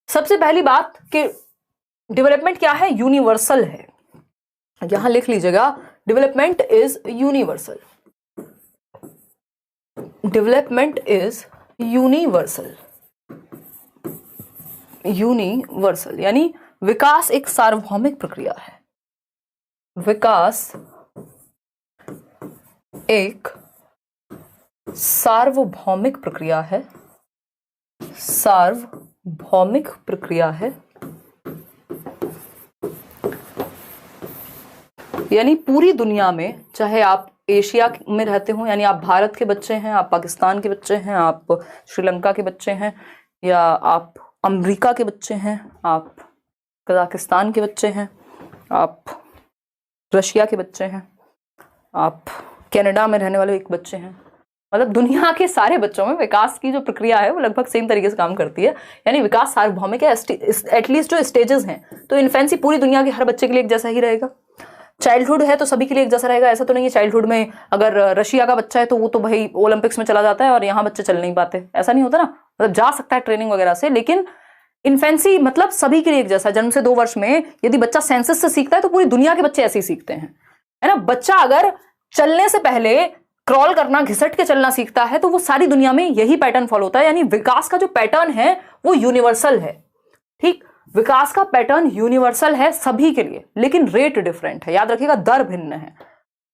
सबसे पहली बात कि डेवलपमेंट क्या है, यूनिवर्सल है। यहां लिख लीजिएगा, development is universal. Development is universal. Universal यानी विकास एक सार्वभौमिक प्रक्रिया है। विकास एक सार्वभौमिक प्रक्रिया है। सार्वभौमिक प्रक्रिया है यानी पूरी दुनिया में, चाहे आप एशिया में रहते हो, यानी आप भारत के बच्चे हैं, आप पाकिस्तान के बच्चे हैं, आप श्रीलंका के बच्चे हैं, या आप अमेरिका के बच्चे हैं, आप कजाकिस्तान के बच्चे हैं, आप रशिया के बच्चे हैं, आप कनाडा में रहने वाले एक बच्चे हैं, मतलब दुनिया के सारे बच्चों में विकास की जो प्रक्रिया है वो लगभग सेम तरीके से काम करती है। यानी विकास सार्वभौमिक है, एटलीस्ट जो स्टेजेस हैं। तो इन्फेंसी पूरी दुनिया के हर बच्चे के लिए एक जैसा ही रहेगा। चाइल्डहुड है तो सभी के लिए एक जैसा रहेगा, ऐसा तो नहीं है चाइल्डहुड में अगर रशिया का बच्चा है तो वो तो भाई ओलंपिक्स में चला जाता है और यहाँ बच्चे चल नहीं पाते, ऐसा नहीं होता ना। मतलब जा सकता है ट्रेनिंग वगैरह से, लेकिन इन्फेंसी मतलब सभी के लिए एक जैसा। जन्म से 2 वर्ष में यदि बच्चा सेंसस से सीखता है तो पूरी दुनिया के बच्चे ऐसे ही सीखते हैं, है ना। बच्चा अगर चलने से पहले क्रॉल करना, घिसट के चलना सीखता है तो वो सारी दुनिया में यही पैटर्न फॉलो होता है। यानी विकास का जो पैटर्न है वो यूनिवर्सल है। ठीक, विकास का पैटर्न यूनिवर्सल है सभी के लिए, लेकिन रेट डिफरेंट है। याद रखिएगा, दर भिन्न है।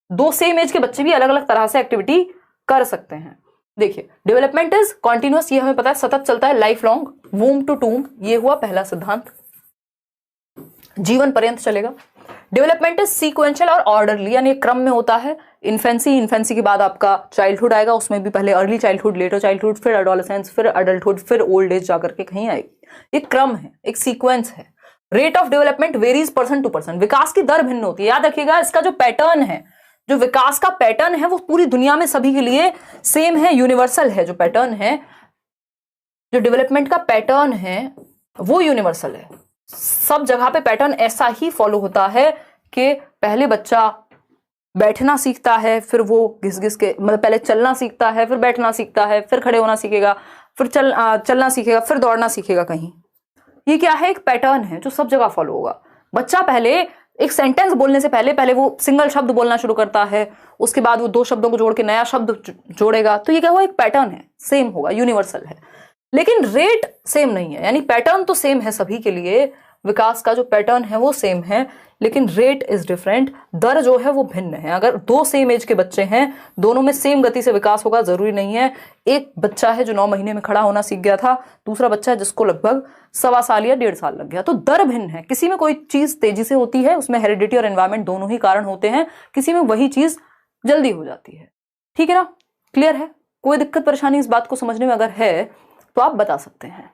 2 सेम एज के बच्चे भी अलग अलग तरह से एक्टिविटी कर सकते हैं। देखिए, डेवलपमेंट इज कॉन्टिन्यूअस, ये हमें पता है, सतत चलता है, लाइफ लॉन्ग, वूम टू टूम, ये हुआ पहला सिद्धांत, जीवन पर्यंत चलेगा। डेवलपमेंट इज सीक्वेंशियल और ऑर्डरली, यानी क्रम में होता है। इन्फेंसी के बाद आपका चाइल्डहुड आएगा, उसमें भी पहले अर्ली चाइल्डहुड, लेटर चाइल्डहुड, फिर एडोलेसेंस, फिर अडल्टहुड, फिर ओल्ड एज जाकर के कहीं आएगी। एक क्रम है, एक सीक्वेंस है। Rate of development varies person to person, विकास की दर भिन्न होती है। याद रखिएगा, इसका जो पैटर्न है, जो विकास का पैटर्न है वो पूरी दुनिया में सभी के लिए सेम है, यूनिवर्सल है। जो पैटर्न है, जो डेवलपमेंट का पैटर्न है वो यूनिवर्सल है। सब जगह पे पैटर्न ऐसा ही फॉलो होता है कि पहले बच्चा बैठना सीखता है, फिर वो घिस घिस के, मतलब पहले चलना सीखता है, फिर बैठना सीखता है, फिर खड़े होना सीखेगा, फिर चलना सीखेगा, फिर दौड़ना सीखेगा कहीं। ये क्या है, एक पैटर्न है जो सब जगह फॉलो होगा। बच्चा पहले एक सेंटेंस बोलने से पहले वो सिंगल शब्द बोलना शुरू करता है, उसके बाद वो 2 शब्दों को जोड़ के नया शब्द जोड़ेगा। तो ये क्या हुआ, एक पैटर्न है, सेम होगा, यूनिवर्सल है। लेकिन रेट सेम नहीं है। यानी पैटर्न तो सेम है सभी के लिए, विकास का जो पैटर्न है वो सेम है, लेकिन रेट इज डिफरेंट, दर जो है वो भिन्न है। अगर 2 सेम एज के बच्चे हैं, दोनों में सेम गति से विकास होगा जरूरी नहीं है। एक बच्चा है जो 9 महीने में खड़ा होना सीख गया था, दूसरा बच्चा है जिसको लगभग 1.25 साल या 1.5 साल लग गया। तो दर भिन्न है। किसी में कोई चीज तेजी से होती है, उसमें हेरिडिटी और एनवायरमेंट दोनों ही कारण होते हैं, किसी में वही चीज जल्दी हो जाती है। ठीक है ना, क्लियर है? कोई दिक्कत परेशानी इस बात को समझने में अगर है तो आप बता सकते हैं।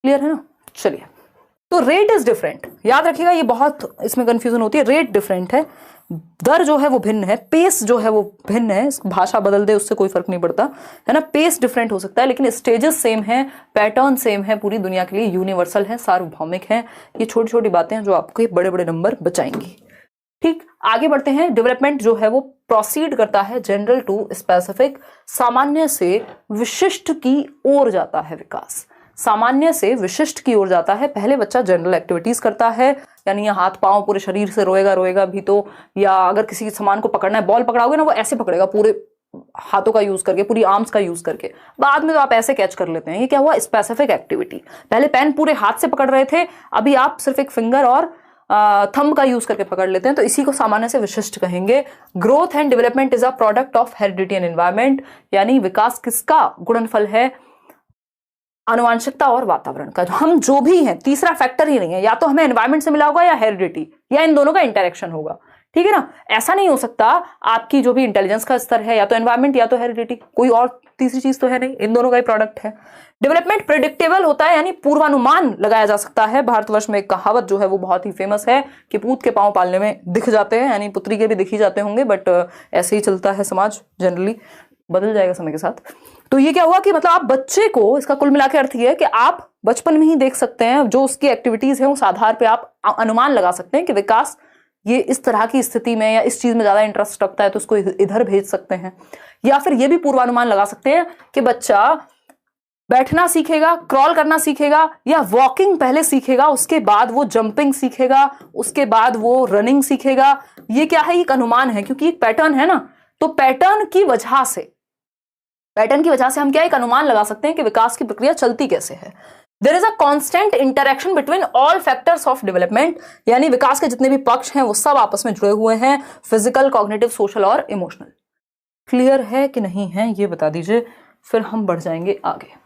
क्लियर है ना? चलिए, तो रेट इज डिफरेंट, याद रखिएगा, ये बहुत इसमें कंफ्यूजन होती है। रेट डिफरेंट है, दर जो है वो भिन्न है, पेस जो है वो भिन्न है। भाषा बदल दे उससे कोई फर्क नहीं पड़ता, है ना। पेस डिफरेंट हो सकता है, लेकिन स्टेजेस सेम है, पैटर्न सेम है, पूरी दुनिया के लिए यूनिवर्सल है, सार्वभौमिक है। ये छोटी छोटी बातें हैं जो आपको बड़े बड़े नंबर बचाएंगी। ठीक, आगे बढ़ते हैं। डेवलपमेंट जो है वो प्रोसीड करता है जनरल टू स्पेसिफिक, सामान्य से विशिष्ट की ओर जाता है विकास। सामान्य से विशिष्ट की ओर जाता है। पहले बच्चा जनरल एक्टिविटीज करता है, यानी हाथ पांव पूरे शरीर से रोएगा भी तो, या अगर किसी सामान को पकड़ना है, बॉल पकड़ाओगे ना वो ऐसे पकड़ेगा, पूरे हाथों का यूज करके, पूरी आर्म्स का यूज करके। बाद में तो आप ऐसे कैच कर लेते हैं। ये क्या हुआ, स्पेसिफिक एक्टिविटी। पहले पेन पूरे हाथ से पकड़ रहे थे, अभी आप सिर्फ एक फिंगर और थंब का यूज करके पकड़ लेते हैं, तो इसी को सामान्य से विशिष्ट कहेंगे। Growth and development is a product of heredity and environment, यानी विकास किसका गुणनफल है, आनुवांशिकता और वातावरण का। हम जो भी हैं, तीसरा फैक्टर ही नहीं है, या तो हमें एनवायरमेंट से मिला होगा या हेरिडिटी, या इन दोनों का इंटरेक्शन होगा। ठीक है ना, ऐसा नहीं हो सकता आपकी जो भी इंटेलिजेंस का स्तर है या तो एनवायरमेंट या तो हेरिडिटी, कोई और तीसरी चीज तो है नहीं, इन दोनों का ही प्रोडक्ट है। डेवलपमेंट प्रिडिक्टेबल होता है, यानी पूर्वानुमान लगाया जा सकता है। भारतवर्ष में एक कहावत जो है वो बहुत ही फेमस है कि पूत के पांव पालने में दिख जाते हैं, यानी पुत्री के भी दिख ही जाते होंगे, बट ऐसे ही चलता है समाज, जनरली बदल जाएगा समय के साथ। तो ये क्या हुआ कि मतलब आप बच्चे को, इसका कुल मिला के अर्थ ये है कि आप बचपन में ही देख सकते हैं जो उसकी एक्टिविटीज है, उस आधार पे आप अनुमान लगा सकते हैं कि विकास ये इस तरह की स्थिति में या इस चीज में ज्यादा इंटरेस्ट रखता है तो उसको इधर भेज सकते हैं। या फिर ये भी पूर्वानुमान लगा सकते हैं कि बच्चा बैठना सीखेगा, क्रॉल करना सीखेगा, या वॉकिंग पहले सीखेगा, उसके बाद वो जंपिंग सीखेगा, उसके बाद वो रनिंग सीखेगा। ये क्या है, एक अनुमान है, क्योंकि एक पैटर्न है ना, तो पैटर्न की वजह से हम क्या एक अनुमान लगा सकते हैं कि विकास की प्रक्रिया चलती कैसे है। There is a constant interaction between all factors of development, यानी विकास के जितने भी पक्ष हैं वो सब आपस में जुड़े हुए हैं, फिजिकल, कॉग्निटिव, सोशल और इमोशनल। क्लियर है कि नहीं है ये बता दीजिए, फिर हम बढ़ जाएंगे आगे।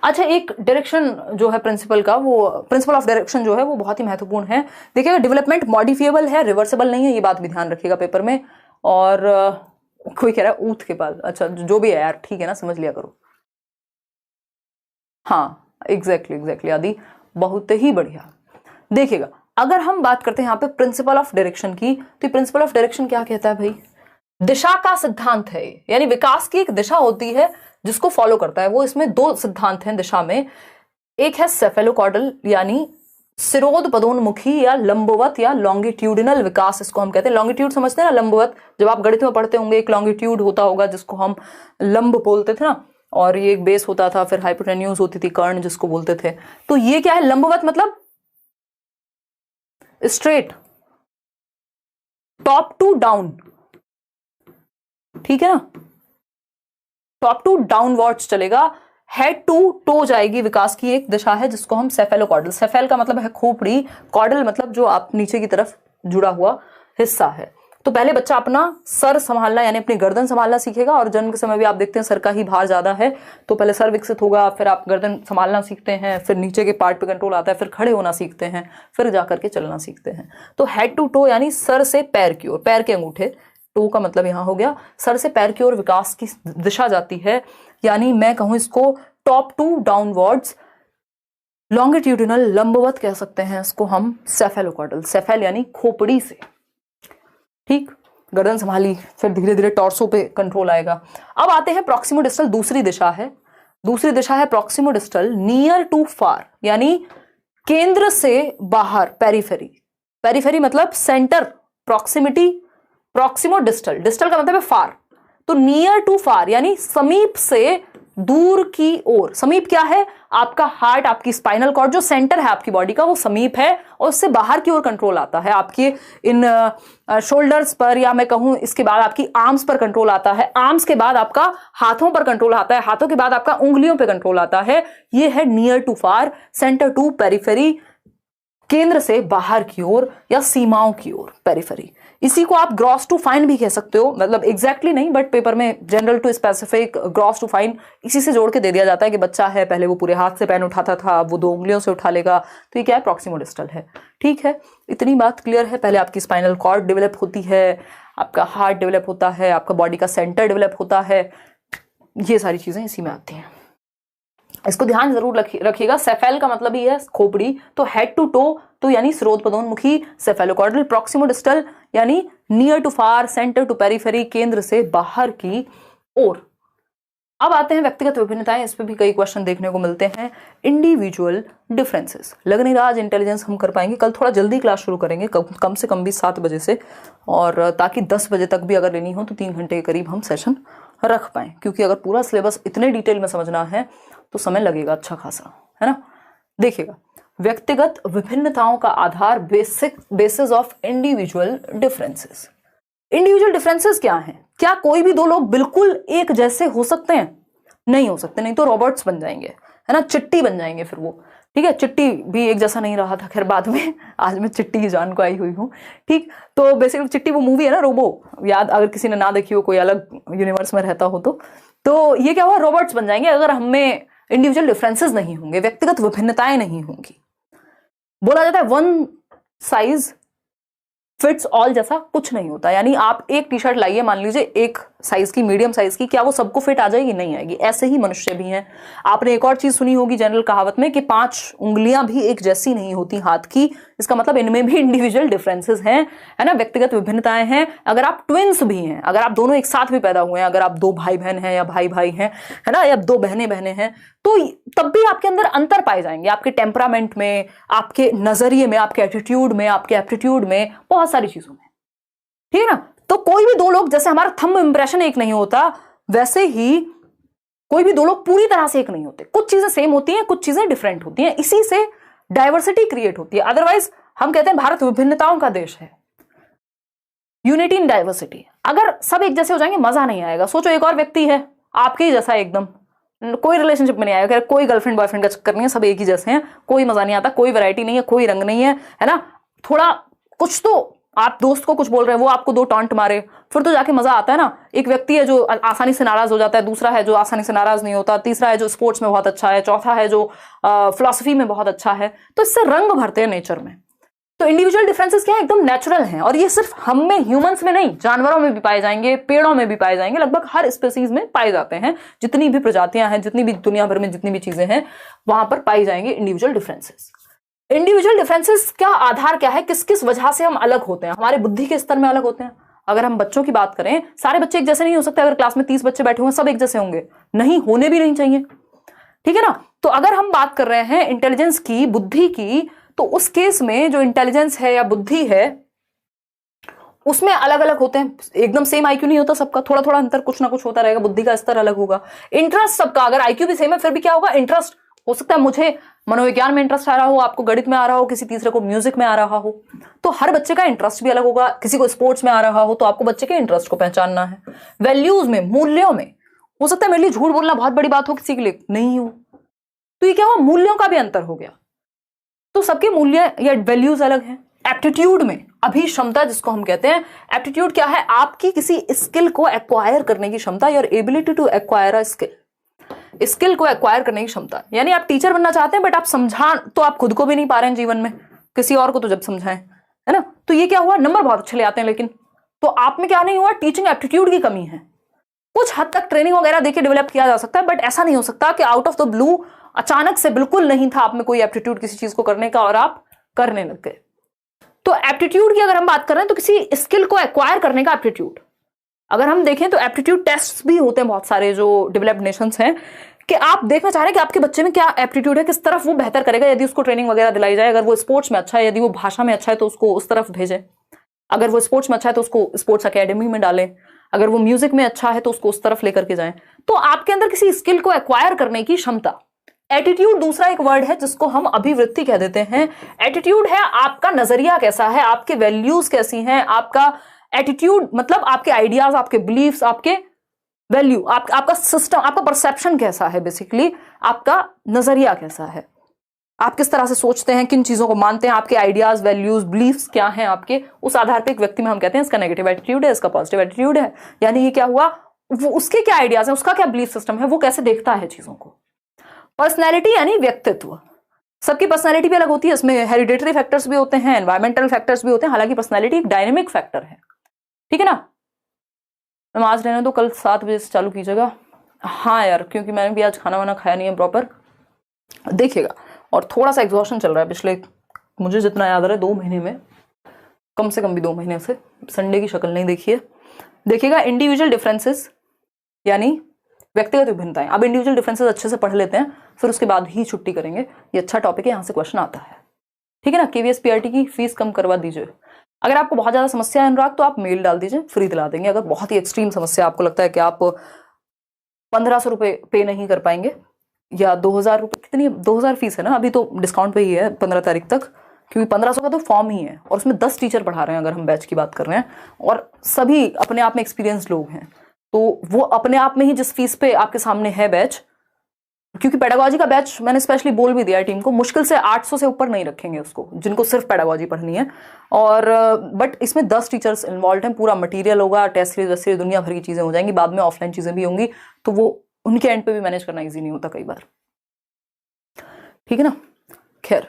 अच्छा, एक डायरेक्शन जो है प्रिंसिपल का, वो प्रिंसिपल ऑफ डायरेक्शन जो है वो बहुत ही महत्वपूर्ण है। देखिएगा, डेवलपमेंट मॉडिफिएबल है, रिवर्सेबल नहीं है, ये बात भी ध्यान रखिएगा पेपर में। और कोई कह रहा है ऊंट के बाल, अच्छा जो भी है यार, ठीक है ना, समझ लिया करो। हाँ एग्जैक्टली आदि, बहुत ही बढ़िया। देखिएगा, अगर हम बात करते हैं यहाँ पे प्रिंसिपल ऑफ डायरेक्शन की, तो प्रिंसिपल ऑफ डायरेक्शन क्या कहता है भाई, दिशा का सिद्धांत है, यानी विकास की एक दिशा होती है जिसको फॉलो करता है वो। इसमें दो सिद्धांत हैं दिशा में, एक है सेफेलोकॉर्डल यानी सिरोध पदोन्मुखी या लंबवत या लॉन्गिट्यूडिनल विकास, इसको हम कहते हैं। लॉन्गिट्यूड समझते हैं ना, लंबवत, जब आप गणित में पढ़ते होंगे एक लॉन्गिट्यूड होता होगा जिसको हम लंब बोलते थे ना, और ये एक बेस होता था, फिर हाइपोटेन्यूज होती थी, कर्ण जिसको बोलते थे। तो ये क्या है, लंबवत मतलब स्ट्रेट, टॉप टू डाउन, ठीक है ना, टॉप टू डाउनवर्ड्स चलेगा, हेड टू टो जाएगी, विकास की एक दिशा है जिसको हम सेफेलोकॉर्डल, सेफेल का मतलब है खोपड़ी, कॉर्डल मतलब जो आप नीचे की तरफ जुड़ा हुआ हिस्सा है। तो पहले बच्चा अपना सर संभालना यानी अपनी गर्दन संभालना सीखेगा, और जन्म के समय भी आप देखते हैं सर का ही भार ज्यादा है, तो पहले सर विकसित होगा, फिर आप गर्दन संभालना सीखते हैं, फिर नीचे के पार्ट पे कंट्रोल आता है, फिर खड़े होना सीखते हैं, फिर जाकर के चलना सीखते हैं। तो हेड टू टो यानी सर से पैर की ओर, पैर के अंगूठे, टो का मतलब यहां हो गया सर से पैर की ओर विकास की दिशा जाती है, यानी मैं कहूं इसको टॉप टू डाउनवर्ड्स, लॉन्गिट्यूडिनल लंबवत कह सकते हैं इसको हम, सेफेलोकॉर्डल, सेफेल यानी खोपड़ी से, ठीक, गर्दन संभाली, फिर धीरे धीरे टॉर्सो पे कंट्रोल आएगा। अब आते हैं प्रॉक्सिमो डिस्टल, दूसरी दिशा है प्रॉक्सिमो डिस्टल, नियर टू फार यानी केंद्र से बाहर, पेरिफेरी, पेरिफेरी मतलब centre, proximity, proximo distal, distal का मतलब है फार, तो नियर टू फार यानी समीप से दूर की ओर। समीप क्या है, आपका हार्ट, आपकी स्पाइनल कॉर्ड जो सेंटर है आपकी बॉडी का वो समीप है, और उससे बाहर की ओर कंट्रोल आता है, आपके इन शोल्डर्स पर, या मैं कहूं इसके बाद आपकी आर्म्स पर कंट्रोल आता है, आर्म्स के बाद आपका हाथों पर कंट्रोल आता है, हाथों के बाद आपका उंगलियों पर कंट्रोल आता है। ये है near to far, centre to periphery, केंद्र से बाहर की ओर या सीमाओं की ओर, पेरिफेरी। इसी को आप ग्रॉस टू फाइन भी कह सकते हो, मतलब एग्जैक्टली नहीं, बट पेपर में general to specific, gross to fine इसी से जोड़ के दे दिया जाता है कि बच्चा है, पहले वो पूरे हाथ से पेन उठाता था, अब वो 2 उंगलियों से उठा लेगा, तो ये क्या है, प्रॉक्सिमो डिस्टल है। ठीक है, इतनी बात क्लियर है। पहले आपकी स्पाइनल कॉर्ड डेवलप होती है, आपका हार्ट डेवलप होता है, आपका बॉडी का सेंटर डेवलप होता है, ये सारी चीजें इसी में आती हैं। इसको ध्यान जरूर रखिएगा। सेफेल का मतलब ही है खोपड़ी, तो हेड टू टो तो यानी स्रोत पदोन्मुखी, सेफेलोकॉर्डल, प्रॉक्सिमो डिस्टल यानी near to far, centre to periphery, केंद्र से बाहर की ओर। अब आते हैं व्यक्तिगत विभिन्नताएं, इस पे भी कई क्वेश्चन देखने को मिलते हैं। इंडिविजुअल डिफरेंसेस, लग नहीं रहा आज इंटेलिजेंस हम कर पाएंगे, कल थोड़ा जल्दी क्लास शुरू करेंगे, कम से कम भी 7 बजे से, और ताकि 10 बजे तक भी अगर लेनी हो तो 3 घंटे के करीब हम सेशन रख पाए, क्योंकि अगर पूरा सिलेबस इतने डिटेल में समझना है तो समय लगेगा अच्छा खासा, है ना। देखिएगा, व्यक्तिगत विभिन्नताओं का आधार, basis of individual differences. Individual differences क्या हैं? क्या कोई भी 2 लोग बिल्कुल एक जैसे हो सकते हैं? नहीं हो सकते, नहीं तो रॉबर्ट्स बन जाएंगे, है ना, चिट्टी बन जाएंगे फिर वो। ठीक है, चिट्टी भी एक जैसा नहीं रहा था, खैर बाद में, आज मैं चिट्टी की जान को आई हुई हूँ। ठीक, तो बेसिकली चिट्टी वो मूवी है ना, रोबो, याद अगर किसी ने ना देखी हो, कोई अलग यूनिवर्स में रहता हो तो ये क्या हुआ, रॉबर्ट्स बन जाएंगे अगर हमें इंडिविजुअल डिफरेंसेस नहीं होंगे, व्यक्तिगत विभिन्नताएं नहीं होंगी। बोला जाता है वन साइज फिट्स ऑल जैसा कुछ नहीं होता, यानी आप एक टी शर्ट लाइए, मान लीजिए एक साइज की, मीडियम साइज की, क्या वो सबको फिट आ जाएगी? नहीं आएगी। ऐसे ही मनुष्य भी हैं। आपने एक और चीज सुनी होगी जनरल कहावत में कि 5 उंगलियां भी एक जैसी नहीं होती हाथ की। इसका मतलब इनमें भी इंडिविजुअल डिफरेंसेस हैं, है ना, व्यक्तिगत विभिन्नताएं हैं। अगर आप ट्विंस भी हैं, अगर आप दोनों एक साथ भी पैदा हुए हैं, अगर आप 2 भाई बहन हैं या भाई भाई हैं, है ना, या 2 बहनें बहनें हैं, तो तब भी आपके अंदर अंतर पाए जाएंगे, आपके टेम्परामेंट में, आपके नजरिए में, आपके एटीट्यूड में, आपके एप्टीट्यूड में, बहुत सारी चीजों में। ठीक है ना? तो कोई भी 2 लोग, जैसे हमारा थंब इंप्रेशन एक नहीं होता, वैसे ही कोई भी 2 लोग पूरी तरह से एक नहीं होते। कुछ चीजें सेम होती हैं, कुछ चीजें डिफरेंट होती हैं। इसी से डाइवर्सिटी क्रिएट होती है। अदरवाइज हम कहते हैं भारत विभिन्नताओं का देश है, यूनिटी इन डाइवर्सिटी। अगर सब एक जैसे हो जाएंगे मजा नहीं आएगा। सोचो एक और व्यक्ति है आपके ही जैसा, एकदम कोई रिलेशनशिप में नहीं आएगा, कोई गर्लफ्रेंड बॉयफ्रेंड का चक्कर नहीं है, सब एक ही जैसे हैं, कोई मजा नहीं आता, कोई वैरायटी नहीं है, कोई रंग नहीं है ना। थोड़ा कुछ तो आप दोस्त को कुछ बोल रहे हैं, वो आपको 2 टॉन्ट मारे, फिर तो जाके मजा आता है ना। एक व्यक्ति है जो आसानी से नाराज हो जाता है, दूसरा है जो आसानी से नाराज नहीं होता, तीसरा है जो स्पोर्ट्स में बहुत अच्छा है, चौथा है जो फिलॉसफी में बहुत अच्छा है। तो इससे रंग भरते हैं नेचर में। तो इंडिविजुअल डिफरेंसेस क्या है? एकदम नेचुरल हैं, और ये सिर्फ हम में, ह्यूमंस में नहीं, जानवरों में भी पाए जाएंगे, पेड़ों में भी पाए जाएंगे, लगभग हर स्पीसीज में पाए जाते हैं। जितनी भी प्रजातियां हैं, जितनी भी दुनिया भर में जितनी भी चीजें हैं, वहां पर पाई जाएंगे इंडिविजुअल डिफरेंसेस। इंडिविजुअल डिफरेंसेस का आधार क्या है? किस किस वजह से हम अलग होते हैं? हमारे बुद्धि के स्तर में अलग होते हैं। अगर हम बच्चों की बात करें, सारे बच्चे एक जैसे नहीं हो सकते। अगर क्लास में 30 बच्चे बैठे हुए सब एक जैसे होंगे नहीं, होने भी नहीं चाहिए। ठीक है ना? तो अगर हम बात कर रहे हैं इंटेलिजेंस की, बुद्धि की, तो उस केस में जो इंटेलिजेंस है या बुद्धि है उसमें अलग अलग होते हैं। एकदम सेम आईक्यू नहीं होता सबका, थोड़ा थोड़ा अंतर कुछ ना कुछ होता रहेगा, बुद्धि का स्तर अलग होगा। इंटरेस्ट सबका, अगर आईक्यू भी सेम है फिर भी क्या होगा? इंटरेस्ट हो सकता है मुझे मनोविज्ञान में इंटरेस्ट आ रहा हो, आपको गणित में आ रहा हो, किसी तीसरे को म्यूजिक में आ रहा हो। तो हर बच्चे का इंटरेस्ट भी अलग होगा। किसी को स्पोर्ट्स में आ रहा हो तो आपको बच्चे के इंटरेस्ट को पहचानना है। वैल्यूज में, मूल्यों में, हो सकता है मेरे लिए झूठ बोलना बहुत बड़ी बात हो, किसी के लिए नहीं हो। तो ये क्या हुआ? मूल्यों का भी अंतर हो गया। तो सबके मूल्य या वैल्यूज अलग हैं। एप्टीट्यूड में, अभिक्षमता जिसको हम कहते हैं, एप्टीट्यूड क्या है? आपकी किसी स्किल को एक्वायर करने की क्षमता, your ability to acquire a skill. Skill को एक्वायर करने की क्षमता, यानी आप टीचर बनना चाहते हैं बट आप समझा तो आप खुद को भी नहीं पा रहे हैं जीवन में, किसी और को तो जब समझाएं, है ना। तो ये क्या हुआ? नंबर बहुत अच्छे ले आते हैं लेकिन, तो आप में क्या नहीं हुआ? टीचिंग एप्टीट्यूड की कमी है। कुछ हद तक ट्रेनिंग वगैरह देके डेवलप किया जा सकता है, बट ऐसा नहीं हो सकता कि आउट ऑफ द ब्लू अचानक से बिल्कुल नहीं था आप में कोई एप्टीट्यूड किसी चीज को करने का और आप करने लग गए। तो एप्टीट्यूड की अगर हम बात कर रहे हैं तो किसी स्किल को एक्वायर करने का एप्टीट्यूड, अगर हम देखें तो एप्टीट्यूड टेस्ट भी होते हैं बहुत सारे जो डेवलप्ड नेशंस हैं, कि आप देखना चाह रहे हैं कि आपके बच्चे में क्या एप्टीट्यूड है, किस तरफ वो बेहतर करेगा। यदि उसको ट्रेनिंग वगैरह दिलाई जाए, अगर वो स्पोर्ट्स में अच्छा है, यदि वो भाषा में अच्छा है तो उसको उस तरफ भेजें, अगर वो स्पोर्ट्स में अच्छा है तो उसको स्पोर्ट्स अकेडमी में डालें, अगर वो म्यूजिक में अच्छा है तो उसको उस तरफ लेकर के जाएं। तो आपके अंदर किसी स्किल को एक्वायर करने की क्षमता। एटीट्यूड दूसरा एक वर्ड है जिसको हम अभिवृत्ति कह देते हैं। एटीट्यूड है आपका नजरिया कैसा है, आपके वैल्यूज कैसी हैं, आपका एटीट्यूड मतलब आपके आइडियाज, आपके बिलीफ्स, आपके वैल्यू, आपका सिस्टम, आपका परसेप्शन कैसा है, बेसिकली आपका नजरिया कैसा है, आप किस तरह से सोचते हैं, किन चीजों को मानते हैं, आपके आइडियाज, वैल्यूज, बिलीफ्स क्या हैं आपके, उस आधार पे एक व्यक्ति में हम कहते हैं इसका नेगेटिव एटीट्यूड है, इसका पॉजिटिव एटीट्यूड है। यानी ये क्या हुआ? वो उसके क्या आइडियाज हैं, उसका क्या बिलीफ सिस्टम है, वो कैसे देखता है चीजों को। पर्सनैलिटी यानी व्यक्तित्व, सबकी पर्सनैलिटी भी अलग होती है, इसमें हेरिडेटरी फैक्टर्स भी होते हैं, एनवायरमेंटल फैक्टर्स भी होते हैं। हालांकि पर्सनैलिटी एक डायनेमिक फैक्टर है, ठीक है ना। नमाज रहने दो, कल 7 बजे से चालू कीजिएगा। हाँ यार, क्योंकि मैंने भी आज खाना वाना खाया नहीं है प्रॉपर, देखिएगा। और थोड़ा सा एग्जॉशन चल रहा है पिछले, मुझे जितना याद आ रहा है 2 महीने में, कम से कम भी 2 महीने से संडे की शक्ल नहीं देखी है। देखिएगा, इंडिविजुअल डिफरेंसेस यानी व्यक्तिगत विभिन्नताएं। अब इंडिविजुअल डिफरेंसेस अच्छे से पढ़ लेते हैं, फिर उसके बाद ही छुट्टी करेंगे। ये अच्छा टॉपिक है, यहाँ से क्वेश्चन आता है, ठीक है ना। केवीएस पीआरटी की फीस कम करवा दीजिए। अगर आपको बहुत ज्यादा समस्या है अनुराग, तो आप मेल डाल दीजिए, फ्री दिला देंगे। अगर बहुत ही एक्सट्रीम समस्या, आपको लगता है कि आप 1500 रुपये पे नहीं कर पाएंगे या 2000 रुपये, कितनी 2000 फीस है ना, अभी तो डिस्काउंट पे ही है 15 तारीख तक, क्योंकि 1500 का तो फॉर्म ही है और उसमें 10 टीचर पढ़ा रहे हैं अगर हम बैच की बात कर रहे हैं, और सभी अपने आप में एक्सपीरियंस लोग हैं। तो वो अपने आप में ही जिस फीस पे आपके सामने है बैच, क्योंकि पेडागोजी का बैच मैंने स्पेशली बोल भी दिया टीम को, मुश्किल से 800 से ऊपर नहीं रखेंगे उसको, जिनको सिर्फ पेडागोजी पढ़नी है। और बट इसमें 10 टीचर्स इन्वॉल्व हैं, पूरा मटेरियल होगा, टेस्ट सीरीज वैसे दुनिया भर की चीजें हो जाएंगी, बाद में ऑफलाइन चीजें भी होंगी, तो वो उनके एंड पे भी मैनेज करना इजी नहीं होता कई बार, ठीक है ना। खैर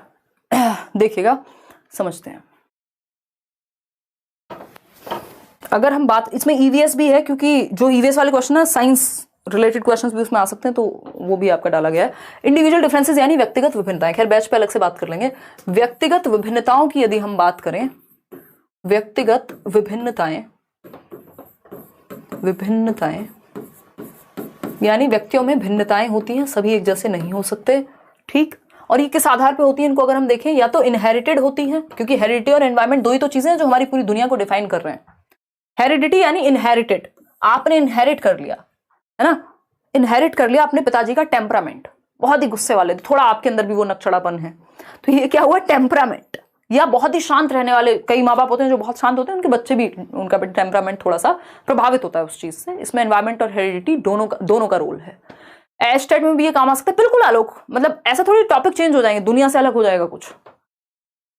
देखिएगा, समझते हैं। अगर हम बात, इसमें ईवीएस भी है क्योंकि जो ईवीएस वाले क्वेश्चन है साइंस रिलेटेड क्वेश्चंस भी उसमें आ सकते हैं, तो वो भी आपका डाला गया है। इंडिविजुअल डिफरेंसेस यानी व्यक्तिगत विभिन्नताएं, खैर बैच पे अलग से बात कर लेंगे। व्यक्तिगत विभिन्नताओं की यदि हम बात करें, व्यक्तिगत विभिन्नताएं, विभिन्नताएं यानी व्यक्तियों में भिन्नताएं होती हैं, सभी एक जैसे नहीं हो सकते, ठीक। और ये किस आधार पे होती है इनको अगर हम देखें, या तो इनहेरिटेड होती हैं, क्योंकि हेरिडिटी और एनवायरमेंट दो ही तो चीजें हैं जो हमारी पूरी दुनिया को डिफाइन कर रहे हैं। हेरिडिटी यानी इनहेरिटेड, आपने इनहेरिट कर लिया, है ना, इनहेरिट कर लिया अपने पिताजी का टेम्परामेंट, बहुत ही गुस्से वाले, थोड़ा आपके अंदर भी वो नकचड़ापन है, तो ये क्या हुआ, टेम्परामेंट। या बहुत ही शांत रहने वाले, कई माँ बाप होते हैं जो बहुत शांत होते हैं, उनके बच्चे भी, उनका भी टेम्परामेंट थोड़ा सा प्रभावित होता है उस चीज से। इसमें एनवायरमेंट और हेरिडिटी दोनों का रोल है। एस्टेट में भी ये काम आ सकता है, बिल्कुल आलोक, मतलब ऐसा थोड़ी टॉपिक चेंज हो जाएंगे, दुनिया से अलग हो जाएगा कुछ।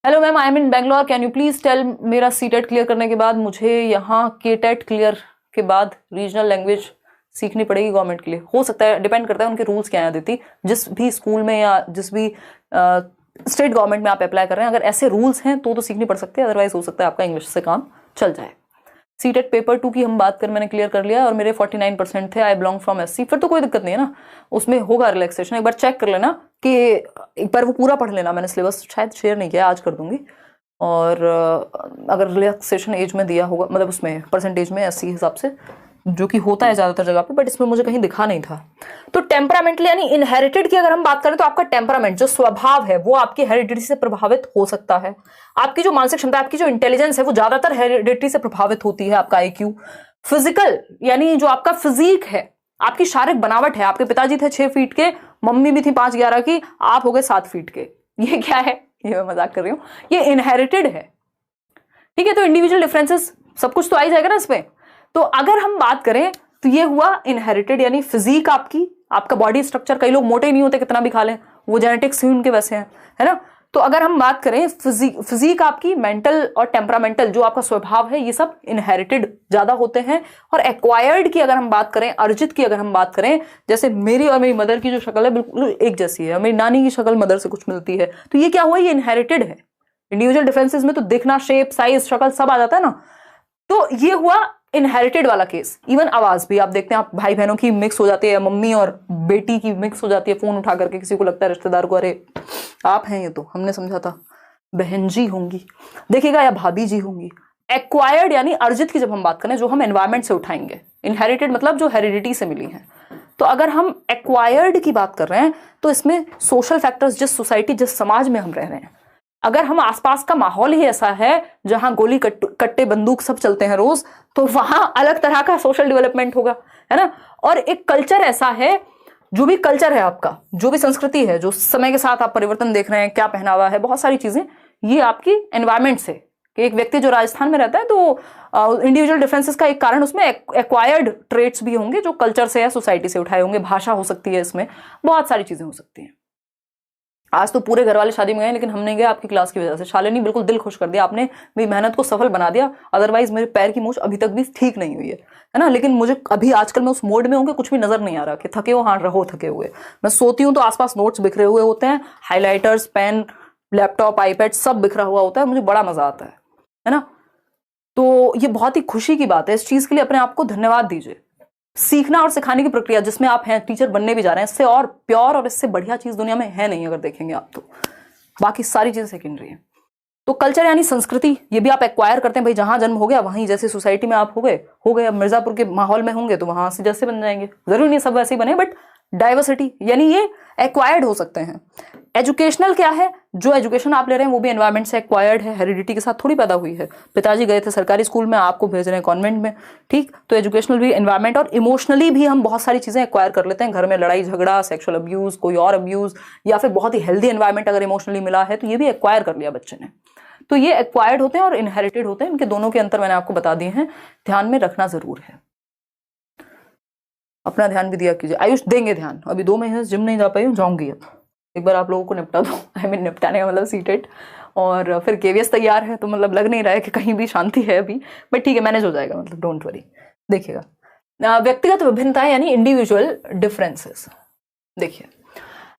Hello ma'am, I am in Bangalore, can you please tell, मेरा सीटेट क्लियर करने के बाद मुझे यहाँ केटेट क्लियर के बाद रीजनल लैंग्वेज सीखनी पड़ेगी गवर्नमेंट के लिए। हो सकता है, डिपेंड करता है उनके रूल्स क्या है देती, जिस भी स्कूल में या जिस भी स्टेट गवर्नमेंट में आप अप्लाई कर रहे हैं, अगर ऐसे रूल्स हैं तो सीखनी पड़ सकती है, अदरवाइज हो सकता है आपका इंग्लिश से काम चल जाए। सीटेट पेपर 2 की हम बात करें, मैंने क्लियर कर लिया और मेरे 49% थे, आई बिलोंग फ्रॉम एससी, फिर तो कोई दिक्कत नहीं है ना, उसमें होगा रिलैक्सेशन। एक बार चेक कर लेना कि एक बार वो पूरा पढ़ लेना, मैंने सिलेबस शायद शेयर नहीं किया, आज कर दूंगी। और अगर रिलैक्सेशन एज में दिया होगा, मतलब उसमें परसेंटेज में एससी हिसाब से, जो कि होता है ज्यादातर जगह पे, बट इसमें मुझे कहीं दिखा नहीं था। तो टेम्परामेंटली यानी इनहेरिटेड की अगर हम बात करें तो आपका टेम्परामेंट जो स्वभाव है वो आपकी हेरिडिटी से प्रभावित हो सकता है। आपकी जो मानसिक क्षमता, आपकी जो इंटेलिजेंस है वो ज्यादातर हेरिडिटी से प्रभावित होती है। आपका आईक्यू, फिजिकल यानी जो आपका फिजिक है, आपकी शारीरिक बनावट है, आपके पिताजी थे 6 फीट के, मम्मी भी थी 5'11" की, आप हो गए 7 फीट के, ये क्या है, ये मैं मजाक कर रही हूँ, ये इनहेरिटेड है, ठीक है। तो इंडिविजुअल डिफरेंसेस सब कुछ तो आ ही जाएगा ना इसमें। तो अगर हम बात करें तो ये हुआ इनहेरिटेड यानी फिजिक, आपका बॉडी स्ट्रक्चर, कई लोग मोटे नहीं होते कितना भी खा लें, वो जेनेटिक्स ही उनके वैसे हैं, है ना। तो अगर हम बात करें फिजिक आपकी, मेंटल और टेम्परामेंटल जो आपका स्वभाव है, ये सब इनहेरिटेड ज्यादा होते हैं। और एक्वायर्ड की अगर हम बात करें, अर्जित की अगर हम बात करें, जैसे मेरी और मेरी मदर की जो शक्ल है बिल्कुल एक जैसी है, मेरी नानी की शक्ल मदर से कुछ मिलती है, तो ये क्या हुआ, ये इनहेरिटेड है। इंडिविजुअल डिफरेंसेस में तो दिखना, शेप, साइज, शक्ल सब आ जाता है ना, तो ये हुआ इनहेरिटेड वाला केस। इवन आवाज भी आप देखते हैं, आप भाई बहनों की मिक्स हो जाती है, मम्मी और बेटी की मिक्स हो जाती है, फोन उठा करके किसी को लगता है रिश्तेदार को, अरे आप हैं ये तो हमने समझा था बहन जी होंगी, देखिएगा, या भाभी जी होंगी। एक्वायर्ड यानी अर्जित की जब हम बात करें, जो हम एनवायरमेंट से उठाएंगे, इनहेरिटेड मतलब जो हेरिडिटी से मिली है। तो अगर हम एक्वायर्ड की बात कर रहे हैं तो इसमें सोशल फैक्टर्स, जिस सोसाइटी, जिस समाज में हम रह रहे हैं, अगर हम आसपास का माहौल ही ऐसा है जहां गोली कट्टे बंदूक सब चलते हैं रोज, तो वहां अलग तरह का सोशल डेवलपमेंट होगा, है ना। और एक कल्चर ऐसा है, जो भी कल्चर है आपका, जो भी संस्कृति है, जो समय के साथ आप परिवर्तन देख रहे हैं, क्या पहनावा है, बहुत सारी चीजें, ये आपकी एनवायरमेंट से, कि एक व्यक्ति जो राजस्थान में रहता है तो इंडिविजुअल डिफरेंसेस का एक कारण उसमें एक्वायर्ड ट्रेट्स भी होंगे जो कल्चर से या सोसाइटी से उठाए होंगे। भाषा हो सकती है, इसमें बहुत सारी चीजें हो सकती हैं। आज तो पूरे घर वाले शादी में गए, लेकिन हम नहीं गए आपकी क्लास की वजह से। शालिनी बिल्कुल दिल खुश कर दिया आपने, मेरी मेहनत को सफल बना दिया, अदरवाइज मेरे पैर की मूछ अभी तक भी ठीक नहीं हुई है ना। लेकिन मुझे अभी आजकल मैं उस मोड में हूँ कि कुछ भी नजर नहीं आ रहा कि थके हो, हाँ रहो थके हुए। मैं सोती हूँ तो आसपास नोट्स बिखरे हुए होते हैं, हाईलाइटर्स, पेन, लैपटॉप, आईपैड सब बिखरा हुआ होता है, मुझे बड़ा मजा आता है ना। तो ये बहुत ही खुशी की बात है, इस चीज के लिए अपने आप को धन्यवाद दीजिए। सीखना और सिखाने की प्रक्रिया जिसमें आप हैं, टीचर बनने भी जा रहे हैं, इससे और प्योर और इससे बढ़िया चीज दुनिया में है नहीं, अगर देखेंगे आप तो। बाकी सारी चीजें सेकेंडरी है। तो कल्चर यानी संस्कृति, ये भी आप एक्वायर करते हैं भाई, जहां जन्म हो गया वहीं, जैसे सोसाइटी में आप हो गए। अब मिर्जापुर के माहौल में होंगे तो वहां से जैसे बन जाएंगे, जरूरी नहीं सब वैसे ही बने, बट डाइवर्सिटी यानी ये एक्वायर्ड हो सकते हैं। एजुकेशनल क्या है, जो एजुकेशन आप ले रहे हैं वो भी एनवायरमेंट से एक्वायर्ड है, हेरिडिटी के साथ थोड़ी पैदा हुई है। पिताजी गए थे सरकारी स्कूल में, आपको भेज रहे हैं कॉन्वेंट में, ठीक। तो एजुकेशनल भी एनवायरमेंट, और इमोशनली भी हम बहुत सारी चीजें एक्वायर कर लेते हैं। घर में लड़ाई झगड़ा, सेक्सुअल अब्यूज, कोई और अब्यूज, या फिर बहुत ही हेल्दी एनवायरमेंट अगर इमोशनली मिला है तो ये भी एक्वायर कर लिया बच्चे ने। तो ये एक्वायर्ड होते हैं और इनहेरिटेड होते हैं, इनके दोनों के अंतर मैंने आपको बता दिए हैं, ध्यान में रखना जरूर है। अपना ध्यान भी दिया कीजिए। आयुष देंगे ध्यान, अभी 2 महीने जिम नहीं जा पाई हूँ, जाऊंगी अब। एक बार आप लोगों को निपटा दो, आई मीन निपटाने का मतलब सीटेट, और फिर केवीएस तैयार है, तो मतलब लग नहीं रहा है कि कहीं भी शांति है अभी, बट ठीक है मैनेज हो जाएगा, मतलब डोंट वरी। देखिएगा, व्यक्तिगत विभिन्नताएं यानी इंडिविजुअल डिफरेंसेस। देखिए,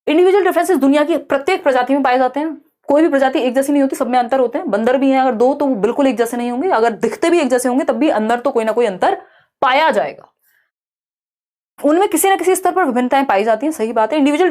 इंडिविजुअल डिफरेंसेस दुनिया की प्रत्येक प्रजाति में पाए जाते हैं, कोई भी प्रजाति एक जैसी नहीं होती, सब में अंतर होते हैं। बंदर भी हैं अगर दो तो वो बिल्कुल एक जैसे नहीं होंगे, अगर दिखते भी एक जैसे होंगे तब भी अंदर तो कोई ना कोई अंतर पाया जाएगा। उनमें किसी ना किसी स्तर पर विभिन्नताएं पाई जाती हैं, सही बात है। इंडिविजुअल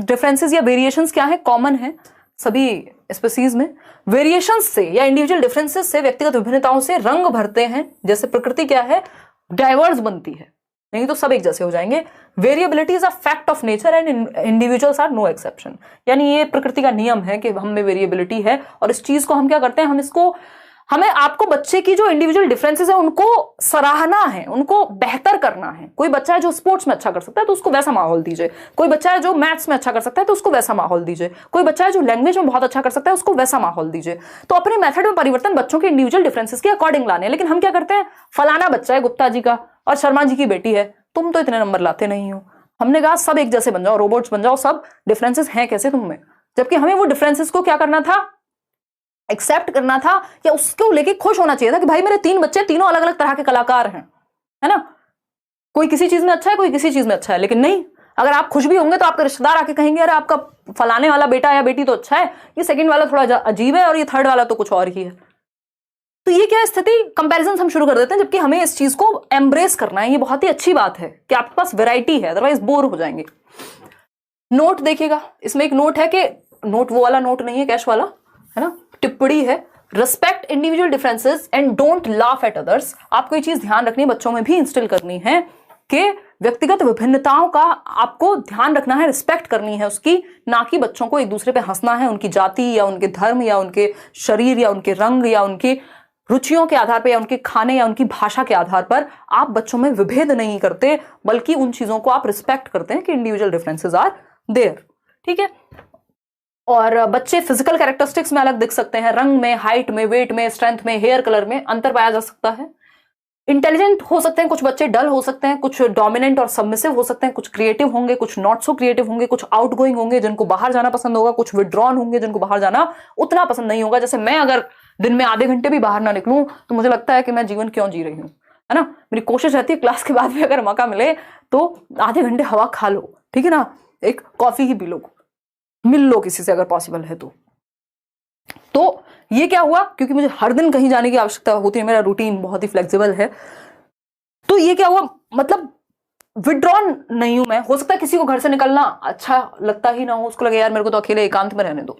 डिफरेंसेस या वेरिएशंस क्या है, कॉमन है सभी स्पीसीज में। वेरिएशंस से या इंडिविजुअल डिफरेंसेस से, व्यक्तिगत विभिन्नताओं से रंग भरते हैं। जैसे प्रकृति क्या है, डाइवर्स बनती है, नहीं तो सब एक जैसे हो जाएंगे। Variability is a fact of nature and individuals are no exception. यानी ये प्रकृति का नियम है कि हम में वेरिएबिलिटी है, और इस चीज को हम क्या करते हैं, हमें आपको बच्चे की जो इंडिविजुअल डिफरेंसेस है उनको सराहना है, उनको बेहतर करना है। कोई बच्चा है जो स्पोर्ट्स में अच्छा कर सकता है तो उसको वैसा माहौल दीजिए, कोई बच्चा है जो मैथ्स में अच्छा कर सकता है तो उसको वैसा माहौल दीजिए, कोई बच्चा है जो लैंग्वेज में बहुत अच्छा कर सकता है उसको वैसा माहौल दीजिए। तो अपने मेथड में परिवर्तन बच्चों के इंडिविजुअल डिफरेंसेस के अकॉर्डिंग लाने हैं। लेकिन हम क्या करते हैं, फलाना बच्चा है गुप्ता जी का और शर्मा जी की बेटी है, तुम तो इतने नंबर लाते नहीं हो। हमने कहा सब एक जैसे बन जाओ, रोबोट्स बन जाओ, सब डिफरेंसेस हैं कैसे तुम में, जबकि हमें वो डिफरेंसेस को क्या करना था, एक्सेप्ट करना था, या उसको लेके खुश होना चाहिए था कि भाई मेरे 3 बच्चे तीनों अलग अलग तरह के कलाकार हैं, है ना। कोई किसी चीज में अच्छा है, कोई किसी चीज में अच्छा है। लेकिन नहीं, अगर आप खुश भी होंगे तो आपके रिश्तेदार आके कहेंगे अरे आपका फलाने वाला बेटा या बेटी तो अच्छा है, ये सेकंड वाला थोड़ा अजीब है, और ये थर्ड वाला तो कुछ और ही है। तो ये क्या स्थिति, कंपैरिजन हम शुरू कर देते हैं, जबकि हमें इस चीज को एम्ब्रेस करना है। ये बहुत ही अच्छी बात है कि आपके पास वैरायटी है, अदरवाइज बोर हो जाएंगे। नोट देखिएगा, इसमें एक नोट है कि नोट वो वाला नोट नहीं है कैश वाला, है ना, टिप्पणी है, respect individual differences and don't laugh at others. आपको ये चीज ध्यान रखनी है, बच्चों में भी इंस्टिल करनी है कि व्यक्तिगत विभिन्नताओं का आपको ध्यान रखना है, रिस्पेक्ट करनी है उसकी, ना कि बच्चों को एक दूसरे पे हंसना है उनकी जाति या उनके धर्म या उनके शरीर या उनके रंग या उनकी रुचियों के आधार पर या उनके खाने या उनकी भाषा के आधार पर। आप बच्चों में विभेद नहीं करते, बल्कि उन चीजों को आप रिस्पेक्ट करते हैं कि इंडिविजुअल डिफरेंसेस आर देयर, ठीक है। और बच्चे फिजिकल कैरेक्टरिस्टिक्स में अलग दिख सकते हैं, रंग में, हाइट में, वेट में, स्ट्रेंथ में, हेयर कलर में अंतर पाया जा सकता है। इंटेलिजेंट हो सकते हैं कुछ बच्चे, डल हो सकते हैं कुछ, डोमिनेंट और सबमिसिव हो सकते हैं कुछ, क्रिएटिव होंगे कुछ, नॉट सो क्रिएटिव होंगे कुछ, आउटगोइंग होंगे जिनको बाहर जाना पसंद होगा, कुछ विड्रॉन होंगे जिनको बाहर जाना उतना पसंद नहीं होगा। जैसे मैं अगर दिन में आधे घंटे भी बाहर ना निकलूं तो मुझे लगता है कि मैं जीवन क्यों जी रही हूं, है ना। मेरी कोशिश रहती है क्लास के बाद भी अगर मौका मिले तो आधे घंटे हवा खा लो, ठीक है ना, एक कॉफी ही पी लो, मिल लो किसी से अगर पॉसिबल है तो ये क्या हुआ, क्योंकि मुझे हर दिन कहीं जाने की आवश्यकता होती है, मेरा रूटीन बहुत ही फ्लेक्सिबल है, तो ये क्या हुआ, मतलब विड्रॉन नहीं हूं मैं। हो सकता है किसी को घर से निकलना अच्छा लगता ही ना हो, उसको लगे यार मेरे को तो अकेले एकांत में रहने दो,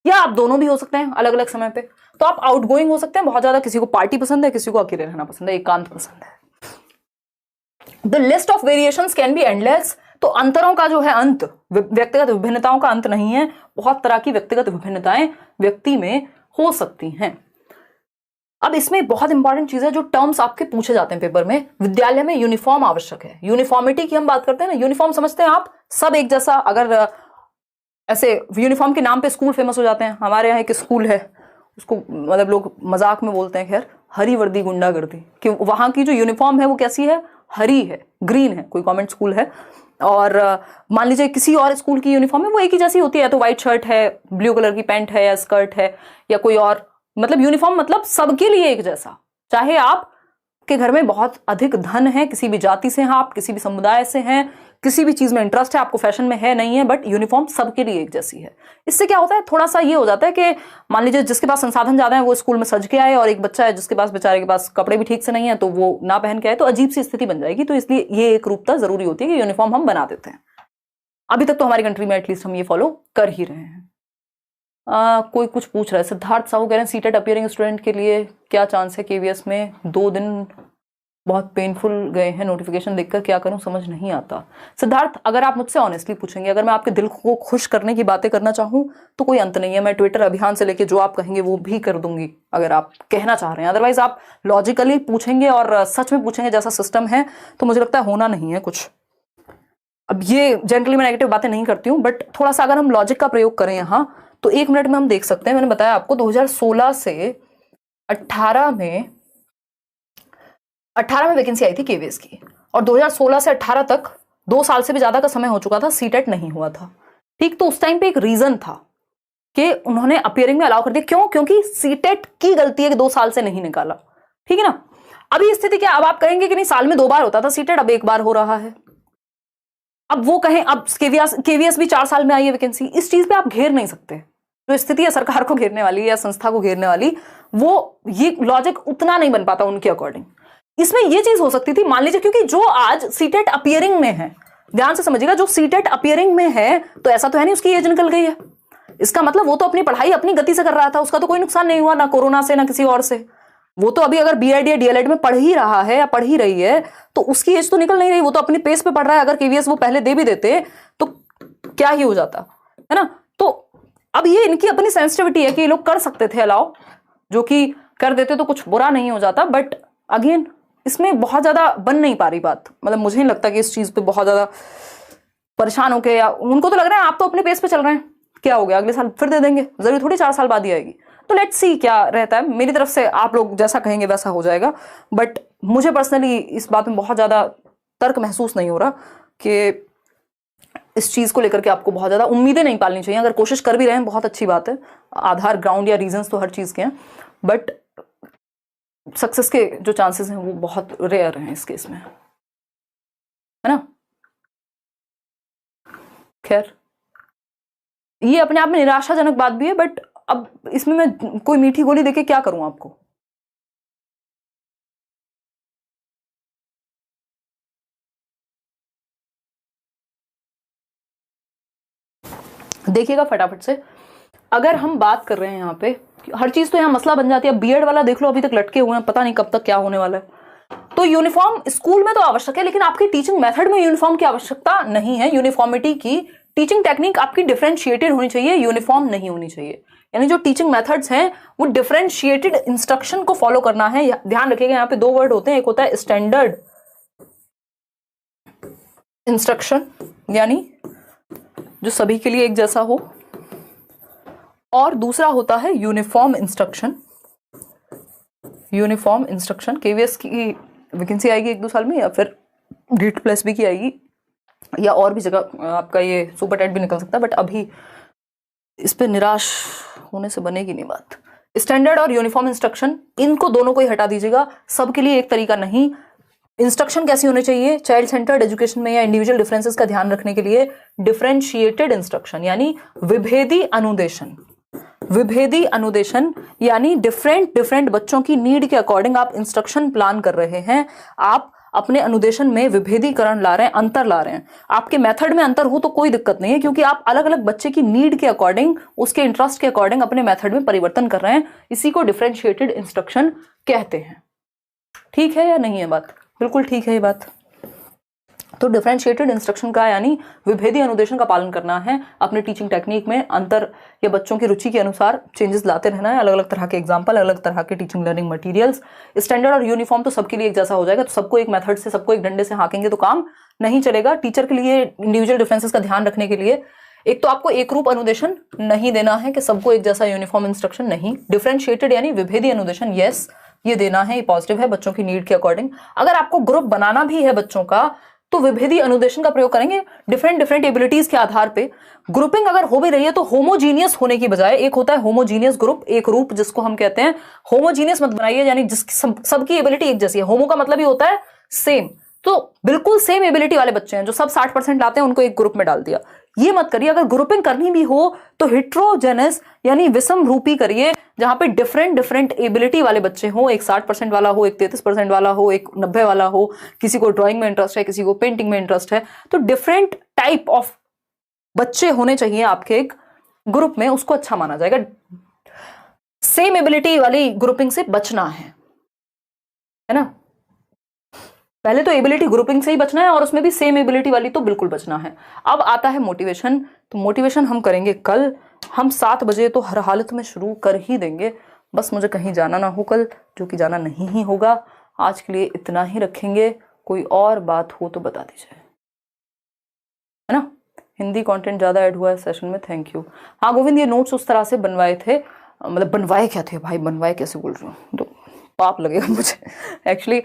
या आप दोनों भी हो सकते हैं अलग अलग समय पे। तो आप आउटगोइंग हो सकते हैं बहुत ज्यादा, किसी को पार्टी पसंद है, किसी को अकेले रहना पसंद है, एकांत पसंद है। The list of variations can be endless. तो अंतरों का जो है अंत, व्यक्तिगत विभिन्नताओं का अंत नहीं है। बहुत तरह की व्यक्तिगत विभिन्नताएं व्यक्ति में हो सकती हैं। अब इसमें बहुत इंपॉर्टेंट चीज है, जो टर्म्स आपके पूछे जाते हैं पेपर में, विद्यालय में यूनिफॉर्म आवश्यक है। यूनिफॉर्मिटी की हम बात करते हैं ना, यूनिफॉर्म समझते हैं आप, सब एक जैसा। अगर ऐसे यूनिफॉर्म के नाम पे स्कूल फेमस हो जाते हैं, हमारे यहाँ एक स्कूल है, उसको मतलब लोग मजाक में बोलते हैं, खैर, हरी वर्दी गुंडागर्दी, कि वहां की जो यूनिफॉर्म है वो कैसी है, हरी है, ग्रीन है। कोई कॉन्वेंट स्कूल है और मान लीजिए किसी और स्कूल की यूनिफॉर्म है, वो एक ही जैसी होती है, तो व्हाइट शर्ट है, ब्लू कलर की पैंट है या स्कर्ट है, या कोई और, मतलब यूनिफॉर्म मतलब सबके लिए एक जैसा। चाहे आप के घर में बहुत अधिक धन है, किसी भी जाति से हैं आप, किसी भी समुदाय से हैं, किसी भी चीज में इंटरेस्ट है, आपको फैशन में है नहीं है, बट यूनिफॉर्म सबके लिए एक जैसी है। इससे क्या होता है, थोड़ा सा ये हो जाता है कि मान लीजिए जिसके पास संसाधन ज्यादा है वो स्कूल में सज के आए, और एक बच्चा है जिसके पास, बेचारे के पास कपड़े भी ठीक से नहीं है, तो वो ना पहन के आए, तो अजीब सी स्थिति बन जाएगी। तो इसलिए ये एक रूपता जरूरी होती है कि यूनिफॉर्म हम बना देते हैं। अभी तक तो हमारी कंट्री में एटलीस्ट हम ये फॉलो कर ही रहे हैं। कोई कुछ पूछ रहा है, सिद्धार्थ साहू कह रहे हैं सीटेट अपियरिंग स्टूडेंट के लिए क्या चांस है केवीएस में, 2 दिन बहुत पेनफुल गए हैं, नोटिफिकेशन देखकर क्या करूं समझ नहीं आता। सिद्धार्थ, अगर आप मुझसे ऑनेस्टली पूछेंगे, अगर मैं आपके दिल को खुश करने की बातें करना चाहूं तो कोई अंत नहीं है। मैं ट्विटर अभियान से लेके जो आप कहेंगे वो भी कर दूंगी, अगर आप कहना चाह रहे हैं। अदरवाइज आप लॉजिकली पूछेंगे और सच में पूछेंगे जैसा सिस्टम है, तो मुझे लगता है होना नहीं है कुछ। अब ये जनरली मैं नेगेटिव बातें नहीं करती हूँ, बट थोड़ा सा अगर हम लॉजिक का प्रयोग करें यहाँ, तो 1 मिनट में हम देख सकते हैं। मैंने बताया आपको 2016 से 18 में वैकेंसी आई थी केवीएस की, और 2016 से 18 तक 2 साल से भी ज्यादा का समय हो चुका था, सीटेट नहीं हुआ था। ठीक, तो उस टाइम पे एक रीजन था कि उन्होंने अपियरिंग में अलाउ कर दिया। क्यों? क्योंकि सीटेट की गलती है कि 2 साल से नहीं निकाला। ठीक है ना। अभी स्थिति क्या, अब आप कहेंगे कि नहीं साल में 2 बार होता था सीटेट, अब 1 बार हो रहा है। अब वो कहें, अब केवीएस भी 4 साल में आई है वैकेंसी, इस चीज पे आप घेर नहीं सकते। जो स्थिति है सरकार को घेरने वाली या संस्था को घेरने वाली, वो ये लॉजिक उतना नहीं बन पाता उनके अकॉर्डिंग। इसमें ये चीज हो सकती थी, मान लीजिए, क्योंकि जो आज सीटेट अपियरिंग में है, ध्यान से समझिएगा, जो सीटेट अपियरिंग में है तो ऐसा तो है नहीं उसकी एज निकल गई है। इसका मतलब वो तो अपनी पढ़ाई अपनी गति से कर रहा था, उसका तो कोई नुकसान नहीं हुआ, ना कोरोना से ना किसी और से। वो तो अभी अगर बीएड या डीएलएड में पढ़ ही रहा है या पढ़ ही रही है तो उसकी एज तो निकल नहीं रही, वो तो अपनी पेस पे पढ़ रहा है। अगर केवीएस वो पहले दे भी देते तो क्या ही हो जाता है ना। तो अब ये इनकी अपनी सेंसिटिविटी है कि ये लोग कर सकते थे अलाउ, जो कि कर देते तो कुछ बुरा नहीं हो जाता। बट अगेन इसमें बहुत ज्यादा बन नहीं पा रही बात, मतलब मुझे नहीं लगता कि इस चीज पे बहुत ज्यादा परेशान होके, या उनको तो लग रहा है आप तो अपने पेस पे चल रहे हैं, क्या हो गया अगले साल फिर दे देंगे, जरूरी थोड़ी 4 साल बाद ही आएगी। तो लेट्स सी क्या रहता है। मेरी तरफ से आप लोग जैसा कहेंगे वैसा हो जाएगा, बट मुझे पर्सनली इस बात में बहुत ज्यादा तर्क महसूस नहीं हो रहा कि इस चीज को लेकर के आपको बहुत ज्यादा उम्मीदें नहीं पालनी चाहिए। अगर कोशिश कर भी रहे हैं बहुत अच्छी बात है, आधार ग्राउंड या रीजंस तो हर चीज के हैं, बट सक्सेस के जो चांसेस हैं वो बहुत रेयर हैं इस केस में, है ना। खैर ये अपने आप में निराशाजनक बात भी है, बट अब इसमें मैं कोई मीठी गोली देके क्या करूं आपको। देखिएगा फटाफट से, अगर हम बात कर रहे हैं यहाँ पे, हर चीज तो यहाँ मसला बन जाती है। बीएड वाला देख लो, अभी तक लटके हुए हैं, पता नहीं कब तक क्या होने वाला है। तो यूनिफॉर्म स्कूल में तो आवश्यक है, लेकिन आपकी टीचिंग मेथड में यूनिफॉर्म की आवश्यकता नहीं है। यूनिफॉर्मिटी की टीचिंग टेक्निक आपकी डिफरेंशिएटेड होनी चाहिए, यूनिफॉर्म नहीं होनी चाहिए। यानी जो टीचिंग मेथड्स हैं वो डिफरेंशिएटेड इंस्ट्रक्शन को फॉलो करना है। ध्यान रखिएगा यहाँ पे 2 वर्ड होते हैं, एक होता है स्टैंडर्ड इंस्ट्रक्शन, यानी जो सभी के लिए एक जैसा हो, और दूसरा होता है uniform instruction. Uniform instruction KVS की वैकेंसी आएगी 1-2 साल में, या फिर डीट प्लस बी की आएगी, या और भी जगह आपका ये सुपर टेट भी निकल सकता है। बट अभी इस पे निराश होने से बनेगी नहीं बात। स्टैंडर्ड और यूनिफॉर्म इंस्ट्रक्शन, इनको दोनों को ही हटा दीजिएगा, सबके लिए एक तरीका नहीं। इंस्ट्रक्शन कैसी होनी चाहिए चाइल्ड सेंटर्ड एजुकेशन में या इंडिविजुअल डिफरेंसेस का ध्यान रखने के लिए? डिफरेंशिएटेड इंस्ट्रक्शन, यानी विभेदी अनुदेशन। विभेदी अनुदेशन यानी डिफरेंट बच्चों की नीड के अकॉर्डिंग आप इंस्ट्रक्शन प्लान कर रहे हैं, आप अपने अनुदेशन में विभेदीकरण ला रहे हैं, अंतर ला रहे हैं। आपके मेथड में अंतर हो तो कोई दिक्कत नहीं है, क्योंकि आप अलग अलग बच्चे की नीड के अकॉर्डिंग, उसके इंटरेस्ट के अकॉर्डिंग अपने मेथड में परिवर्तन कर रहे हैं। इसी को डिफरेंशिएटेड इंस्ट्रक्शन कहते हैं। ठीक है या नहीं है बात? बिल्कुल ठीक है ये बात। तो डिफरेंशिएटेड इंस्ट्रक्शन का यानी विभेदी अनुदेशन का पालन करना है, अपने टीचिंग टेक्निक में अंतर या बच्चों की रुचि के अनुसार चेंजेस लाते रहना है, अलग अलग तरह के एग्जाम्पल, अलग अलग तरह के टीचिंग लर्निंग मटेरियल्स। स्टैंडर्ड और यूनिफॉर्म तो सबके लिए एक जैसा हो जाएगा, तो सबको एक मेथड से, सबको एक डंडे से हाँकेंगे तो काम नहीं चलेगा। टीचर के लिए इंडिविजुअल डिफरेंसेस का ध्यान रखने के लिए एक तो आपको एक रूप अनुदेशन नहीं देना है कि सबको एक जैसा यूनिफॉर्म इंस्ट्रक्शन नहीं। डिफरेंशिएटेड यानी विभेदी अनुदेशन, यस ये देना है, ये पॉजिटिव है बच्चों की नीड के अकॉर्डिंग। अगर आपको ग्रुप बनाना भी है बच्चों का तो विभेदी अनुदेशन का प्रयोग करेंगे डिफरेंट एबिलिटीज के आधार पे। ग्रुपिंग अगर हो भी रही है तो होमोजीनियस होने की बजाय, एक होता है होमोजीनियस ग्रुप, एक रूप जिसको हम कहते हैं, होमोजीनियस मत बनाइए, यानी जिसकी सबकी एबिलिटी एक जैसी है। होमो का मतलब ही होता है सेम, तो बिल्कुल सेम एबिलिटी वाले बच्चे हैं जो सब 60% लाते हैं, उनको एक ग्रुप में डाल दिया। ये मत करिए। अगर ग्रुपिंग करनी भी हो तो हिट्रोजेनस यानी विषम रूपी करिए, जहां पे डिफरेंट एबिलिटी वाले बच्चे हो, एक 60% वाला हो, एक 33% वाला हो, एक 90 वाला हो, किसी को ड्राइंग में इंटरेस्ट है, किसी को पेंटिंग में इंटरेस्ट है, तो डिफरेंट टाइप ऑफ बच्चे होने चाहिए आपके एक ग्रुप में, उसको अच्छा माना जाएगा। सेम एबिलिटी वाली ग्रुपिंग से बचना है ना। पहले तो एबिलिटी ग्रुपिंग से ही बचना है और उसमें भी सेम एबिलिटी वाली तो बिल्कुल बचना है। अब आता है मोटिवेशन। तो मोटिवेशन हम करेंगे कल, हम 7 बजे तो हर हालत में शुरू कर ही देंगे। बस मुझे कहीं जाना ना हो कल, जो कि जाना नहीं ही होगा। आज के लिए इतना ही रखेंगे, कोई और बात हो तो बता दीजिए, है ना। हिंदी कंटेंट ज्यादा ऐड हुआ है सेशन में, थैंक यू। हाँ गोविंद, ये नोट्स उस तरह से बनवाए थे, मतलब बनवाए क्या थे भाई, बनवाए कैसे बोल रही हूँ, तो पाप लगेगा मुझे एक्चुअली।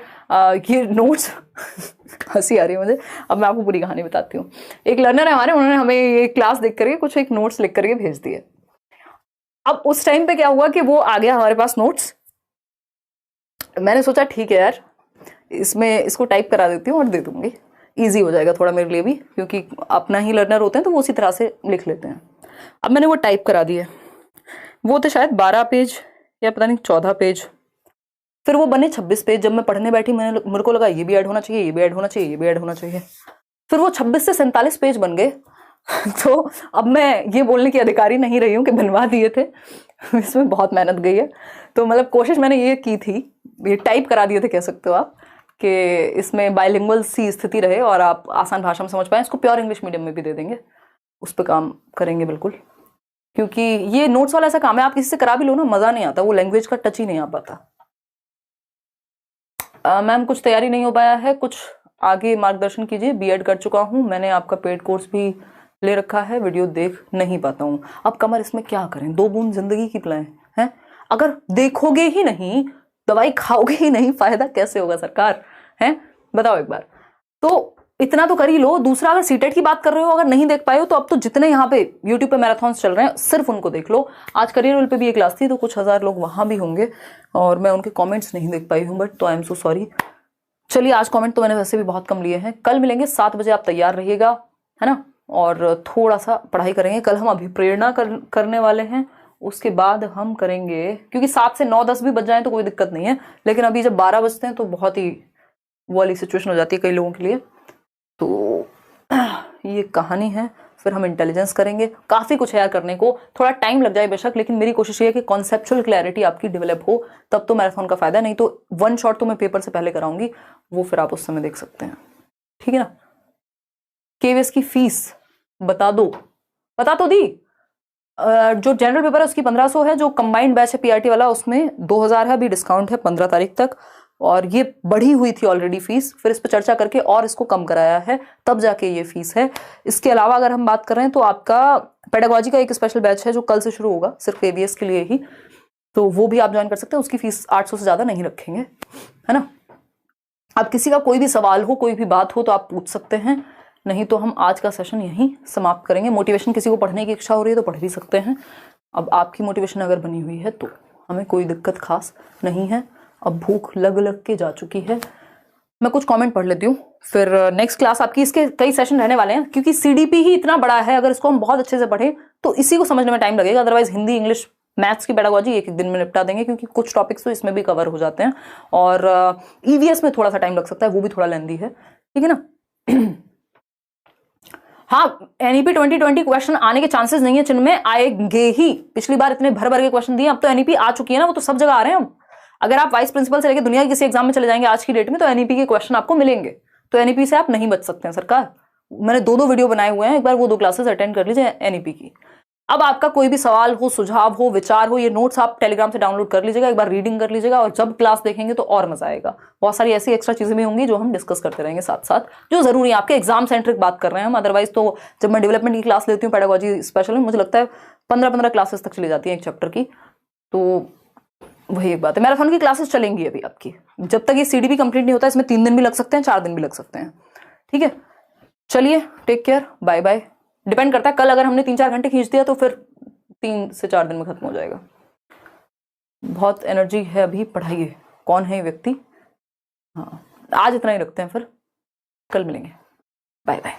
ये नोट्स हंसी आ रही है मुझे। अब मैं आपको पूरी कहानी बताती हूँ। एक लर्नर है हमारे, उन्होंने हमें ये क्लास देख करके कुछ एक नोट्स लिख करके भेज दिए। अब उस टाइम पे क्या हुआ कि वो आ गया हमारे पास नोट्स, मैंने सोचा ठीक है यार, इसको टाइप करा देती हूँ और दे दूंगी, ईजी हो जाएगा थोड़ा मेरे लिए भी, क्योंकि अपना ही लर्नर होते हैं तो वो उसी तरह से लिख लेते हैं। अब मैंने वो टाइप करा दिए, वो थे शायद 12 पेज या पता नहीं 14 पेज, फिर वो बने 26 पेज। जब मैं पढ़ने बैठी मेरे को लगा ये भी ऐड होना चाहिए, ये भी ऐड होना चाहिए, ये भी ऐड होना चाहिए, फिर वो 26 से 47 पेज बन गए। तो अब मैं ये बोलने की अधिकारी नहीं रही हूँ कि बनवा दिए थे, इसमें बहुत मेहनत गई है। तो मतलब कोशिश मैंने ये की थी, ये टाइप करा दिए थे कह सकते हो आप, कि इसमें बाइलिंगुअल सी स्थिति रहे और आप आसान भाषा में समझ पाएं। इसको प्योर इंग्लिश मीडियम में भी दे देंगे, उस पर काम करेंगे बिल्कुल, क्योंकि ये नोट्स वाला ऐसा काम है, आप किसी से करा भी लो ना मजा नहीं आता, वो लैंग्वेज का टच ही नहीं आ पाता। मैम कुछ तैयारी नहीं हो पाया है, कुछ आगे मार्गदर्शन कीजिए। बीएड कर चुका हूँ मैंने, आपका पेड कोर्स भी ले रखा है, वीडियो देख नहीं पाता हूँ। अब कमर इसमें क्या करें, 2 बूंद जिंदगी की पिलाएं हैं। अगर देखोगे ही नहीं, दवाई खाओगे ही नहीं, फायदा कैसे होगा सरकार, है बताओ एक बार। तो इतना तो कर ही लो। दूसरा, अगर सीटेट की बात कर रहे हो, अगर नहीं देख पाए हो तो अब तो जितने यहाँ पे यूट्यूब पे मैराथॉन्स चल रहे हैं सिर्फ उनको देख लो। आज करियर रोल पे भी एक क्लास थी तो कुछ 1000 लोग वहां भी होंगे और मैं उनके कमेंट्स नहीं देख पाई हूँ, बट तो आई एम सो सॉरी। चलिए आज कमेंट तो मैंने वैसे भी बहुत कम लिए हैं। कल मिलेंगे 7 बजे, आप तैयार रहिएगा, है ना, और थोड़ा सा पढ़ाई करेंगे। कल हम अभिप्रेरणा करने वाले हैं, उसके बाद हम करेंगे, क्योंकि 7 से 9-10 भी बज जाए तो कोई दिक्कत नहीं है, लेकिन अभी जब 12 बजते हैं तो बहुत ही वो वाली सिचुएशन हो जाती है कई लोगों के लिए। तो ये कहानी है, फिर हम इंटेलिजेंस करेंगे। काफ़ी कुछ है यार करने को, थोड़ा टाइम लग जाए बेशक, लेकिन मेरी कोशिश ये है कि कॉन्सेप्चुअल क्लैरिटी आपकी डेवलप हो, तब तो मैराथन का फायदा। नहीं तो 1 शॉट तो मैं पेपर से पहले कराऊंगी, वो फिर आप उस समय देख सकते हैं, ठीक है ना। केवीएस की फीस बता दो, बता तो दी। जो जनरल पेपर है उसकी 1500 है, जो कंबाइंड बैच है पीआरटी वाला उसमें 2000 है, अभी डिस्काउंट है 15 तारीख तक, और ये बढ़ी हुई थी ऑलरेडी फीस, फिर इस पर चर्चा करके और इसको कम कराया है, तब जाके ये फीस है। इसके अलावा अगर हम बात कर रहे हैं तो आपका पेडागोजी का एक स्पेशल बैच है जो कल से शुरू होगा सिर्फ केवीएस के लिए ही, तो वो भी आप ज्वाइन कर सकते हैं। उसकी फीस 800 से ज्यादा नहीं रखेंगे, है ना। अब किसी का कोई भी सवाल हो, कोई भी बात हो तो आप पूछ सकते हैं, नहीं तो हम आज का सेशन यहीं समाप्त करेंगे। मोटिवेशन किसी को पढ़ने की इच्छा हो रही है तो पढ़ भी सकते हैं। अब आपकी मोटिवेशन अगर बनी हुई है तो हमें कोई दिक्कत खास नहीं है। अब भूख लग के जा चुकी है। मैं कुछ कमेंट पढ़ लेती हूँ, फिर नेक्स्ट क्लास आपकी, इसके कई सेशन रहने वाले हैं, क्योंकि सीडीपी ही इतना बड़ा है, अगर इसको हम बहुत अच्छे से पढ़ें तो इसी को समझने में टाइम लगेगा। अदरवाइज हिंदी, इंग्लिश, मैथ्स की पेडागोजी एक दिन में निपटा देंगे, क्योंकि कुछ टॉपिक्स तो इसमें भी कवर हो जाते हैं, और ईवीएस में थोड़ा सा टाइम लग सकता है, वो भी थोड़ा लेंदी है, ठीक है ना। हाँ, एनईपी 2020 क्वेश्चन आने के चांसेस नहीं है, जिनमें आएंगे ही। पिछली बार इतने भर के क्वेश्चन दिए, अब तो एनईपी आ चुकी है ना, वो तो सब जगह आ रहे हैं। अगर आप वाइस प्रिंसिपल से लेकर दुनिया के किसी एग्जाम में चले जाएंगे आज की डेट में, तो एनईपी के क्वेश्चन आपको मिलेंगे। तो एनईपी से आप नहीं बच सकते हैं सरकार। मैंने 2 वीडियो बनाए हुए हैं, एक बार वो 2 क्लासेस अटेंड कर लीजिए एनईपी की। अब आपका कोई भी सवाल हो, सुझाव हो, विचार हो, ये नोट्स आप टेलीग्राम से डाउनलोड कर लीजिएगा, एक बार रीडिंग कर लीजिएगा, और जब क्लास देखेंगे तो और मजा आएगा। बहुत सारी ऐसी एक्स्ट्रा चीजें भी होंगी जो हम डिस्कस करते रहेंगे साथ साथ, जो जरूरी है। आपके एग्जाम सेंट्रिक बात कर रहे हैं हम, अदरवाइज तो जब मैं डेवलपमेंट की क्लास लेती हूँ पेडागोजी स्पेशल में, मुझे लगता है 15 क्लासेस तक चली जाती है एक चैप्टर की। तो वही एक बात है। मैराथन की क्लासेस चलेंगी अभी आपकी, जब तक ये सीडीपी कंप्लीट नहीं होता। इसमें 3 दिन भी लग सकते हैं, 4 दिन भी लग सकते हैं, ठीक है। चलिए, take care, bye bye. Depend करता है, कल अगर हमने 3-4 घंटे खींच दिया तो फिर 3 से 4 दिन में खत्म हो जाएगा। बहुत एनर्जी है अभी, पढ़ाइए। कौन है ये व्यक्ति? हाँ, आज इतना ही रखते हैं, फिर कल मिलेंगे। Bye bye.